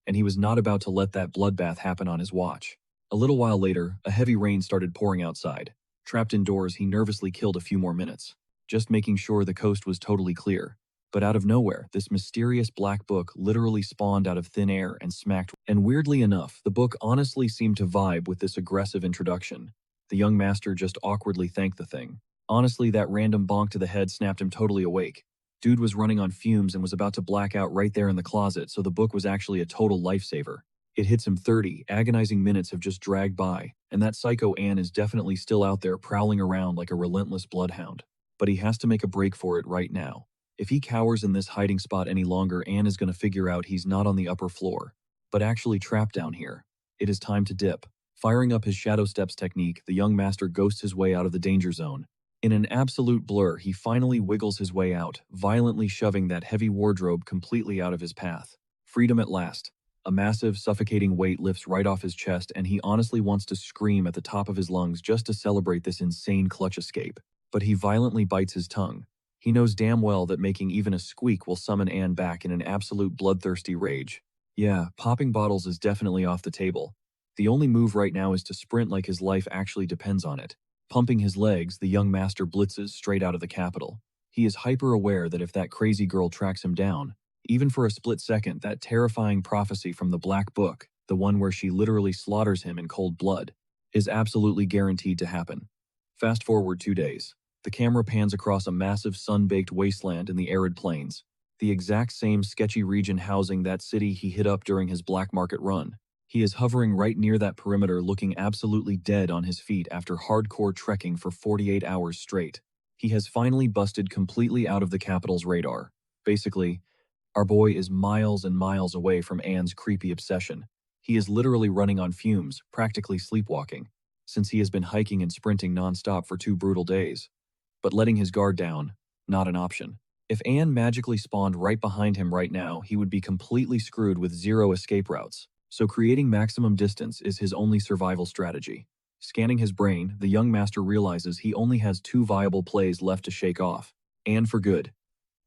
And he was not about to let that bloodbath happen on his watch. A little while later, a heavy rain started pouring outside. Trapped indoors, he nervously killed a few more minutes, just making sure the coast was totally clear. But out of nowhere, this mysterious black book literally spawned out of thin air and smacked. And weirdly enough, the book honestly seemed to vibe with this aggressive introduction. The young master just awkwardly thanked the thing. Honestly, that random bonk to the head snapped him totally awake. Dude was running on fumes and was about to black out right there in the closet, so the book was actually a total lifesaver. It hits him 30 agonizing minutes have just dragged by, and that psycho Anne is definitely still out there prowling around like a relentless bloodhound. But he has to make a break for it right now. If he cowers in this hiding spot any longer, Anne is going to figure out he's not on the upper floor, but actually trapped down here. It is time to dip. Firing up his shadow steps technique, the young master ghosts his way out of the danger zone. In an absolute blur, he finally wiggles his way out, violently shoving that heavy wardrobe completely out of his path. Freedom at last. A massive, suffocating weight lifts right off his chest, and he honestly wants to scream at the top of his lungs just to celebrate this insane clutch escape. But he violently bites his tongue. He knows damn well that making even a squeak will summon Anne back in an absolute bloodthirsty rage. Yeah, popping bottles is definitely off the table. The only move right now is to sprint like his life actually depends on it. Pumping his legs, the young master blitzes straight out of the capital. He is hyper-aware that if that crazy girl tracks him down, even for a split second, that terrifying prophecy from the Black Book, the one where she literally slaughters him in cold blood, is absolutely guaranteed to happen. Fast forward 2 days. The camera pans across a massive sun-baked wasteland in the arid plains, the exact same sketchy region housing that city he hit up during his black market run. He is hovering right near that perimeter, looking absolutely dead on his feet after hardcore trekking for 48 hours straight. He has finally busted completely out of the capital's radar. Basically, our boy is miles and miles away from Anne's creepy obsession. He is literally running on fumes, practically sleepwalking, since he has been hiking and sprinting nonstop for 2 brutal days. But letting his guard down, not an option. If Anne magically spawned right behind him right now, he would be completely screwed with 0 escape routes. So creating maximum distance is his only survival strategy. Scanning his brain, the young master realizes he only has 2 viable plays left to shake off, and for good.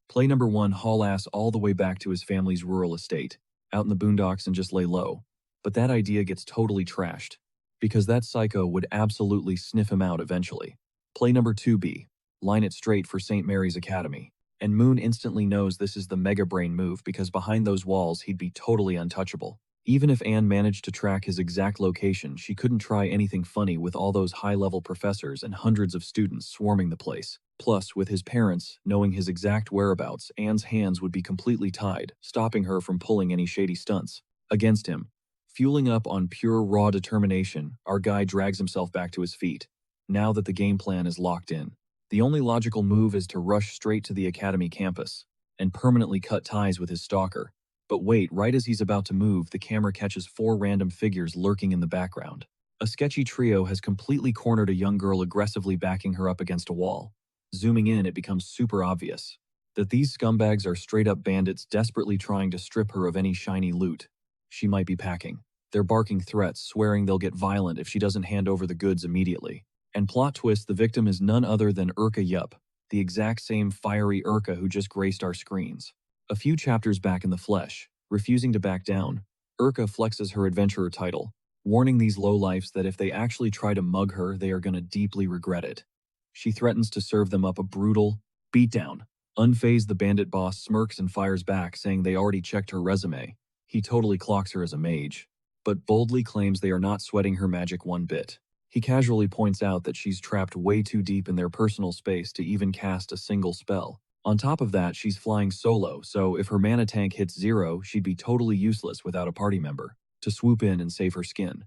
Play number 1, haul ass all the way back to his family's rural estate, out in the boondocks and just lay low. But that idea gets totally trashed, because that psycho would absolutely sniff him out eventually. Play number 2B, line it straight for St. Mary's Academy. And Moon instantly knows this is the mega brain move because behind those walls he'd be totally untouchable. Even if Anne managed to track his exact location, she couldn't try anything funny with all those high-level professors and hundreds of students swarming the place. Plus, with his parents knowing his exact whereabouts, Anne's hands would be completely tied, stopping her from pulling any shady stunts against him. Fueling up on pure raw determination, our guy drags himself back to his feet. Now that the game plan is locked in, the only logical move is to rush straight to the academy campus and permanently cut ties with his stalker. But wait, right as he's about to move, the camera catches 4 random figures lurking in the background. A sketchy trio has completely cornered a young girl, aggressively backing her up against a wall. Zooming in, it becomes super obvious that these scumbags are straight-up bandits desperately trying to strip her of any shiny loot she might be packing. They're barking threats, swearing they'll get violent if she doesn't hand over the goods immediately. And plot twist, the victim is none other than Urka Yup, the exact same fiery Urka who just graced our screens. A few chapters back in the flesh, refusing to back down, Urka flexes her adventurer title, warning these lowlifes that if they actually try to mug her, they are gonna deeply regret it. She threatens to serve them up a brutal beatdown. Unfazed, the bandit boss smirks and fires back, saying they already checked her resume. He totally clocks her as a mage, but boldly claims they are not sweating her magic one bit. He casually points out that she's trapped way too deep in their personal space to even cast a single spell. On top of that, she's flying solo, so if her mana tank hits 0, she'd be totally useless without a party member to swoop in and save her skin.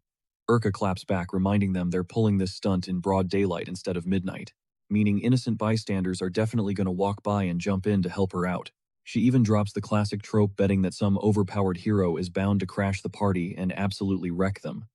Urka claps back, reminding them they're pulling this stunt in broad daylight instead of midnight, meaning innocent bystanders are definitely going to walk by and jump in to help her out. She even drops the classic trope, betting that some overpowered hero is bound to crash the party and absolutely wreck them.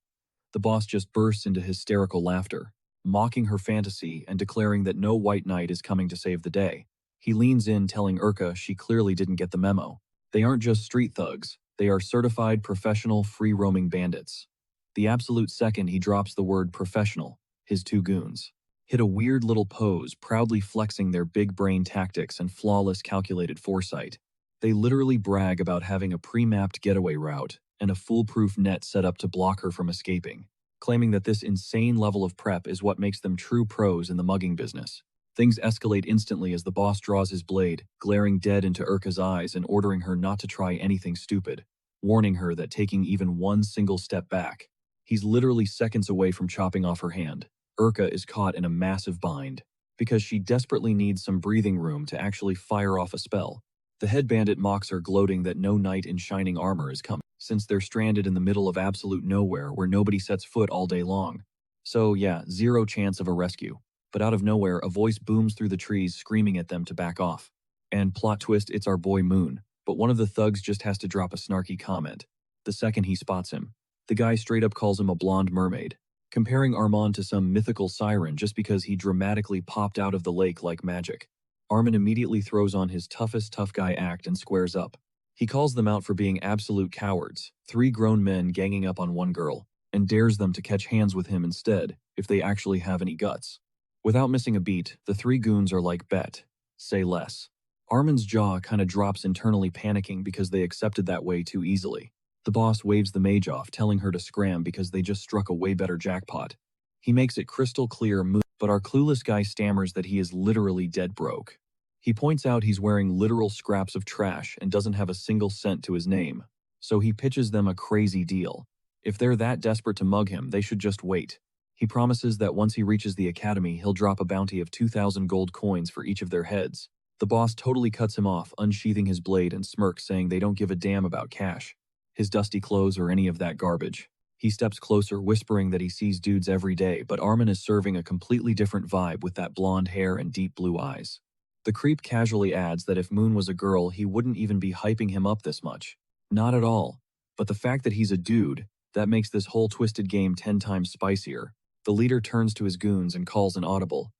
The boss just bursts into hysterical laughter, mocking her fantasy and declaring that no white knight is coming to save the day. He leans in, telling Urka she clearly didn't get the memo. They aren't just street thugs, they are certified professional free-roaming bandits. The absolute second he drops the word professional, his 2 goons hit a weird little pose, proudly flexing their big brain tactics and flawless calculated foresight. They literally brag about having a pre-mapped getaway route and a foolproof net set up to block her from escaping, claiming that this insane level of prep is what makes them true pros in the mugging business. Things escalate instantly as the boss draws his blade, glaring dead into Urka's eyes and ordering her not to try anything stupid, warning her that taking even one single step back, he's literally seconds away from chopping off her hand. Urka is caught in a massive bind, because she desperately needs some breathing room to actually fire off a spell. The head bandit mocks her, gloating that no knight in shining armor is coming, since they're stranded in the middle of absolute nowhere where nobody sets foot all day long. So yeah, 0 chance of a rescue. But out of nowhere, a voice booms through the trees screaming at them to back off. And plot twist, it's our boy Moon, but one of the thugs just has to drop a snarky comment the second he spots him. The guy straight up calls him a blonde mermaid, comparing Armand to some mythical siren just because he dramatically popped out of the lake like magic. Armin immediately throws on his toughest tough guy act and squares up. He calls them out for being absolute cowards, 3 grown men ganging up on one girl, and dares them to catch hands with him instead if they actually have any guts. Without missing a beat, the 3 goons are like, bet. Say less. Armin's jaw kinda drops internally, panicking because they accepted that way too easily. The boss waves the mage off, telling her to scram because they just struck a way better jackpot. He makes it crystal clear, but our clueless guy stammers that he is literally dead broke. He points out he's wearing literal scraps of trash and doesn't have a single cent to his name, so he pitches them a crazy deal. If they're that desperate to mug him, they should just wait. He promises that once he reaches the academy, he'll drop a bounty of 2,000 gold coins for each of their heads. The boss totally cuts him off, unsheathing his blade and smirks, saying they don't give a damn about cash, his dusty clothes, or any of that garbage. He steps closer, whispering that he sees dudes every day, but Armin is serving a completely different vibe with that blonde hair and deep blue eyes. The creep casually adds that if Moon was a girl, he wouldn't even be hyping him up this much. Not at all. But the fact that he's a dude, that makes this whole twisted game 10 times spicier. The leader turns to his goons and calls an audible.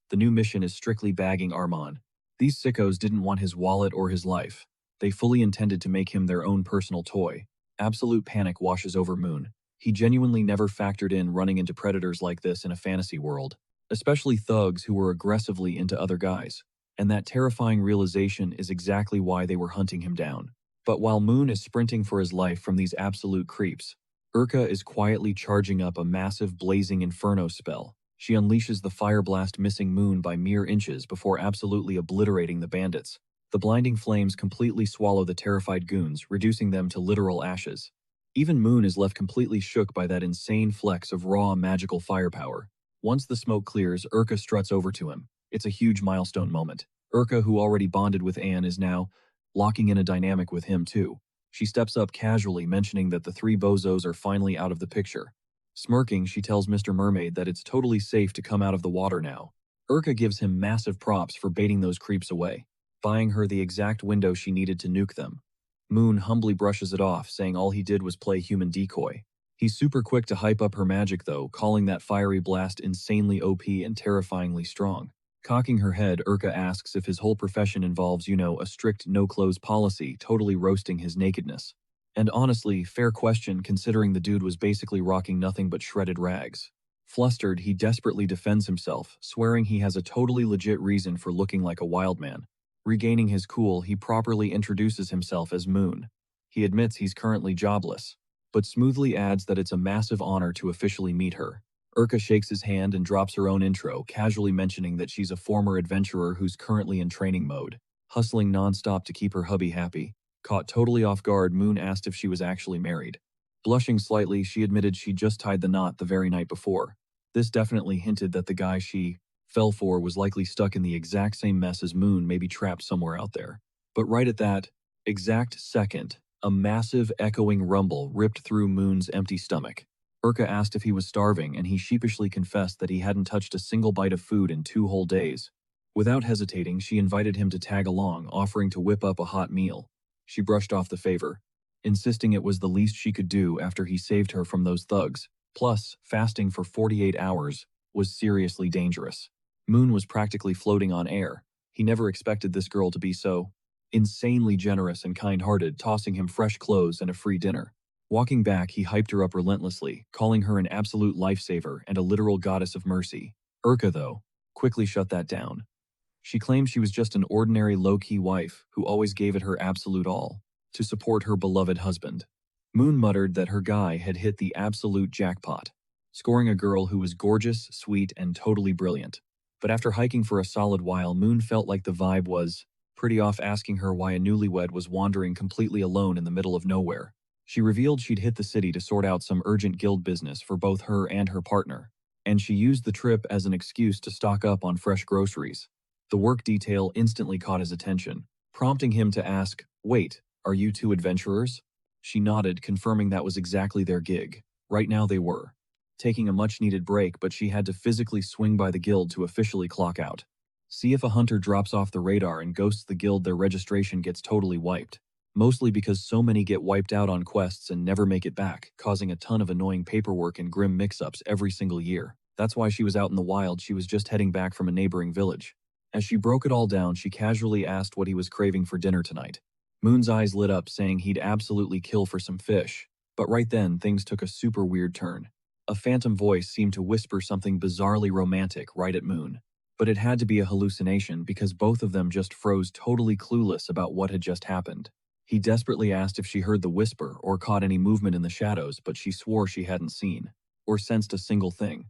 The new mission is strictly bagging Armand. These sickos didn't want his wallet or his life. They fully intended to make him their own personal toy. Absolute panic washes over Moon. He genuinely never factored in running into predators like this in a fantasy world, especially thugs who were aggressively into other guys. And that terrifying realization is exactly why they were hunting him down. But while Moon is sprinting for his life from these absolute creeps, Urka is quietly charging up a massive blazing inferno spell. She unleashes the fire blast, missing Moon by mere inches before absolutely obliterating the bandits. The blinding flames completely swallow the terrified goons, reducing them to literal ashes. Even Moon is left completely shook by that insane flex of raw magical firepower. Once the smoke clears, Urka struts over to him. It's a huge milestone moment. Urka, who already bonded with Anne, is now locking in a dynamic with him too. She steps up casually, mentioning that the three bozos are finally out of the picture. Smirking, she tells Mr. Mermaid that it's totally safe to come out of the water now. Urka gives him massive props for baiting those creeps away, buying her the exact window she needed to nuke them. Moon humbly brushes it off, saying all he did was play human decoy. He's super quick to hype up her magic though, calling that fiery blast insanely OP and terrifyingly strong. Cocking her head, Urka asks if his whole profession involves, a strict no-clothes policy, totally roasting his nakedness. And honestly, fair question considering the dude was basically rocking nothing but shredded rags. Flustered, he desperately defends himself, swearing he has a totally legit reason for looking like a wild man. Regaining his cool, he properly introduces himself as Moon. He admits he's currently jobless, but smoothly adds that it's a massive honor to officially meet her. Urka shakes his hand and drops her own intro, casually mentioning that she's a former adventurer who's currently in training mode, hustling nonstop to keep her hubby happy. Caught totally off guard, Moon asked if she was actually married. Blushing slightly, she admitted she just tied the knot the very night before. This definitely hinted that the guy she fell for was likely stuck in the exact same mess as Moon, maybe trapped somewhere out there. But right at that exact second, a massive echoing rumble ripped through Moon's empty stomach. Urka asked if he was starving, and he sheepishly confessed that he hadn't touched a single bite of food in 2 whole days. Without hesitating, she invited him to tag along, offering to whip up a hot meal. She brushed off the favor, insisting it was the least she could do after he saved her from those thugs. Plus, fasting for 48 hours was seriously dangerous. Moon was practically floating on air. He never expected this girl to be so insanely generous and kind-hearted, tossing him fresh clothes and a free dinner. Walking back, he hyped her up relentlessly, calling her an absolute lifesaver and a literal goddess of mercy. Urka, though, quickly shut that down. She claimed she was just an ordinary low-key wife who always gave it her absolute all to support her beloved husband. Moon muttered that her guy had hit the absolute jackpot, scoring a girl who was gorgeous, sweet, and totally brilliant. But after hiking for a solid while, Moon felt like the vibe was pretty off, asking her why a newlywed was wandering completely alone in the middle of nowhere. She revealed she'd hit the city to sort out some urgent guild business for both her and her partner, and she used the trip as an excuse to stock up on fresh groceries. The work detail instantly caught his attention, prompting him to ask, "Wait, are you two adventurers?" She nodded, confirming that was exactly their gig. Right now they were taking a much-needed break, but she had to physically swing by the guild to officially clock out. See if a hunter drops off the radar and ghosts the guild, their registration gets totally wiped. Mostly because so many get wiped out on quests and never make it back, causing a ton of annoying paperwork and grim mix-ups every single year. That's why she was out in the wild. She was just heading back from a neighboring village. As she broke it all down, she casually asked what he was craving for dinner tonight. Moon's eyes lit up, saying he'd absolutely kill for some fish. But right then, things took a super weird turn. A phantom voice seemed to whisper something bizarrely romantic right at Moon. But it had to be a hallucination because both of them just froze totally clueless about what had just happened. He desperately asked if she heard the whisper or caught any movement in the shadows, but she swore she hadn't seen or sensed a single thing.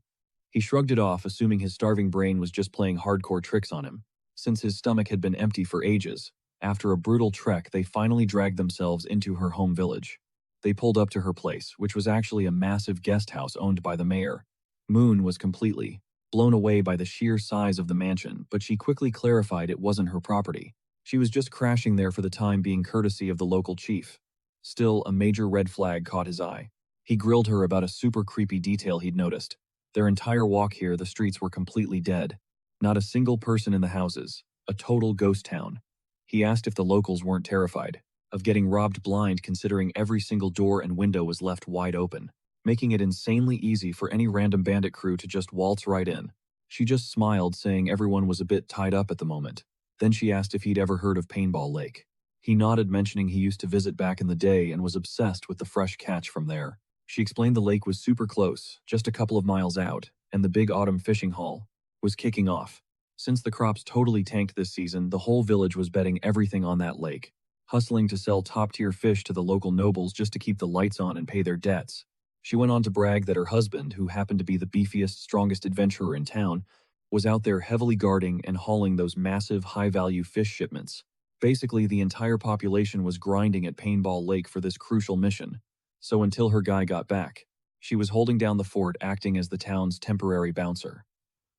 He shrugged it off, assuming his starving brain was just playing hardcore tricks on him. Since his stomach had been empty for ages, after a brutal trek, they finally dragged themselves into her home village. They pulled up to her place, which was actually a massive guest house owned by the mayor. Moon was completely blown away by the sheer size of the mansion, but she quickly clarified it wasn't her property. She was just crashing there for the time being courtesy of the local chief. Still, a major red flag caught his eye. He grilled her about a super creepy detail he'd noticed. Their entire walk here, the streets were completely dead. Not a single person in the houses. A total ghost town. He asked if the locals weren't terrified of getting robbed blind, considering every single door and window was left wide open, making it insanely easy for any random bandit crew to just waltz right in. She just smiled, saying everyone was a bit tied up at the moment. Then she asked if he'd ever heard of Paintball Lake. He nodded, mentioning he used to visit back in the day and was obsessed with the fresh catch from there. She explained the lake was super close, just a couple of miles out, and the big autumn fishing haul was kicking off. Since the crops totally tanked this season, the whole village was betting everything on that lake, hustling to sell top-tier fish to the local nobles just to keep the lights on and pay their debts. She went on to brag that her husband, who happened to be the beefiest, strongest adventurer in town, was out there heavily guarding and hauling those massive, high-value fish shipments. Basically, the entire population was grinding at Paintball Lake for this crucial mission. So until her guy got back, she was holding down the fort, acting as the town's temporary bouncer.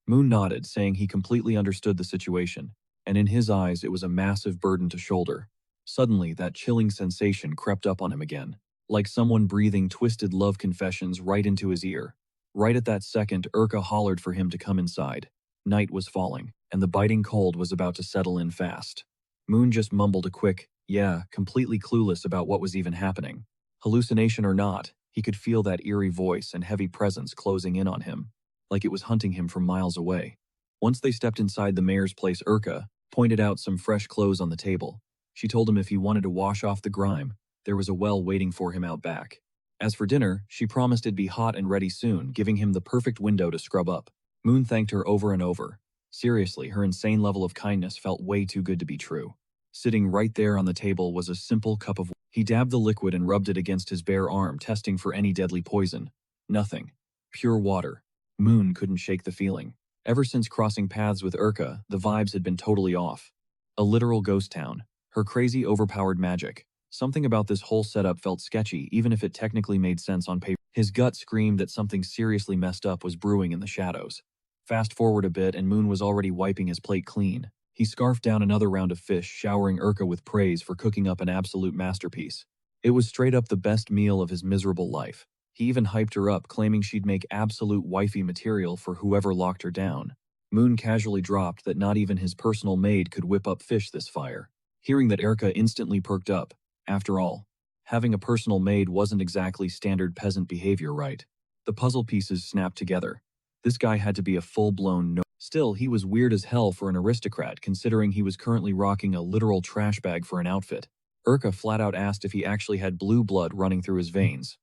Moon nodded, saying he completely understood the situation, and in his eyes it was a massive burden to shoulder. Suddenly, that chilling sensation crept up on him again, like someone breathing twisted love confessions right into his ear. Right at that second, Urka hollered for him to come inside. Night was falling, and the biting cold was about to settle in fast. Moon just mumbled a quick, yeah, completely clueless about what was even happening. Hallucination or not, he could feel that eerie voice and heavy presence closing in on him, like it was hunting him from miles away. Once they stepped inside the mayor's place, Urka pointed out some fresh clothes on the table. She told him if he wanted to wash off the grime, there was a well waiting for him out back. As for dinner, she promised it'd be hot and ready soon, giving him the perfect window to scrub up. Moon thanked her over and over. Seriously, her insane level of kindness felt way too good to be true. Sitting right there on the table was a simple cup of water. He dabbed the liquid and rubbed it against his bare arm, testing for any deadly poison. Nothing. Pure water. Moon couldn't shake the feeling. Ever since crossing paths with Urka, the vibes had been totally off. A literal ghost town. Her crazy, overpowered magic. Something about this whole setup felt sketchy, even if it technically made sense on paper. His gut screamed that something seriously messed up was brewing in the shadows. Fast forward a bit, and Moon was already wiping his plate clean. He scarfed down another round of fish, showering Urka with praise for cooking up an absolute masterpiece. It was straight up the best meal of his miserable life. He even hyped her up, claiming she'd make absolute wifey material for whoever locked her down. Moon casually dropped that not even his personal maid could whip up fish this fire. Hearing that, Urka instantly perked up. After all, having a personal maid wasn't exactly standard peasant behavior, right? The puzzle pieces snapped together. This guy had to be a full-blown no. Still, he was weird as hell for an aristocrat, considering he was currently rocking a literal trash bag for an outfit. Urka flat out asked if he actually had blue blood running through his veins.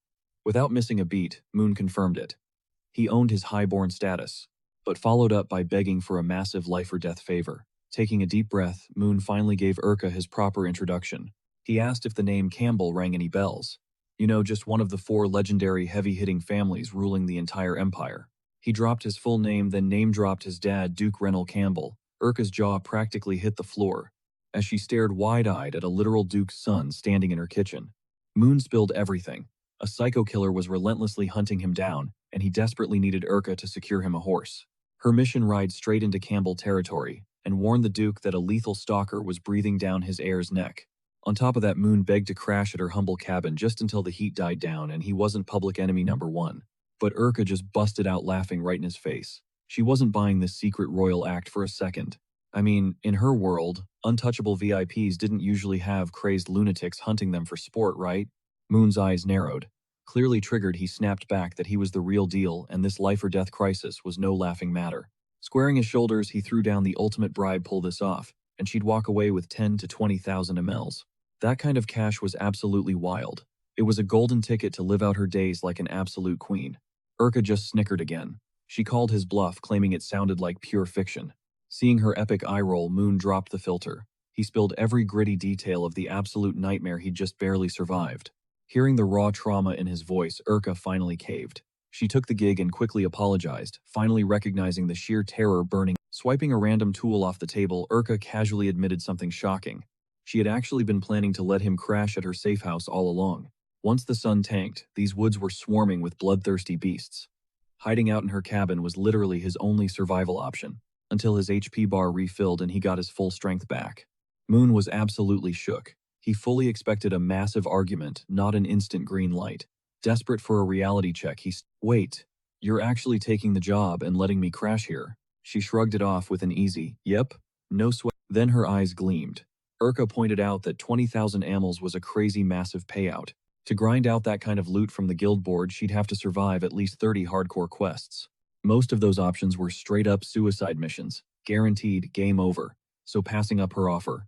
Without missing a beat, Moon confirmed it. He owned his highborn status, but followed up by begging for a massive life-or-death favor. Taking a deep breath, Moon finally gave Urka his proper introduction. He asked if the name Campbell rang any bells. You know, just one of the 4 legendary heavy-hitting families ruling the entire empire. He dropped his full name, then name-dropped his dad, Duke Rennell Campbell. Urka's jaw practically hit the floor as she stared wide-eyed at a literal Duke's son standing in her kitchen. Moon spilled everything. A psycho killer was relentlessly hunting him down, and he desperately needed Urka to secure him a horse. Her mission: ride straight into Campbell territory and warn the Duke that a lethal stalker was breathing down his heir's neck. On top of that, Moon begged to crash at her humble cabin just until the heat died down and he wasn't public enemy number 1. But Urka just busted out laughing right in his face. She wasn't buying this secret royal act for a second. I mean, in her world, untouchable VIPs didn't usually have crazed lunatics hunting them for sport, right? Moon's eyes narrowed. Clearly triggered, he snapped back that he was the real deal and this life-or-death crisis was no laughing matter. Squaring his shoulders, he threw down the ultimate bribe: pull this off, and she'd walk away with 10 to 20,000 mls. That kind of cash was absolutely wild. It was a golden ticket to live out her days like an absolute queen. Urka just snickered again. She called his bluff, claiming it sounded like pure fiction. Seeing her epic eye roll, Moon dropped the filter. He spilled every gritty detail of the absolute nightmare he'd just barely survived. Hearing the raw trauma in his voice, Urka finally caved. She took the gig and quickly apologized, finally recognizing the sheer terror burning. Swiping a random tool off the table, Urka casually admitted something shocking. She had actually been planning to let him crash at her safe house all along. Once the sun tanked, these woods were swarming with bloodthirsty beasts. Hiding out in her cabin was literally his only survival option, until his HP bar refilled and he got his full strength back. Moon was absolutely shook. He fully expected a massive argument, not an instant green light. Desperate for a reality check, Wait, you're actually taking the job and letting me crash here? She shrugged it off with an easy, yep, no sweat. Then her eyes gleamed. Urka pointed out that 20,000 amels was a crazy massive payout. To grind out that kind of loot from the guild board, she'd have to survive at least 30 hardcore quests. Most of those options were straight-up suicide missions, guaranteed game over, so passing up her offer.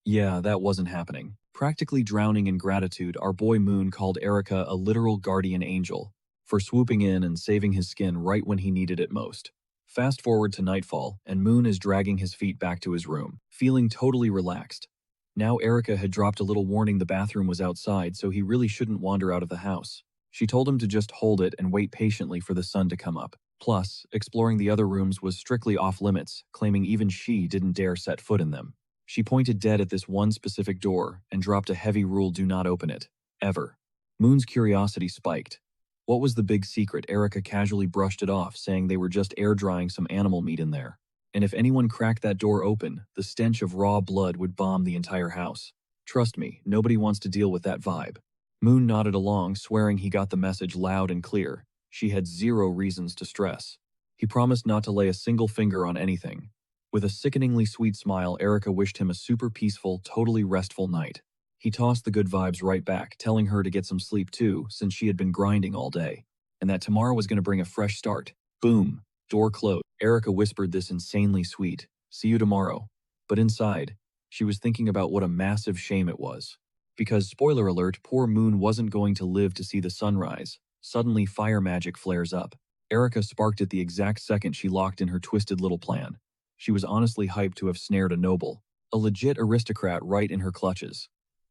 Yeah, that wasn't happening. Practically drowning in gratitude, our boy Moon called Erica a literal guardian angel for swooping in and saving his skin right when he needed it most. Fast forward to nightfall, and Moon is dragging his feet back to his room, feeling totally relaxed. Now Erica had dropped a little warning the bathroom was outside, so he really shouldn't wander out of the house. She told him to just hold it and wait patiently for the sun to come up. Plus, exploring the other rooms was strictly off limits, claiming even she didn't dare set foot in them. She pointed dead at this one specific door and dropped a heavy rule: do not open it. Ever. Moon's curiosity spiked. What was the big secret? Erica casually brushed it off, saying they were just air drying some animal meat in there. And if anyone cracked that door open, the stench of raw blood would bomb the entire house. Trust me, nobody wants to deal with that vibe. Moon nodded along, swearing he got the message loud and clear. She had zero reasons to stress. He promised not to lay a single finger on anything. With a sickeningly sweet smile, Erica wished him a super peaceful, totally restful night. He tossed the good vibes right back, telling her to get some sleep too, since she had been grinding all day, and that tomorrow was going to bring a fresh start. Boom. Door closed. Erica whispered this insanely sweet, "See you tomorrow." But inside, she was thinking about what a massive shame it was. Because, spoiler alert, poor Moon wasn't going to live to see the sunrise. Suddenly, fire magic flares up. Erica sparked at the exact second she locked in her twisted little plan. She was honestly hyped to have snared a noble, a legit aristocrat, right in her clutches.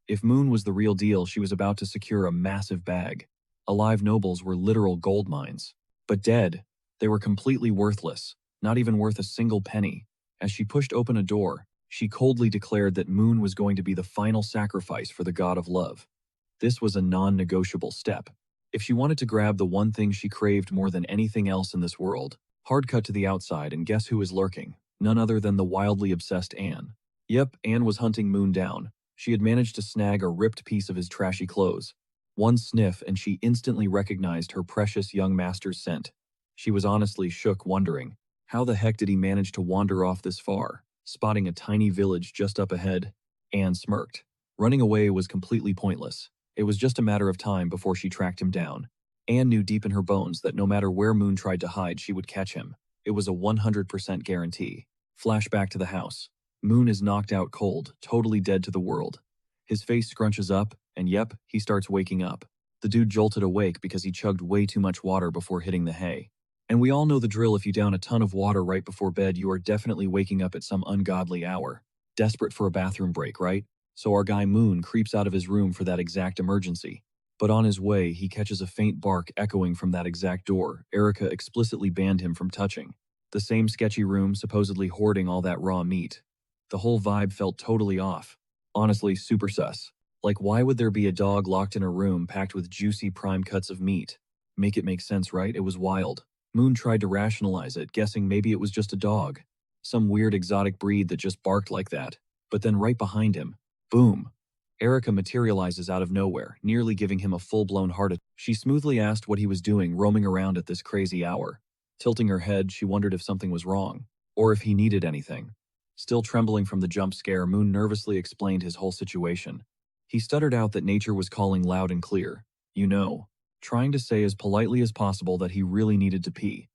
If Moon was the real deal, she was about to secure a massive bag. Alive nobles were literal gold mines. But dead, they were completely worthless, not even worth a single penny. As she pushed open a door, she coldly declared that Moon was going to be the final sacrifice for the god of love. This was a non-negotiable step. If she wanted to grab the one thing she craved more than anything else in this world. Hard cut to the outside, and guess who was lurking? None other than the wildly obsessed Anne. Yep, Anne was hunting Moon down. She had managed to snag a ripped piece of his trashy clothes. One sniff and she instantly recognized her precious young master's scent. She was honestly shook, wondering, how the heck did he manage to wander off this far? Spotting a tiny village just up ahead, Anne smirked. Running away was completely pointless. It was just a matter of time before she tracked him down. Anne knew deep in her bones that no matter where Moon tried to hide, she would catch him. It was a 100% guarantee. Flashback to the house. Moon is knocked out cold, totally dead to the world. His face scrunches up, and yep, he starts waking up. The dude jolted awake because he chugged way too much water before hitting the hay. And we all know the drill: if you down a ton of water right before bed, you are definitely waking up at some ungodly hour. Desperate for a bathroom break, right? So our guy Moon creeps out of his room for that exact emergency. But on his way, he catches a faint bark echoing from that exact door Erica explicitly banned him from touching. The same sketchy room supposedly hoarding all that raw meat. The whole vibe felt totally off. Honestly, super sus. Like, why would there be a dog locked in a room packed with juicy prime cuts of meat? Make it make sense, right? It was wild. Moon tried to rationalize it, guessing maybe it was just a dog. Some weird exotic breed that just barked like that. But then right behind him, boom. Erica materializes out of nowhere, nearly giving him a full-blown heart attack. She smoothly asked what he was doing roaming around at this crazy hour. Tilting her head, she wondered if something was wrong, or if he needed anything. Still trembling from the jump scare, Moon nervously explained his whole situation. He stuttered out that nature was calling loud and clear. You know, trying to say as politely as possible that he really needed to pee.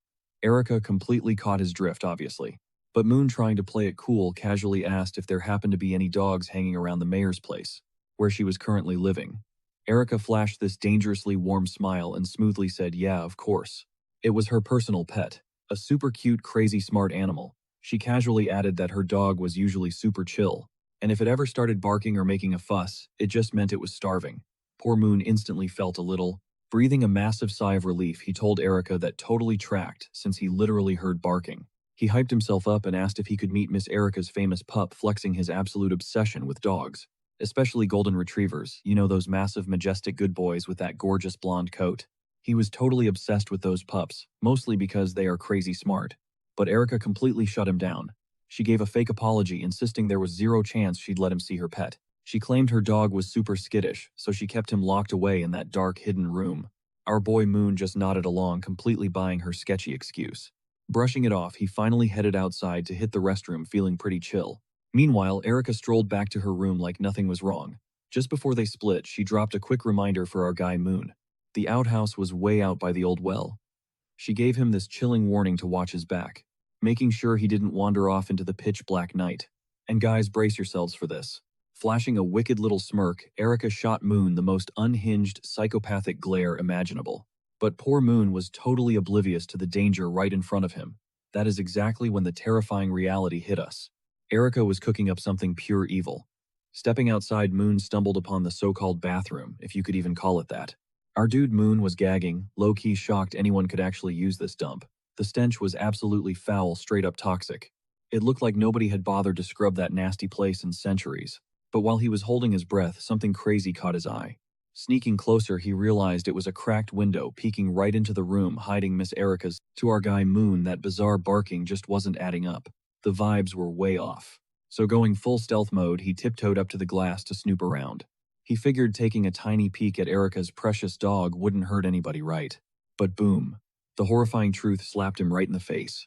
Erica completely caught his drift, obviously. But Moon, trying to play it cool, casually asked if there happened to be any dogs hanging around the mayor's place, where she was currently living. Erica flashed this dangerously warm smile and smoothly said, yeah, of course. It was her personal pet, a super cute, crazy smart animal. She casually added that her dog was usually super chill, and if it ever started barking or making a fuss, it just meant it was starving. Poor Moon instantly felt a little. Breathing a massive sigh of relief, he told Erica that totally tracked since he literally heard barking. He hyped himself up and asked if he could meet Miss Erica's famous pup, flexing his absolute obsession with dogs. Especially golden retrievers, you know, those massive, majestic good boys with that gorgeous blonde coat. He was totally obsessed with those pups, mostly because they are crazy smart. But Erica completely shut him down. She gave a fake apology, insisting there was zero chance she'd let him see her pet. She claimed her dog was super skittish, so she kept him locked away in that dark, hidden room. Our boy Moon just nodded along, completely buying her sketchy excuse. Brushing it off, he finally headed outside to hit the restroom, feeling pretty chill. Meanwhile, Erica strolled back to her room like nothing was wrong. Just before they split, she dropped a quick reminder for our guy Moon. The outhouse was way out by the old well. She gave him this chilling warning to watch his back, making sure he didn't wander off into the pitch-black night. And guys, brace yourselves for this. Flashing a wicked little smirk, Erica shot Moon the most unhinged, psychopathic glare imaginable. But poor Moon was totally oblivious to the danger right in front of him. That is exactly when the terrifying reality hit us. Erica was cooking up something pure evil. Stepping outside, Moon stumbled upon the so-called bathroom, if you could even call it that. Our dude Moon was gagging, low-key shocked anyone could actually use this dump. The stench was absolutely foul, straight up toxic. It looked like nobody had bothered to scrub that nasty place in centuries. But while he was holding his breath, something crazy caught his eye. Sneaking closer, he realized it was a cracked window peeking right into the room, hiding Miss Erica's. To our guy Moon, that bizarre barking just wasn't adding up. The vibes were way off. So going full stealth mode, he tiptoed up to the glass to snoop around. He figured taking a tiny peek at Erica's precious dog wouldn't hurt anybody, right? But boom. The horrifying truth slapped him right in the face.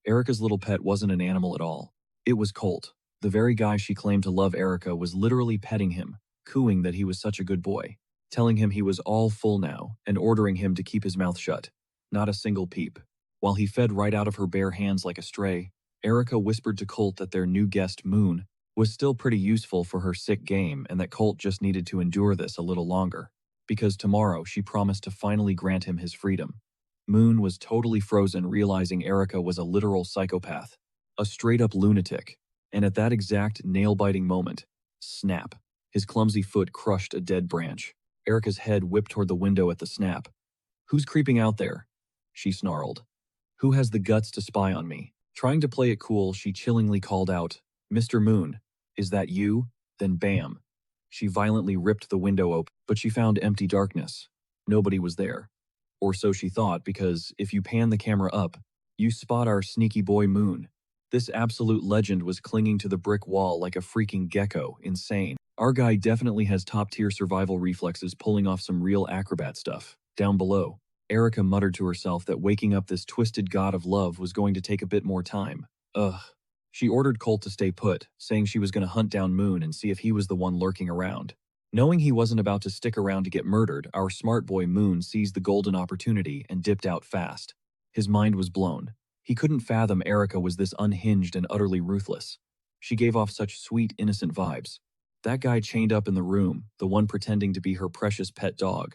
Erica's little pet wasn't an animal at all. It was Colt. The very guy she claimed to love. Erica was literally petting him, cooing that he was such a good boy, telling him he was all full now, and ordering him to keep his mouth shut. Not a single peep. While he fed right out of her bare hands like a stray, Erica whispered to Colt that their new guest, Moon, was still pretty useful for her sick game and that Colt just needed to endure this a little longer, because tomorrow she promised to finally grant him his freedom. Moon was totally frozen, realizing Erica was a literal psychopath, a straight-up lunatic. And at that exact nail-biting moment, snap, his clumsy foot crushed a dead branch. Erica's head whipped toward the window at the snap. "Who's creeping out there?" she snarled. "Who has the guts to spy on me?" Trying to play it cool, she chillingly called out, "Mr. Moon, is that you?" Then bam. She violently ripped the window open, but she found empty darkness. Nobody was there. Or so she thought, because if you pan the camera up, you spot our sneaky boy Moon. This absolute legend was clinging to the brick wall like a freaking gecko, insane. Our guy definitely has top-tier survival reflexes, pulling off some real acrobat stuff. Down below, Erica muttered to herself that waking up this twisted god of love was going to take a bit more time. Ugh. She ordered Colt to stay put, saying she was going to hunt down Moon and see if he was the one lurking around. Knowing he wasn't about to stick around to get murdered, our smart boy Moon seized the golden opportunity and dipped out fast. His mind was blown. He couldn't fathom Erica was this unhinged and utterly ruthless. She gave off such sweet, innocent vibes. That guy chained up in the room, the one pretending to be her precious pet dog.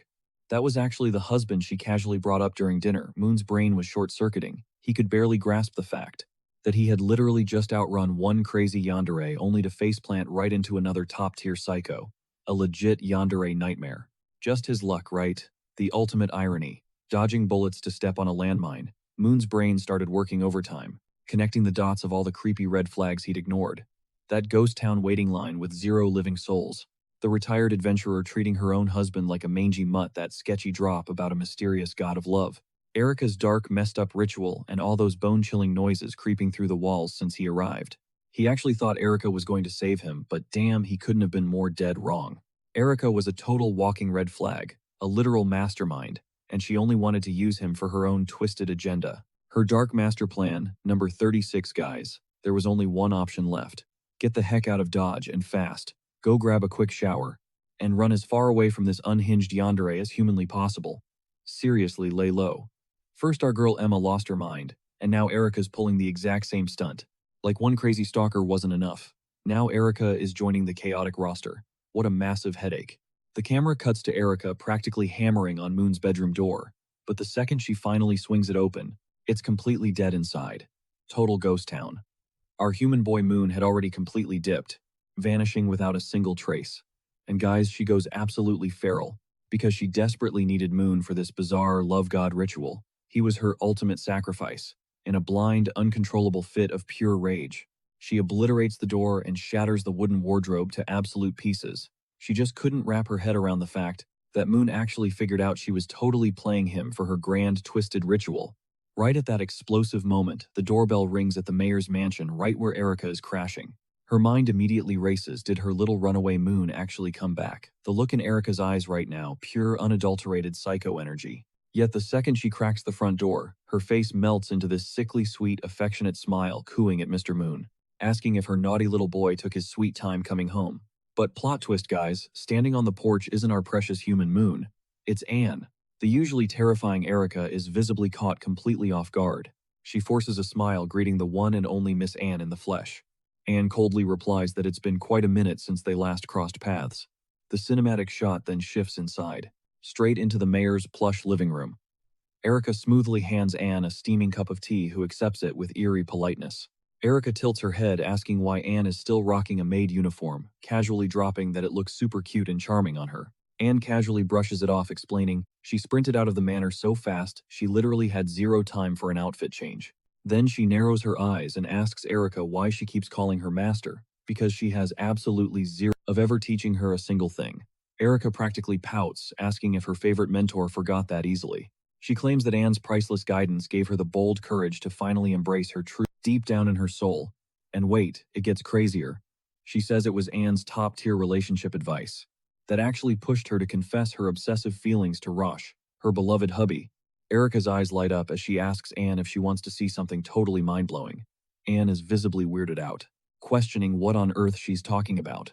That was actually the husband she casually brought up during dinner. Moon's brain was short-circuiting. He could barely grasp the fact that he had literally just outrun one crazy yandere only to faceplant right into another top-tier psycho. A legit yandere nightmare. Just his luck, right? The ultimate irony. Dodging bullets to step on a landmine, Moon's brain started working overtime, connecting the dots of all the creepy red flags he'd ignored. That ghost town waiting line with 0 living souls. The retired adventurer treating her own husband like a mangy mutt. That sketchy drop about a mysterious god of love. Erica's dark, messed-up ritual, and all those bone-chilling noises creeping through the walls since he arrived. He actually thought Erica was going to save him, but damn, he couldn't have been more dead wrong. Erica was a total walking red flag, a literal mastermind, and she only wanted to use him for her own twisted agenda. Her dark master plan, number 36, guys. There was only one option left. Get the heck out of Dodge, and fast. Go grab a quick shower, and run as far away from this unhinged yandere as humanly possible. Seriously, lay low. First our girl Emma lost her mind, and now Erica's pulling the exact same stunt. Like one crazy stalker wasn't enough. Now Erica is joining the chaotic roster. What a massive headache. The camera cuts to Erica practically hammering on Moon's bedroom door, but the second she finally swings it open, it's completely dead inside. Total ghost town. Our human boy Moon had already completely dipped, vanishing without a single trace. And guys, she goes absolutely feral, because she desperately needed Moon for this bizarre love god ritual. He was her ultimate sacrifice. In a blind, uncontrollable fit of pure rage, she obliterates the door and shatters the wooden wardrobe to absolute pieces. She just couldn't wrap her head around the fact that Moon actually figured out she was totally playing him for her grand, twisted ritual. Right at that explosive moment, the doorbell rings at the mayor's mansion right where Erica is crashing. Her mind immediately races. Did her little runaway Moon actually come back? The look in Erica's eyes right now, pure unadulterated psycho energy. Yet the second she cracks the front door, her face melts into this sickly sweet, affectionate smile, cooing at Mr. Moon, asking if her naughty little boy took his sweet time coming home. But plot twist, guys, standing on the porch isn't our precious human Moon. It's Anne. The usually terrifying Erica is visibly caught completely off guard. She forces a smile, greeting the one and only Miss Anne in the flesh. Anne coldly replies that it's been quite a minute since they last crossed paths. The cinematic shot then shifts inside, straight into the mayor's plush living room. Erica smoothly hands Anne a steaming cup of tea, who accepts it with eerie politeness. Erica tilts her head, asking why Anne is still rocking a maid uniform, casually dropping that it looks super cute and charming on her. Anne casually brushes it off, explaining she sprinted out of the manor so fast she literally had zero time for an outfit change. Then she narrows her eyes and asks Erica why she keeps calling her master, because she has absolutely zero of ever teaching her a single thing. Erica practically pouts, asking if her favorite mentor forgot that easily. She claims that Anne's priceless guidance gave her the bold courage to finally embrace her truth deep down in her soul. And wait, it gets crazier. She says it was Anne's top-tier relationship advice that actually pushed her to confess her obsessive feelings to Rosh, her beloved hubby. Erica's eyes light up as she asks Anne if she wants to see something totally mind-blowing. Anne is visibly weirded out, questioning what on earth she's talking about.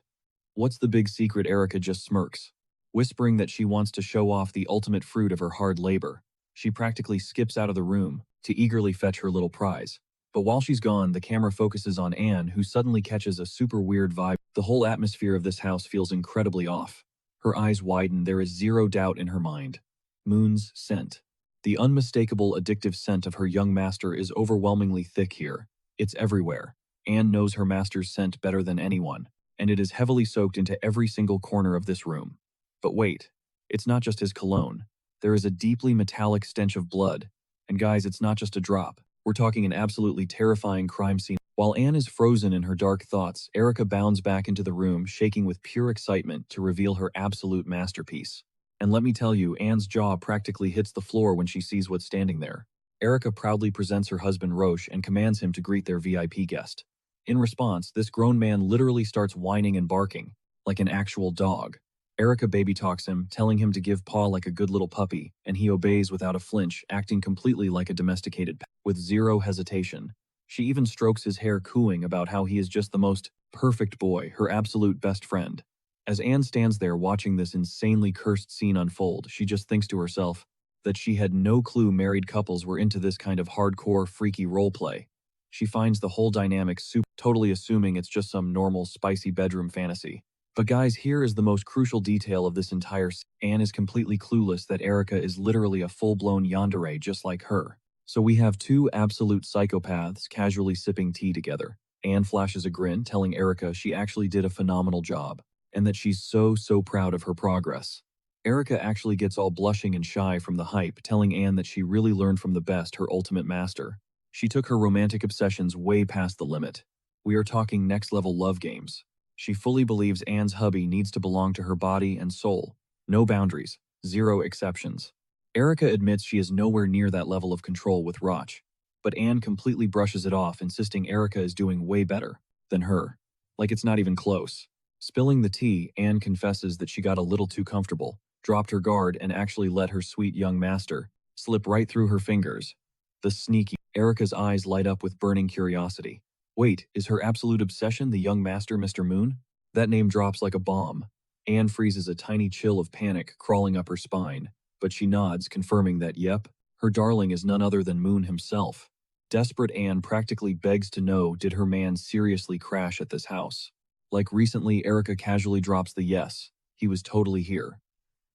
What's the big secret? Erica just smirks, whispering that she wants to show off the ultimate fruit of her hard labor. She practically skips out of the room to eagerly fetch her little prize. But while she's gone, the camera focuses on Anne, who suddenly catches a super weird vibe. The whole atmosphere of this house feels incredibly off. Her eyes widen. There is zero doubt in her mind. Moon's scent. The unmistakable addictive scent of her young master is overwhelmingly thick here. It's everywhere. Anne knows her master's scent better than anyone, and it is heavily soaked into every single corner of this room. But wait, it's not just his cologne. There is a deeply metallic stench of blood. And guys, it's not just a drop. We're talking an absolutely terrifying crime scene. While Anne is frozen in her dark thoughts, Erica bounds back into the room, shaking with pure excitement to reveal her absolute masterpiece. And let me tell you, Anne's jaw practically hits the floor when she sees what's standing there. Erica proudly presents her husband Roche and commands him to greet their VIP guest. In response, this grown man literally starts whining and barking, like an actual dog. Erica baby talks him, telling him to give paw like a good little puppy, and he obeys without a flinch, acting completely like a domesticated pet, with zero hesitation. She even strokes his hair, cooing about how he is just the most perfect boy, her absolute best friend. As Anne stands there watching this insanely cursed scene unfold, she just thinks to herself that she had no clue married couples were into this kind of hardcore, freaky roleplay. She finds the whole dynamic totally assuming it's just some normal, spicy bedroom fantasy. But guys, here is the most crucial detail of this entire scene. Anne is completely clueless that Erica is literally a full-blown yandere just like her. So we have two absolute psychopaths casually sipping tea together. Anne flashes a grin, telling Erica she actually did a phenomenal job, and that she's so proud of her progress. Erica actually gets all blushing and shy from the hype, telling Anne that she really learned from the best, her ultimate master. She took her romantic obsessions way past the limit. We are talking next-level love games. She fully believes Anne's hubby needs to belong to her body and soul. No boundaries, zero exceptions. Erica admits she is nowhere near that level of control with Roch, but Anne completely brushes it off, insisting Erica is doing way better than her. Like it's not even close. Spilling the tea, Anne confesses that she got a little too comfortable, dropped her guard, and actually let her sweet young master slip right through her fingers. The sneaky. Erica's eyes light up with burning curiosity. Wait, is her absolute obsession the young master, Mr. Moon? That name drops like a bomb. Anne freezes, a tiny chill of panic crawling up her spine, but she nods, confirming that yep, her darling is none other than Moon himself. Desperate, Anne practically begs to know, did her man seriously crash at this house? Like recently, Erica casually drops the yes, he was totally here.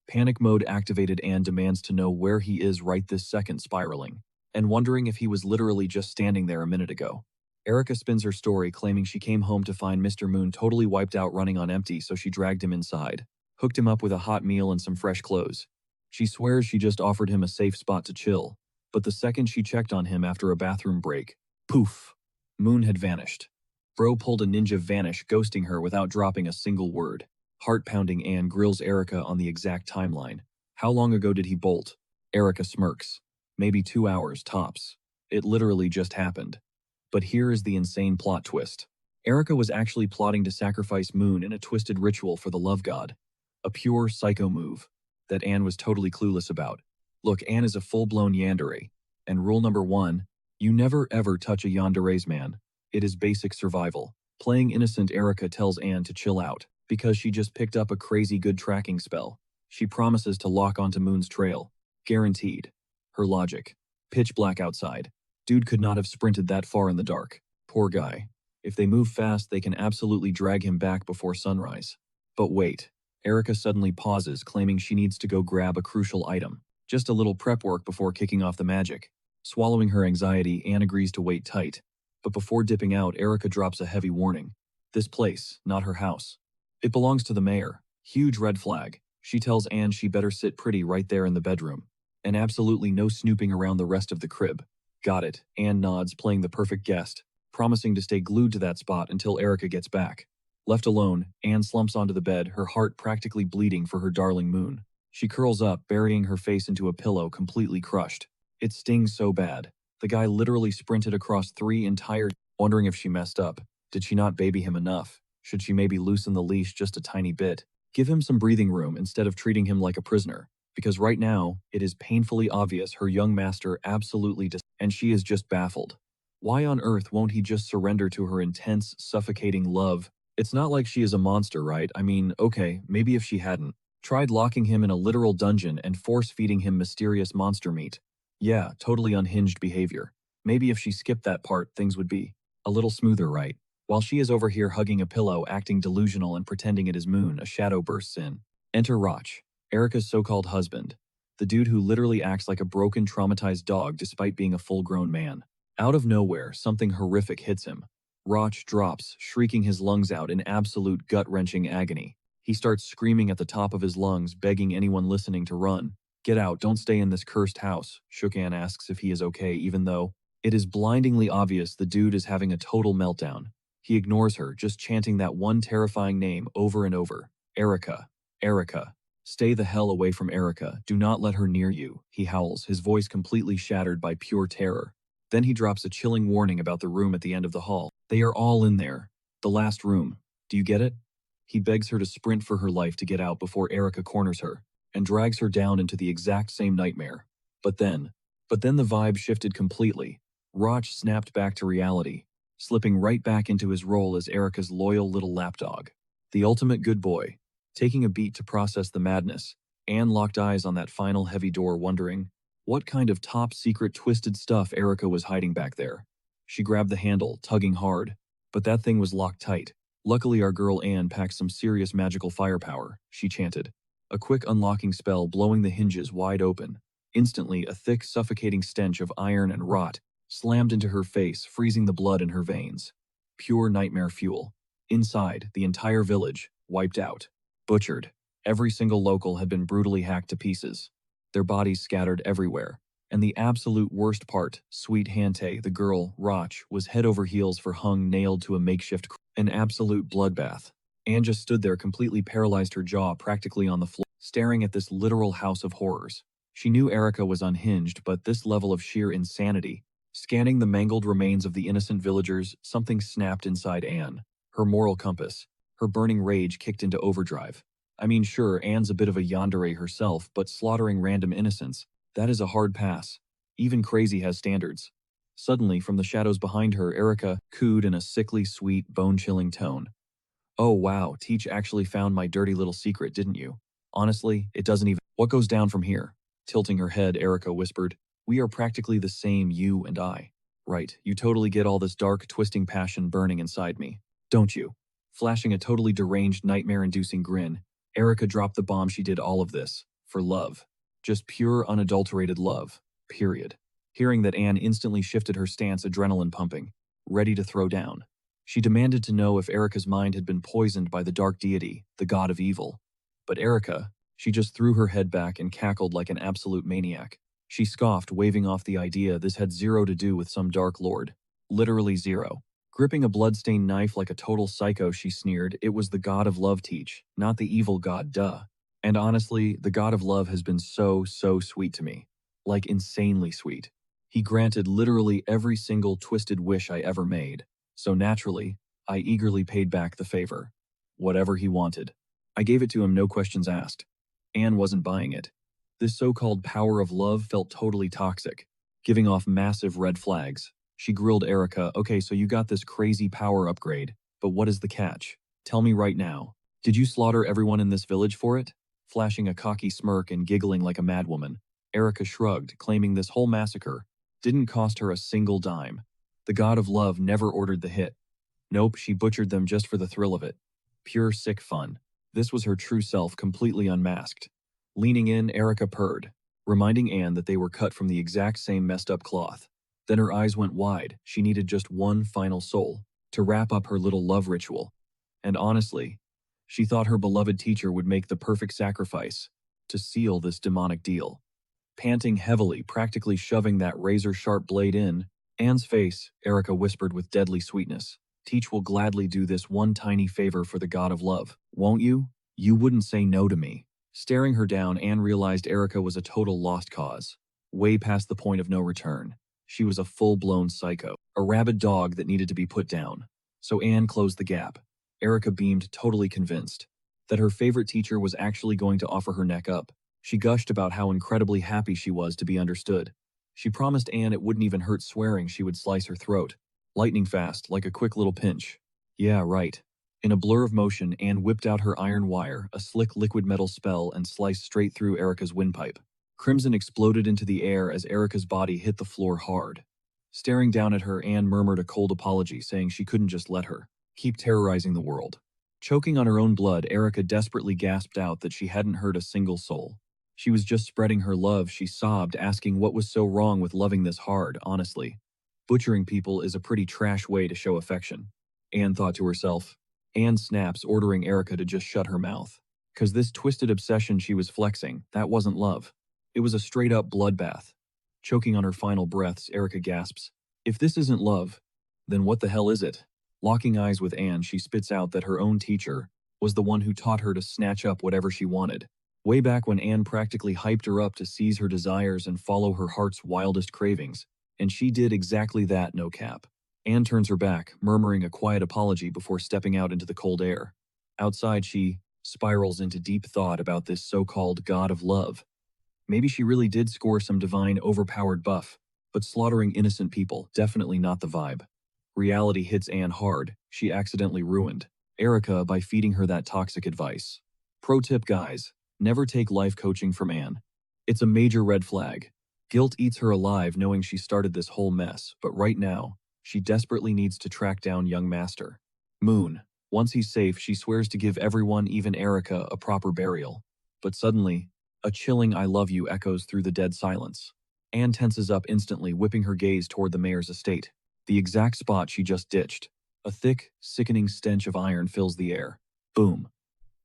Panic mode activated, Anne demands to know where he is right this second, spiraling, and wondering if he was literally just standing there a minute ago. Erica spins her story claiming she came home to find Mr. Moon totally wiped out running on empty, so she dragged him inside, hooked him up with a hot meal and some fresh clothes. She swears she just offered him a safe spot to chill, but the second she checked on him after a bathroom break, poof, Moon had vanished. Bro pulled a ninja vanish, ghosting her without dropping a single word. Heart-pounding Anne grills Erica on the exact timeline. How long ago did he bolt? Erica smirks. Maybe 2 hours, tops. It literally just happened. But here is the insane plot twist. Erica was actually plotting to sacrifice Moon in a twisted ritual for the love god. A pure psycho move that Anne was totally clueless about. Look, Anne is a full-blown yandere. And rule number 1, you never ever touch a yandere's man. It is basic survival. Playing innocent Erica tells Anne to chill out, because she just picked up a crazy good tracking spell. She promises to lock onto Moon's trail. Guaranteed. Her logic. Pitch black outside. Dude could not have sprinted that far in the dark. Poor guy. If they move fast, they can absolutely drag him back before sunrise. But wait. Erica suddenly pauses, claiming she needs to go grab a crucial item. Just a little prep work before kicking off the magic. Swallowing her anxiety, Anne agrees to wait tight. But before dipping out, Erica drops a heavy warning. This place, not her house. It belongs to the mayor. Huge red flag. She tells Anne she better sit pretty right there in the bedroom. And absolutely no snooping around the rest of the crib. Got it. Anne nods, playing the perfect guest, promising to stay glued to that spot until Erica gets back. Left alone, Anne slumps onto the bed, her heart practically bleeding for her darling Moon. She curls up, burying her face into a pillow, completely crushed. It stings so bad. The guy literally sprinted across 3 entire... Wondering if she messed up. Did she not baby him enough? Should she maybe loosen the leash just a tiny bit? Give him some breathing room instead of treating him like a prisoner. Because right now, it is painfully obvious her young master absolutely and she is just baffled. Why on earth won't he just surrender to her intense, suffocating love? It's not like she is a monster, right? I mean, okay, maybe if she hadn't tried locking him in a literal dungeon and force-feeding him mysterious monster meat. Yeah, totally unhinged behavior. Maybe if she skipped that part, things would be a little smoother, right? While she is over here hugging a pillow, acting delusional and pretending it is Moon, a shadow bursts in. Enter Roch, Erica's so-called husband. The dude who literally acts like a broken, traumatized dog despite being a full-grown man. Out of nowhere, something horrific hits him. Roch drops, shrieking his lungs out in absolute gut-wrenching agony. He starts screaming at the top of his lungs, begging anyone listening to run. Get out, don't stay in this cursed house. Shukan asks if he is okay, even though it is blindingly obvious the dude is having a total meltdown. He ignores her, just chanting that one terrifying name over and over. Erica. Erica. Stay the hell away from Erica. Do not let her near you, he howls, his voice completely shattered by pure terror. Then he drops a chilling warning about the room at the end of the hall. They are all in there. The last room. Do you get it? He begs her to sprint for her life to get out before Erica corners her and drags her down into the exact same nightmare. But then the vibe shifted completely. Roch snapped back to reality, slipping right back into his role as Erica's loyal little lapdog. The ultimate good boy. Taking a beat to process the madness, Anne locked eyes on that final heavy door, wondering what kind of top-secret twisted stuff Erica was hiding back there. She grabbed the handle, tugging hard, but that thing was locked tight. Luckily, our girl Anne packed some serious magical firepower, she chanted. A quick unlocking spell blowing the hinges wide open. Instantly, a thick, suffocating stench of iron and rot slammed into her face, freezing the blood in her veins. Pure nightmare fuel. Inside, the entire village, wiped out. Butchered. Every single local had been brutally hacked to pieces. Their bodies scattered everywhere. And the absolute worst part, Sweet Hante, the girl, Roch, was head over heels for hung nailed to a makeshift an absolute bloodbath. Anne just stood there, completely paralyzed, her jaw practically on the floor, staring at this literal house of horrors. She knew Erica was unhinged, but this level of sheer insanity. Scanning the mangled remains of the innocent villagers, something snapped inside Anne. Her moral compass. Her burning rage kicked into overdrive. I mean, sure, Anne's a bit of a yandere herself, but slaughtering random innocents, that is a hard pass. Even crazy has standards. Suddenly, from the shadows behind her, Erica cooed in a sickly sweet, bone-chilling tone. Oh wow, Teach actually found my dirty little secret, didn't you? Honestly, it doesn't even... What goes down from here? Tilting her head, Erica whispered. We are practically the same, you and I. Right, you totally get all this dark, twisting passion burning inside me, don't you? Flashing a totally deranged, nightmare-inducing grin, Erica dropped the bomb. She did all of this for love. Just pure, unadulterated love. Period. Hearing that, Anne instantly shifted her stance, adrenaline pumping. ready to throw down. She demanded to know if Erika's mind had been poisoned by the dark deity, the god of evil. But Erika, she just threw her head back and cackled like an absolute maniac. She scoffed, waving off the idea this had zero to do with some dark lord. Literally zero. Gripping a bloodstained knife like a total psycho, she sneered, "It was the god of love, Teach, not the evil god, duh. And honestly, the god of love has been so sweet to me. Like insanely sweet. He granted literally every single twisted wish I ever made. So naturally, I eagerly paid back the favor. Whatever he wanted. I gave it to him, no questions asked. Anne wasn't buying it. This so-called power of love felt totally toxic, giving off massive red flags. She grilled Erika, "Okay, so you got this crazy power upgrade, but what is the catch? Tell me right now. Did you slaughter everyone in this village for it?" Flashing a cocky smirk and giggling like a madwoman, Erika shrugged, claiming this whole massacre didn't cost her a single dime. The god of love never ordered the hit. Nope, she butchered them just for the thrill of it. Pure sick fun. This was her true self, completely unmasked. Leaning in, Erika purred, reminding Anne that they were cut from the exact same messed up cloth. Then her eyes went wide. She needed just one final soul to wrap up her little love ritual. And honestly, she thought her beloved teacher would make the perfect sacrifice to seal this demonic deal. Panting heavily, practically shoving that razor-sharp blade in Anne's face, Erika whispered with deadly sweetness, "Teach will gladly do this one tiny favor for the god of love, won't you? You wouldn't say no to me." Staring her down, Anne realized Erika was a total lost cause, way past the point of no return. She was a full-blown psycho, a rabid dog that needed to be put down. So Anne closed the gap. Erika beamed, totally convinced that her favorite teacher was actually going to offer her neck up. She gushed about how incredibly happy she was to be understood. She promised Anne it wouldn't even hurt, swearing she would slice her throat. Lightning fast, like a quick little pinch. Yeah, right. In a blur of motion, Anne whipped out her iron wire, a slick liquid metal spell, and sliced straight through Erika's windpipe. Crimson exploded into the air as Erika's body hit the floor hard. Staring down at her, Anne murmured a cold apology, saying she couldn't just let her keep terrorizing the world. Choking on her own blood, Erika desperately gasped out that she hadn't hurt a single soul. She was just spreading her love, she sobbed, asking what was so wrong with loving this hard, honestly. Butchering people is a pretty trash way to show affection, Anne thought to herself. Anne snaps, ordering Erika to just shut her mouth. 'Cause this twisted obsession she was flexing, that wasn't love. It was a straight-up bloodbath. Choking on her final breaths, Erika gasps, "If this isn't love, then what the hell is it?" Locking eyes with Anne, she spits out that her own teacher was the one who taught her to snatch up whatever she wanted. Way back when Anne practically hyped her up to seize her desires and follow her heart's wildest cravings. And she did exactly that, no cap. Anne turns her back, murmuring a quiet apology before stepping out into the cold air. Outside, she spirals into deep thought about this so-called god of love. Maybe she really did score some divine overpowered buff, but slaughtering innocent people, definitely not the vibe. Reality hits Anne hard. She accidentally ruined Erika by feeding her that toxic advice. Pro tip, guys, never take life coaching from Anne. It's a major red flag. Guilt eats her alive knowing she started this whole mess, but right now, she desperately needs to track down young master Moon. Once he's safe, she swears to give everyone, even Erika, a proper burial. But suddenly, a chilling "I love you" echoes through the dead silence. Anne tenses up instantly, whipping her gaze toward the mayor's estate. The exact spot she just ditched. A thick, sickening stench of iron fills the air. Boom.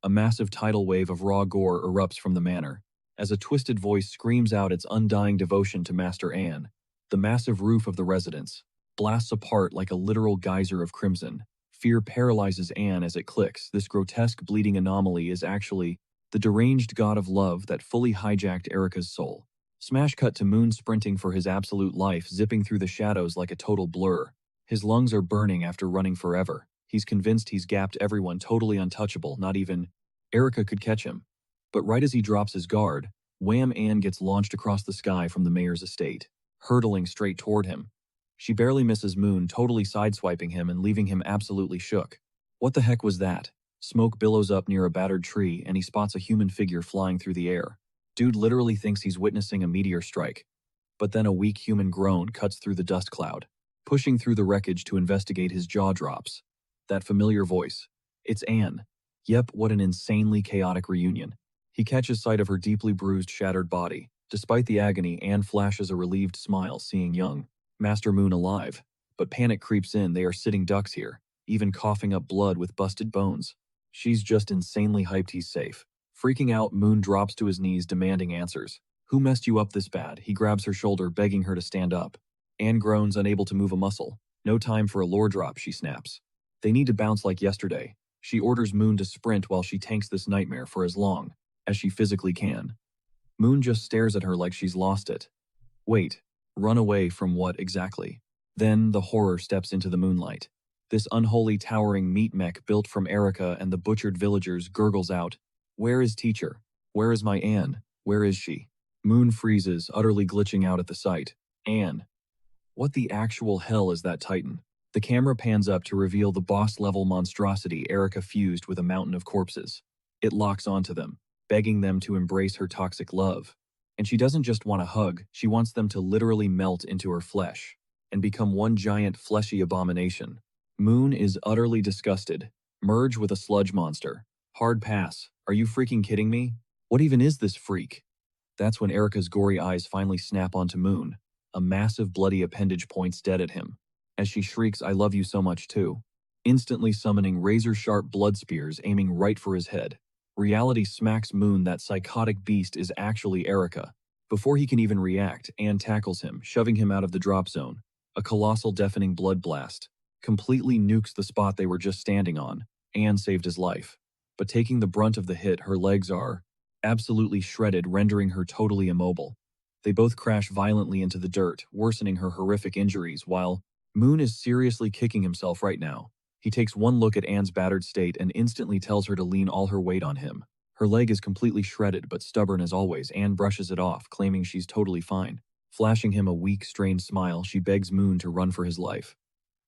A massive tidal wave of raw gore erupts from the manor, as a twisted voice screams out its undying devotion to Master Anne. The massive roof of the residence blasts apart like a literal geyser of crimson. Fear paralyzes Anne as it clicks. This grotesque bleeding anomaly is actually the deranged god of love that fully hijacked Erika's soul. Smash cut to Moon sprinting for his absolute life, zipping through the shadows like a total blur. His lungs are burning after running forever. He's convinced he's gapped everyone, totally untouchable, not even Erika could catch him. But right as he drops his guard, wham, Anne gets launched across the sky from the mayor's estate, hurtling straight toward him. She barely misses Moon, totally sideswiping him and leaving him absolutely shook. What the heck was that? Smoke billows up near a battered tree and he spots a human figure flying through the air. Dude literally thinks he's witnessing a meteor strike. But then a weak human groan cuts through the dust cloud. Pushing through the wreckage to investigate, his jaw drops. That familiar voice. It's Anne. Yep, what an insanely chaotic reunion. He catches sight of her deeply bruised, shattered body. Despite the agony, Anne flashes a relieved smile, seeing young Master Moon alive. but panic creeps in. They are sitting ducks here, even coughing up blood with busted bones. She's just insanely hyped he's safe. Freaking out, Moon drops to his knees demanding answers. Who messed you up this bad? He grabs her shoulder, begging her to stand up. Anne groans, unable to move a muscle. No time for a lore drop, she snaps. They need to bounce like yesterday. She orders Moon to sprint while she tanks this nightmare for as long as she physically can. Moon just stares at her like she's lost it. Wait, run away from what exactly? Then the horror steps into the moonlight. This unholy towering meat mech built from Erica and the butchered villagers gurgles out, "Where is teacher? Where is my Anne? Where is she?" Moon freezes, utterly glitching out at the sight. Anne. What the actual hell is that titan? The camera pans up to reveal the boss-level monstrosity Erica fused with a mountain of corpses. It locks onto them, begging them to embrace her toxic love. And she doesn't just want a hug, she wants them to literally melt into her flesh and become one giant fleshy abomination. Moon is utterly disgusted. Merge with a sludge monster. Hard pass. Are you freaking kidding me? What even is this freak? That's when Erica's gory eyes finally snap onto Moon. A massive bloody appendage points dead at him. As she shrieks, "I love you so much too," instantly summoning razor-sharp blood spears aiming right for his head. Reality smacks Moon that psychotic beast is actually Erica. Before he can even react, Anne tackles him, shoving him out of the drop zone. A colossal deafening blood blast completely nukes the spot they were just standing on. Anne saved his life. But taking the brunt of the hit, her legs are absolutely shredded, rendering her totally immobile. They both crash violently into the dirt, worsening her horrific injuries, while Moon is seriously kicking himself right now. He takes one look at Anne's battered state and instantly tells her to lean all her weight on him. Her leg is completely shredded, but stubborn as always. Anne brushes it off, claiming she's totally fine. Flashing him a weak, strained smile, she begs Moon to run for his life.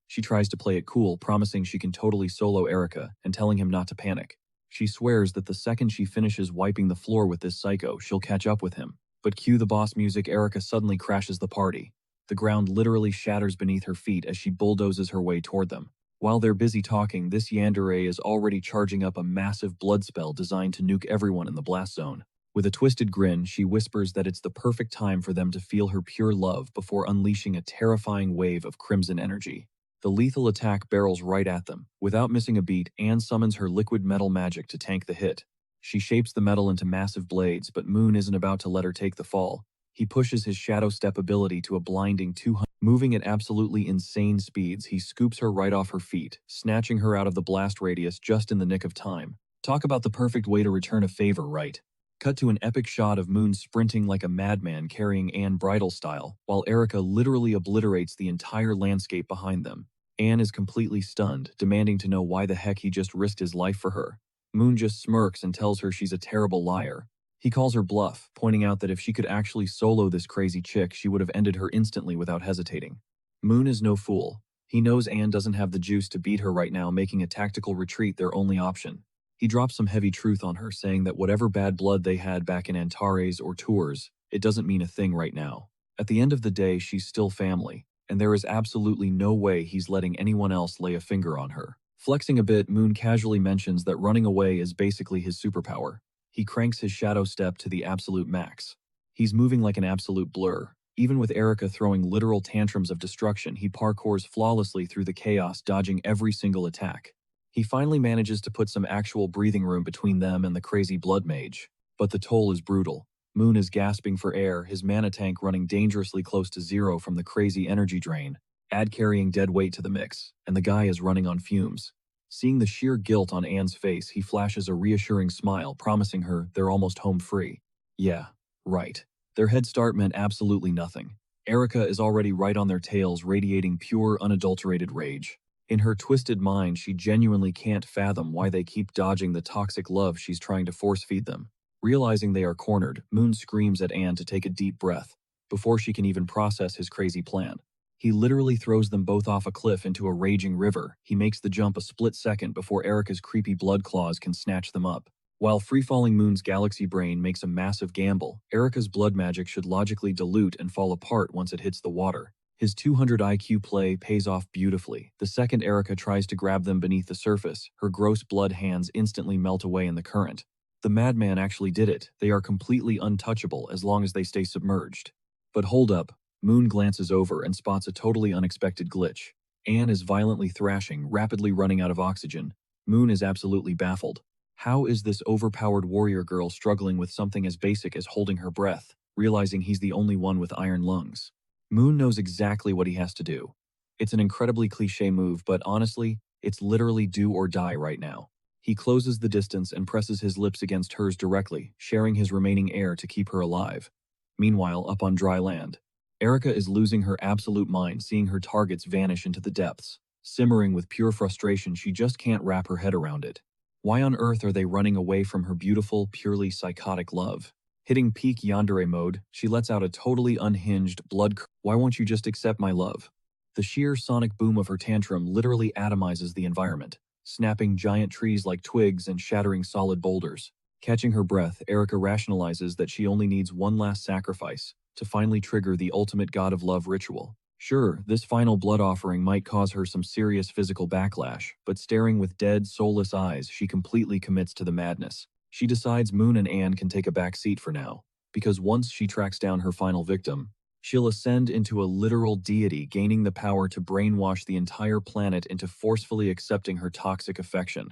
She tries to play it cool, promising she can totally solo Erica and telling him not to panic. She swears that the second she finishes wiping the floor with this psycho, she'll catch up with him. But cue the boss music, Erica suddenly crashes the party. The ground literally shatters beneath her feet as she bulldozes her way toward them. While they're busy talking, this yandere is already charging up a massive blood spell designed to nuke everyone in the blast zone. With a twisted grin, she whispers that it's the perfect time for them to feel her pure love before unleashing a terrifying wave of crimson energy. The lethal attack barrels right at them. Without missing a beat, Anne summons her liquid metal magic to tank the hit. She shapes the metal into massive blades, but Moon isn't about to let her take the fall. He pushes his Shadow Step ability to a blinding 200. Moving at absolutely insane speeds, he scoops her right off her feet, snatching her out of the blast radius just in the nick of time. Talk about the perfect way to return a favor, right? Cut to an epic shot of Moon sprinting like a madman carrying Anne bridal style, while Erica literally obliterates the entire landscape behind them. Anne is completely stunned, demanding to know why the heck he just risked his life for her. Moon just smirks and tells her she's a terrible liar. He calls her bluff, pointing out that if she could actually solo this crazy chick, she would have ended her instantly without hesitating. Moon is no fool. He knows Anne doesn't have the juice to beat her right now, making a tactical retreat their only option. He drops some heavy truth on her, saying that whatever bad blood they had back in Antares or Tours, it doesn't mean a thing right now. At the end of the day, she's still family, and there is absolutely no way he's letting anyone else lay a finger on her. Flexing a bit, Moon casually mentions that running away is basically his superpower. He cranks his shadow step to the absolute max. He's moving like an absolute blur. Even with Erica throwing literal tantrums of destruction, he parkours flawlessly through the chaos, dodging every single attack. He finally manages to put some actual breathing room between them and the crazy blood mage. But the toll is brutal. Moon is gasping for air, his mana tank running dangerously close to zero from the crazy energy drain. Add carrying dead weight to the mix, and the guy is running on fumes. Seeing the sheer guilt on Anne's face, he flashes a reassuring smile, promising her they're almost home free. Yeah, right. Their head start meant absolutely nothing. Erica is already right on their tails, radiating pure, unadulterated rage. In her twisted mind, she genuinely can't fathom why they keep dodging the toxic love she's trying to force-feed them. Realizing they are cornered, Moon screams at Anne to take a deep breath, before she can even process his crazy plan. He literally throws them both off a cliff into a raging river. He makes the jump a split second before Erica's creepy blood claws can snatch them up. While free-falling Moon's galaxy brain makes a massive gamble, Erica's blood magic should logically dilute and fall apart once it hits the water. His 200 IQ play pays off beautifully. The second Erica tries to grab them beneath the surface, her gross blood hands instantly melt away in the current. The madman actually did it. They are completely untouchable as long as they stay submerged. But hold up. Moon glances over and spots a totally unexpected glitch. Anne is violently thrashing, rapidly running out of oxygen. Moon is absolutely baffled. How is this overpowered warrior girl struggling with something as basic as holding her breath, realizing he's the only one with iron lungs? Moon knows exactly what he has to do. It's an incredibly cliché move, but honestly, it's literally do or die right now. He closes the distance and presses his lips against hers directly, sharing his remaining air to keep her alive. Meanwhile, up on dry land, Erica is losing her absolute mind seeing her targets vanish into the depths. Simmering with pure frustration, she just can't wrap her head around it. Why on earth are they running away from her beautiful, purely psychotic love? Hitting peak yandere mode, she lets out a totally unhinged, "Why won't you just accept my love?" The sheer sonic boom of her tantrum literally atomizes the environment, snapping giant trees like twigs and shattering solid boulders. Catching her breath, Erica rationalizes that she only needs one last sacrifice to finally trigger the ultimate god of love ritual. Sure, this final blood offering might cause her some serious physical backlash, but staring with dead, soulless eyes, she completely commits to the madness. She decides Moon and Anne can take a back seat for now, because once she tracks down her final victim, she'll ascend into a literal deity, gaining the power to brainwash the entire planet into forcefully accepting her toxic affection.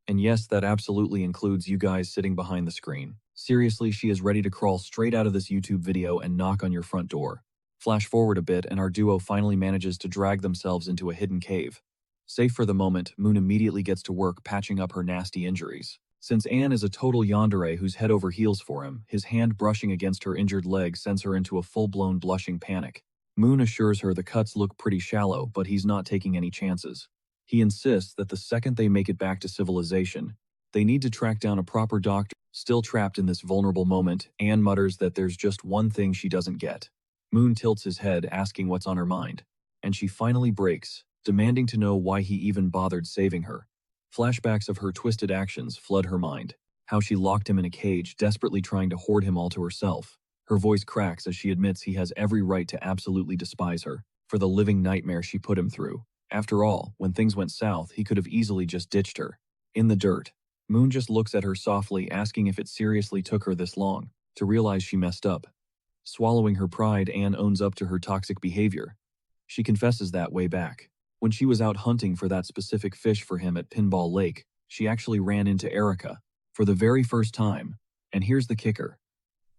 And yes, that absolutely includes you guys sitting behind the screen. Seriously, she is ready to crawl straight out of this YouTube video and knock on your front door. Flash forward a bit and our duo finally manages to drag themselves into a hidden cave. Safe for the moment, Moon immediately gets to work patching up her nasty injuries. Since Anne is a total yandere who's head over heels for him, his hand brushing against her injured leg sends her into a full-blown blushing panic. Moon assures her the cuts look pretty shallow, but he's not taking any chances. He insists that the second they make it back to civilization, they need to track down a proper doctor. Still trapped in this vulnerable moment, Anne mutters that there's just one thing she doesn't get. Moon tilts his head, asking what's on her mind, and she finally breaks, demanding to know why he even bothered saving her. Flashbacks of her twisted actions flood her mind, how she locked him in a cage, desperately trying to hoard him all to herself. Her voice cracks as she admits he has every right to absolutely despise her, for the living nightmare she put him through. After all, when things went south, he could have easily just ditched her. In the dirt, Moon just looks at her softly, asking if it seriously took her this long to realize she messed up. Swallowing her pride, Anne owns up to her toxic behavior. She confesses that way back, when she was out hunting for that specific fish for him at Pinball Lake, she actually ran into Erica for the very first time. And here's the kicker.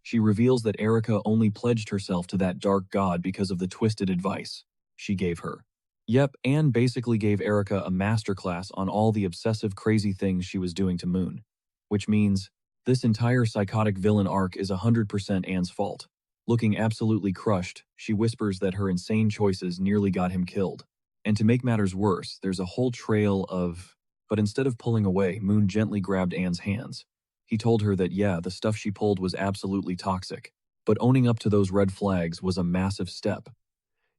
She reveals that Erica only pledged herself to that dark god because of the twisted advice she gave her. Yep, Anne basically gave Erica a masterclass on all the obsessive crazy things she was doing to Moon. Which means, this entire psychotic villain arc is 100% Anne's fault. Looking absolutely crushed, she whispers that her insane choices nearly got him killed. And to make matters worse, there's a whole trail of... But instead of pulling away, Moon gently grabbed Anne's hands. He told her that yeah, the stuff she pulled was absolutely toxic, but owning up to those red flags was a massive step.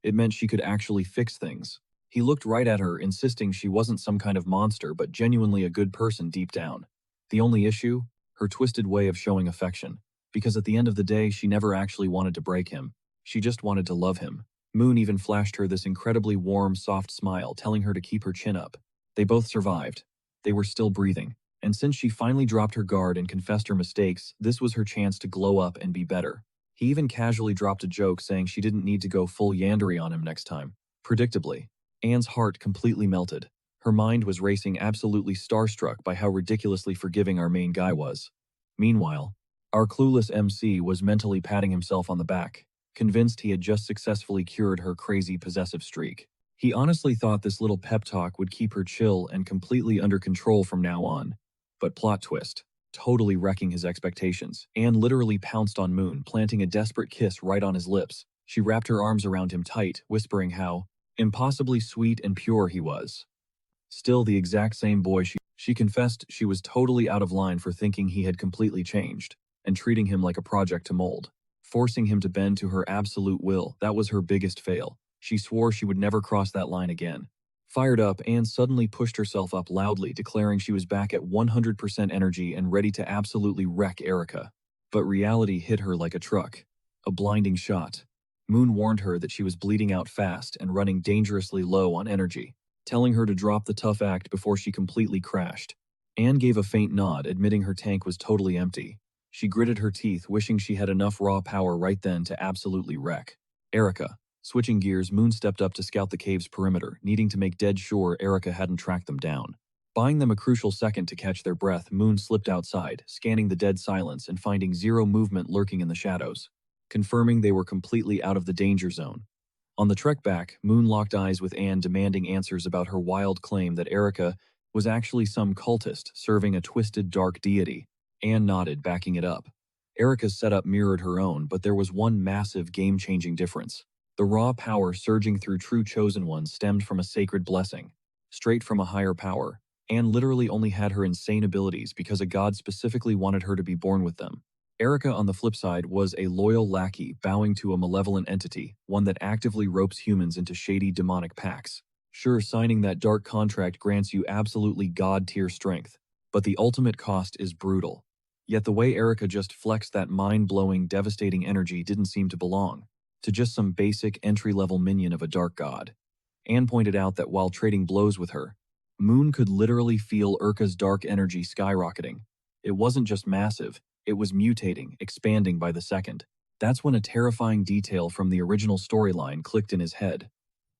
It meant she could actually fix things. He looked right at her, insisting she wasn't some kind of monster, but genuinely a good person deep down. The only issue? Her twisted way of showing affection. Because at the end of the day, she never actually wanted to break him. She just wanted to love him. Moon even flashed her this incredibly warm, soft smile, telling her to keep her chin up. They both survived. They were still breathing. And since she finally dropped her guard and confessed her mistakes, this was her chance to glow up and be better. He even casually dropped a joke saying she didn't need to go full yandere on him next time. Predictably, Anne's heart completely melted. Her mind was racing, absolutely starstruck by how ridiculously forgiving our main guy was. Meanwhile, our clueless MC was mentally patting himself on the back, convinced he had just successfully cured her crazy possessive streak. He honestly thought this little pep talk would keep her chill and completely under control from now on. But plot twist. Totally wrecking his expectations, Anne literally pounced on Moon, planting a desperate kiss right on his lips. She wrapped her arms around him tight, whispering how impossibly sweet and pure he was. Still the exact same boy she confessed she was totally out of line for thinking he had completely changed, and treating him like a project to mold. Forcing him to bend to her absolute will, that was her biggest fail. She swore she would never cross that line again. Fired up, Anne suddenly pushed herself up loudly, declaring she was back at 100% energy and ready to absolutely wreck Erica. But reality hit her like a truck. A blinding shot. Moon warned her that she was bleeding out fast and running dangerously low on energy, telling her to drop the tough act before she completely crashed. Anne gave a faint nod, admitting her tank was totally empty. She gritted her teeth, wishing she had enough raw power right then to absolutely wreck Erica. Switching gears, Moon stepped up to scout the cave's perimeter, needing to make dead sure Erica hadn't tracked them down. Buying them a crucial second to catch their breath, Moon slipped outside, scanning the dead silence and finding zero movement lurking in the shadows, confirming they were completely out of the danger zone. On the trek back, Moon locked eyes with Anne, demanding answers about her wild claim that Erica was actually some cultist serving a twisted dark deity. Anne nodded, backing it up. Erica's setup mirrored her own, but there was one massive game-changing difference. The raw power surging through true chosen ones stemmed from a sacred blessing, straight from a higher power. Anne literally only had her insane abilities because a god specifically wanted her to be born with them. Erica, on the flip side, was a loyal lackey bowing to a malevolent entity, one that actively ropes humans into shady demonic pacts. Sure, signing that dark contract grants you absolutely god-tier strength, but the ultimate cost is brutal. Yet the way Erica just flexed that mind-blowing, devastating energy didn't seem to belong to just some basic entry-level minion of a dark god. Anne pointed out that while trading blows with her, Moon could literally feel Urka's dark energy skyrocketing. It wasn't just massive, it was mutating, expanding by the second. That's when a terrifying detail from the original storyline clicked in his head.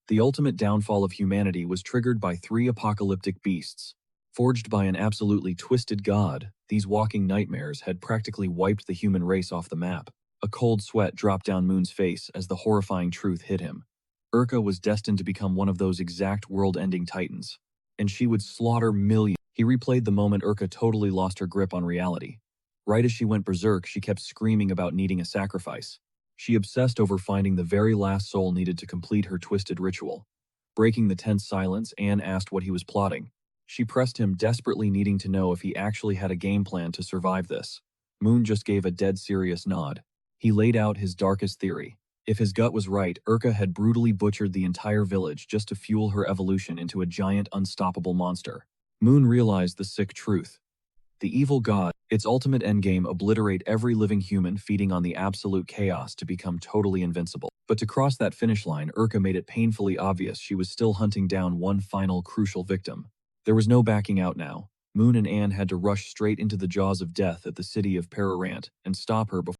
The ultimate downfall of humanity was triggered by 3 apocalyptic beasts. Forged by an absolutely twisted god, these walking nightmares had practically wiped the human race off the map. A cold sweat dropped down Moon's face as the horrifying truth hit him. Urka was destined to become one of those exact world-ending titans, and she would slaughter millions. He replayed the moment Urka totally lost her grip on reality. Right as she went berserk, she kept screaming about needing a sacrifice. She obsessed over finding the very last soul needed to complete her twisted ritual. Breaking the tense silence, Anne asked what he was plotting. She pressed him, desperately needing to know if he actually had a game plan to survive this. Moon just gave a dead serious nod. He laid out his darkest theory. If his gut was right, Urka had brutally butchered the entire village just to fuel her evolution into a giant, unstoppable monster. Moon realized the sick truth. The evil god, its ultimate endgame, obliterate every living human, feeding on the absolute chaos to become totally invincible. But to cross that finish line, Urka made it painfully obvious she was still hunting down one final crucial victim. There was no backing out now. Moon and Anne had to rush straight into the jaws of death at the city of Pararant and stop her before